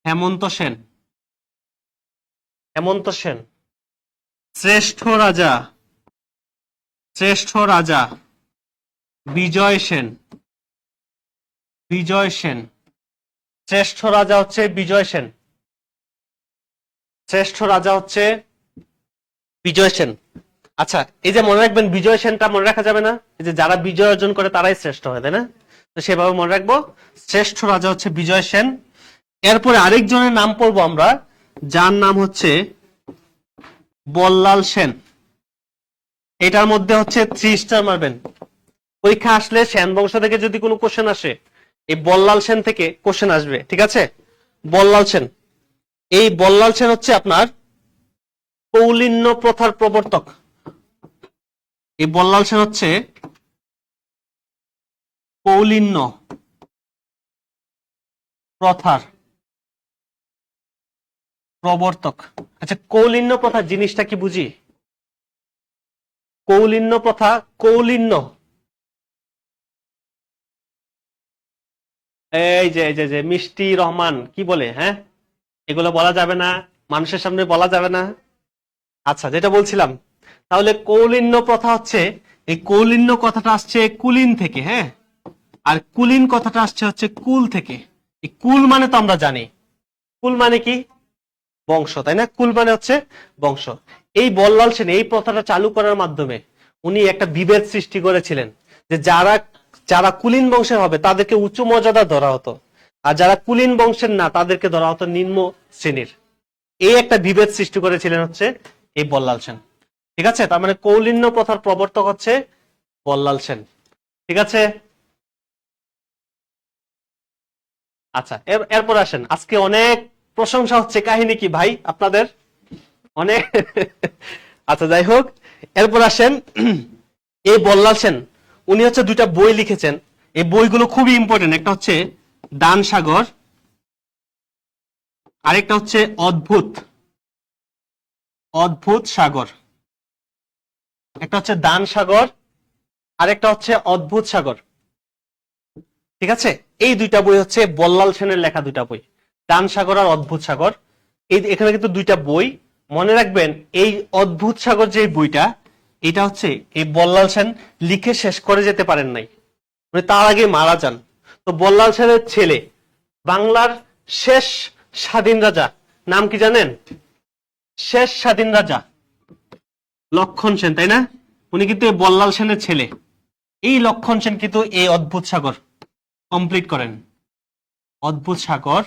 হেমন্ত সেন। হেমন্ত সেন। শ্রেষ্ঠ রাজা বিজয় সেন। বিজয় সেন। শ্রেষ্ঠ রাজা হচ্ছে বিজয় সেন। শ্রেষ্ঠ রাজা হচ্ছে বিজয় সেন। আচ্ছা, এই যে মনে রাখবেন বিজয় সেনটা মনে রাখা যাবে না, এই যে যারা বিজয় অর্জন করে তারাই শ্রেষ্ঠ হয়, তাই না? তো সেভাবে মনে রাখবো শ্রেষ্ঠ রাজা হচ্ছে বিজয় সেন। এরপরে আরেকজনের নাম পড়বো আমরা, যার নাম হচ্ছে বল্লাল সেন। এটার মধ্যে হচ্ছে 3 স্টার মারবেন। পরীক্ষা আসলে সেন বংশ থেকে যদি কোনো কোশ্চেন আসে এই বল্লাল সেন থেকে কোশ্চেন আসবে। ঠিক আছে, বল্লাল সেন। এই বল্লাল সেন হচ্ছে আপনার কৌলিন্য প্রথার প্রবর্তক। এই বল্লাল সেন হচ্ছে কৌলিন্য প্রথার প্রবর্তক। আচ্ছা, কৌলিন্য প্রথা জিনিসটা কি বুঝি? কৌলিন্য প্রথা, কৌলিন্য এই যে মিষ্টি রহমান কি বলে, হ্যাঁ এগুলো বলা যাবে না, মানুষের সামনে বলা যাবে না। আচ্ছা, যেটা বলছিলাম তাহলে কৌলিন্য প্রথা হচ্ছে, এই কৌলিন্য কথাটা আসছে কুলীন থেকে, হ্যাঁ, আর কুলীন কথাটা আসছে হচ্ছে কুল থেকে। এই কুল মানে তো আমরা জানি, কুল মানে কি বংশ, তাই না? কুল মানে হচ্ছে বংশ। এই বল্লাল সেন এই প্রথাটা চালু করার মাধ্যমে উনি একটা বিভেদ সৃষ্টি করেছিলেন যে যারা যারা কুলীন বংশের হবে তাদেরকে উচ্চ মর্যাদা ধরা হতো, আর যারা কুলীন বংশের না তাদেরকে ধরা হতো নিম্ন শ্রেণীর। এই একটা বিভেদ সৃষ্টি করেছিলেন হচ্ছে এই বল্লাল সেন। ঠিক আছে, তার মানে কৌলিন্য প্রথার প্রবর্তক হচ্ছে বল্লাল সেন। ঠিক আছে, আচ্ছা এরপর আসেন, আজকে অনেক প্রশংসা হচ্ছে, কাহিনী কি ভাই আপনাদের অনেক আচ্ছা যাই হোক, এরপর আসেন এই বল্লাল সেন উনি হচ্ছে 2টা বই লিখেছেন। এই বইগুলো খুবই ইম্পর্টেন্ট। একটা হচ্ছে দান সাগর, আরেকটা হচ্ছে অদ্ভুত অদ্ভুত সাগর। একটা হচ্ছে দান সাগর, আরেকটা হচ্ছে অদ্ভুত সাগর। ঠিক আছে, এই 2টা বই হচ্ছে বল্লাল সেনের লেখা 2টা বই, দান সাগর আর অদ্ভুত সাগর। এই এখানে কিন্তু 2টা বই। মনে রাখবেন এই অদ্ভুত সাগর যে বইটা, এটা হচ্ছে এই বল্লাল সেন লিখে শেষ করে যেতে পারেন নাই, মানে তার আগে মারা যান। তো বল্লাল সেনের ছেলে বাংলার শেষ স্বাধীন রাজা নাম কি জানেন? শেষ স্বাধীন রাজা লক্ষণ সেন, তাই না? উনি কিন্তু এই বল্লাল সেনের ছেলে। এই লক্ষণ সেন কিন্তু এই অদ্ভুত সাগর কমপ্লিট করেন। অদ্ভুত সাগর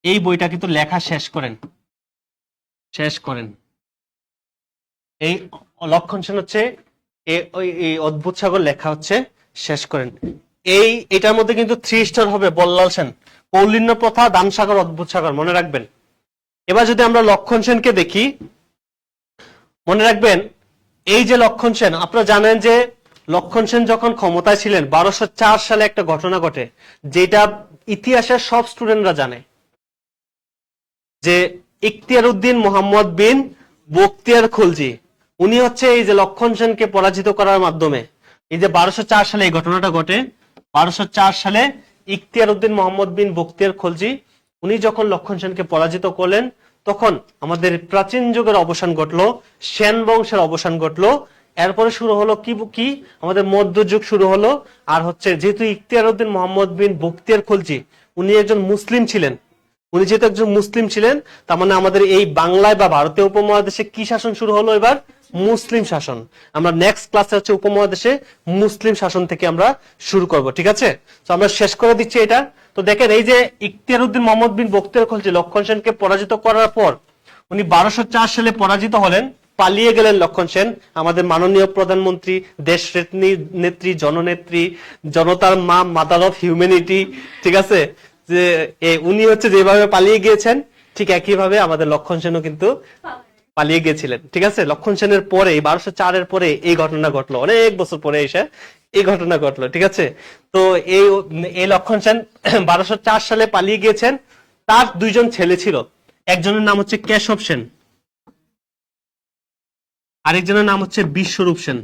এই বইটা কিন্তু লেখা শেষ করেন। এই লক্ষণ সেন হচ্ছে এই অদ্ভুত সাগর লেখা হচ্ছে শেষ করেন। এটার মধ্যে কিন্তু 3 স্টার হবে বল্লাল সেন, কৌলিন্য প্রথা, দান সাগর, অদ্ভুত সাগর, মনে রাখবেন। এবার যদি আমরা লক্ষণ সেনকে দেখি, মনে রাখবেন এই যে লক্ষণ সেন, আপনারা জানেন যে লক্ষণ সেন যখন ক্ষমতায় ছিলেন 1204 সালে একটা ঘটনা ঘটে, যেটা ইতিহাসের সব স্টুডেন্টরা জানে, যে ইখতিয়ার উদ্দিন মোহাম্মদ বিন বখতিয়ার খলজি, উনি হচ্ছে এই যে লক্ষণ সেনকে পরাজিত করার মাধ্যমে, এই যে 1204 সালে এই ঘটনাটা ঘটে, 1204 সালে ইখতিয়ার উদ্দিন মোহাম্মদ বিন বখতিয়ার খলজি উনি যখন লক্ষণ সেনকে পরাজিত করলেন, তখন আমাদের প্রাচীন যুগের অবসান ঘটলো, সেন বংশের অবসান ঘটলো। এরপরে শুরু হলো কি কি আমাদের মধ্যযুগ শুরু হলো। আর হচ্ছে যেহেতু ইখতিয়ার উদ্দিন মোহাম্মদ বিন বখতিয়ার খলজি উনি একজন মুসলিম ছিলেন, উনি যেহেতু একজন মুসলিম ছিলেন, তার মানে আমাদের এই বাংলায় বা ভারতীয় উপমহাদেশে কি শাসন শুরু হলো এবার? মুসলিম শাসন। আমরা নেক্সট ক্লাসে হচ্ছে উপমহাদেশে মুসলিম শাসন থেকে আমরা শুরু করব, ঠিক আছে? তো আমরা শেষ করে দিচ্ছি এটা। তো দেখেন, এই যে ইখতিয়ার উদ্দিন মোহাম্মদ বিন বখতিয়ার খলজি লক্ষণ সেনকে পরাজিত করার পর উনি 1204 সালে পরাজিত হলেন, পালিয়ে গেলেন লক্ষণ সেন, আমাদের মাননীয় প্রধানমন্ত্রী, দেশ নেত্রী, জননেত্রী, জনতার মা, মাদার অফ হিউম্যানিটি, ঠিক আছে? যে উনি হচ্ছে যেভাবে পালিয়ে গিয়েছেন, ঠিক একইভাবে আমাদের লক্ষণ সেনও কিন্তু পালিয়ে গিয়েছিলেন, ঠিক আছে? লক্ষণ সেনের পরে 1204 পরে এই ঘটনা ঘটলো, অনেক বছর পরে এসে এই ঘটনা ঘটলো, ঠিক আছে? তো এই এই লক্ষণ সেন 1204 সালে পালিয়ে গিয়েছেন। তার দুইজন ছেলে ছিল, একজনের নাম হচ্ছে কেশব সেন, আরেকজনের নাম হচ্ছে বিশ্বরূপ সেন।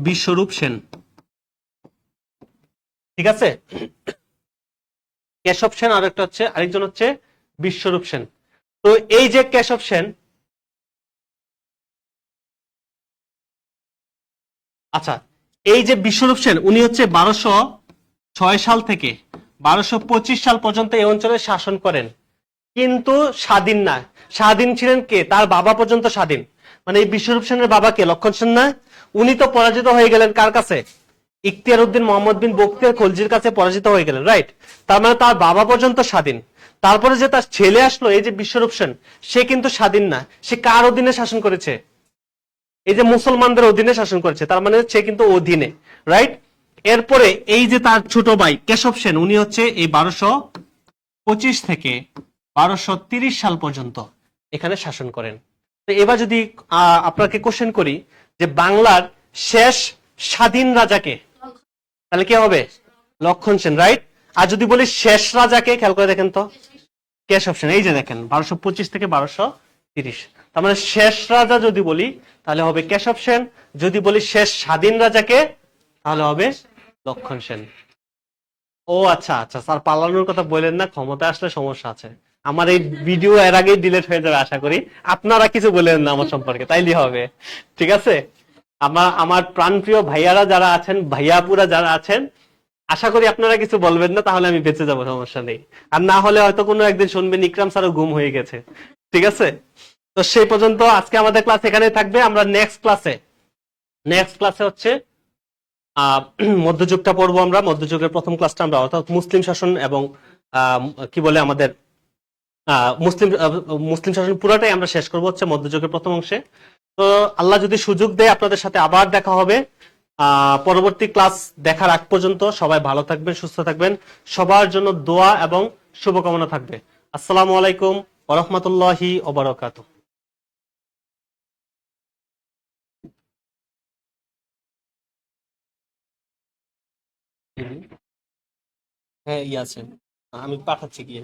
বিশ্বরূপ সেন, ঠিক আছে? কেশব সেন আর একটা হচ্ছে, আরেকজন হচ্ছে বিশ্বরূপ সেন। তো এই যে কেশব সেন, আচ্ছা, এই যে বিশ্বরূপ সেন উনি হচ্ছে 1206 সাল থেকে 1225 সাল পর্যন্ত এই অঞ্চলে শাসন করেন, কিন্তু স্বাধীন না। স্বাধীন ছিলেন কে? তার বাবা পর্যন্ত স্বাধীন। মানে এই বিশ্বরূপ সেনের বাবা কে? লক্ষণ সেন না? উনি তো পরাজিত হয়ে গেলেন কার কাছে? ইখতিয়ার উদ্দিন মোহাম্মদ বিন বখতিয়ার খলজির কাছে পরাজিত হয়ে গেলেন, রাইট? তার মানে তার বাবা পর্যন্ত স্বাধীন। তারপরে যে তার ছেলে আসলো, এই যে বিশ্বরূপ সেন, সে কিন্তু স্বাধীন না। সে কার অধীনে শাসন করেছে? এই যে মুসলমানদের অধীনে শাসন করেছে, তার মানে সে কিন্তু অধীনে, রাইট? এরপরে এই যে তার ছোট ভাই কেশব সেন, উনি হচ্ছে এই 1225 থেকে 1230 সাল পর্যন্ত এখানে শাসন করেন। তো এবার যদি আপনাকে কোশ্চেন করি যে বাংলার শেষ স্বাধীন রাজাকে, তাহলে কি হবে? লক্ষণ সেন, রাইট? আর যদি বলি শেষ রাজাকে, খেয়াল করে দেখেন তো, কেশব সেন। এই যে দেখেন 1225 থেকে 1230, তার মানে শেষ রাজা যদি বলি তাহলে হবে কেশব সেন, যদি বলি শেষ স্বাধীন রাজাকে তাহলে হবে লক্ষণ সেন। ও আচ্ছা আচ্ছা স্যার, পালানোর কথা বললেন না, ক্ষমতা আসলে সমস্যা আছে। আমার এই ভিডিও এর আগেই ডিলিট হয়ে যাবে আশা করি। আপনারা কিছু বললেন না আমার সম্পর্কে, তাইলে হবে, ঠিক আছে? আমার প্রাণপ্রিয় ভাইয়ারা যারা আছেন, ভাইয়াপুরা যারা আছেন, আশা করি আপনারা কিছু বলবেন না, তাহলে আমি বেঁচে যাবো, সমস্যা নেই। আর না হলে হয়তো কোনো একদিন শুনবেন ইকরাম স্যারও গুম হয়ে গেছে, ঠিক আছে? তো সেই পর্যন্ত আজকে আমাদের ক্লাস এখানে থাকবে। আমরা নেক্সট ক্লাসে হচ্ছে মধ্যযুগটা পড়বো। আমরা মধ্যযুগের প্রথম ক্লাসটা আমরা, অর্থাৎ মুসলিম শাসন এবং কি বলে আমাদের মুসলিম মুসলিম শাসন পুরাটাই আমরা শেষ করবো হচ্ছে মধ্যযুগের প্রথম অংশে। তো আল্লাহ যদি সুযোগ দেয় আপনাদের সাথে আবার দেখা হবে। পরবর্তী ক্লাস দেখার আগ পর্যন্ত সবাই ভালো থাকবেন, সুস্থ থাকবেন। সবার জন্য দোয়া এবং শুভকামনা থাকবে। আসসালামু আলাইকুম ওয়া রাহমাতুল্লাহি ওয়া বারাকাতুহু। হ্যাঁ, আছে, আমি পাঠাচ্ছি গিয়ে।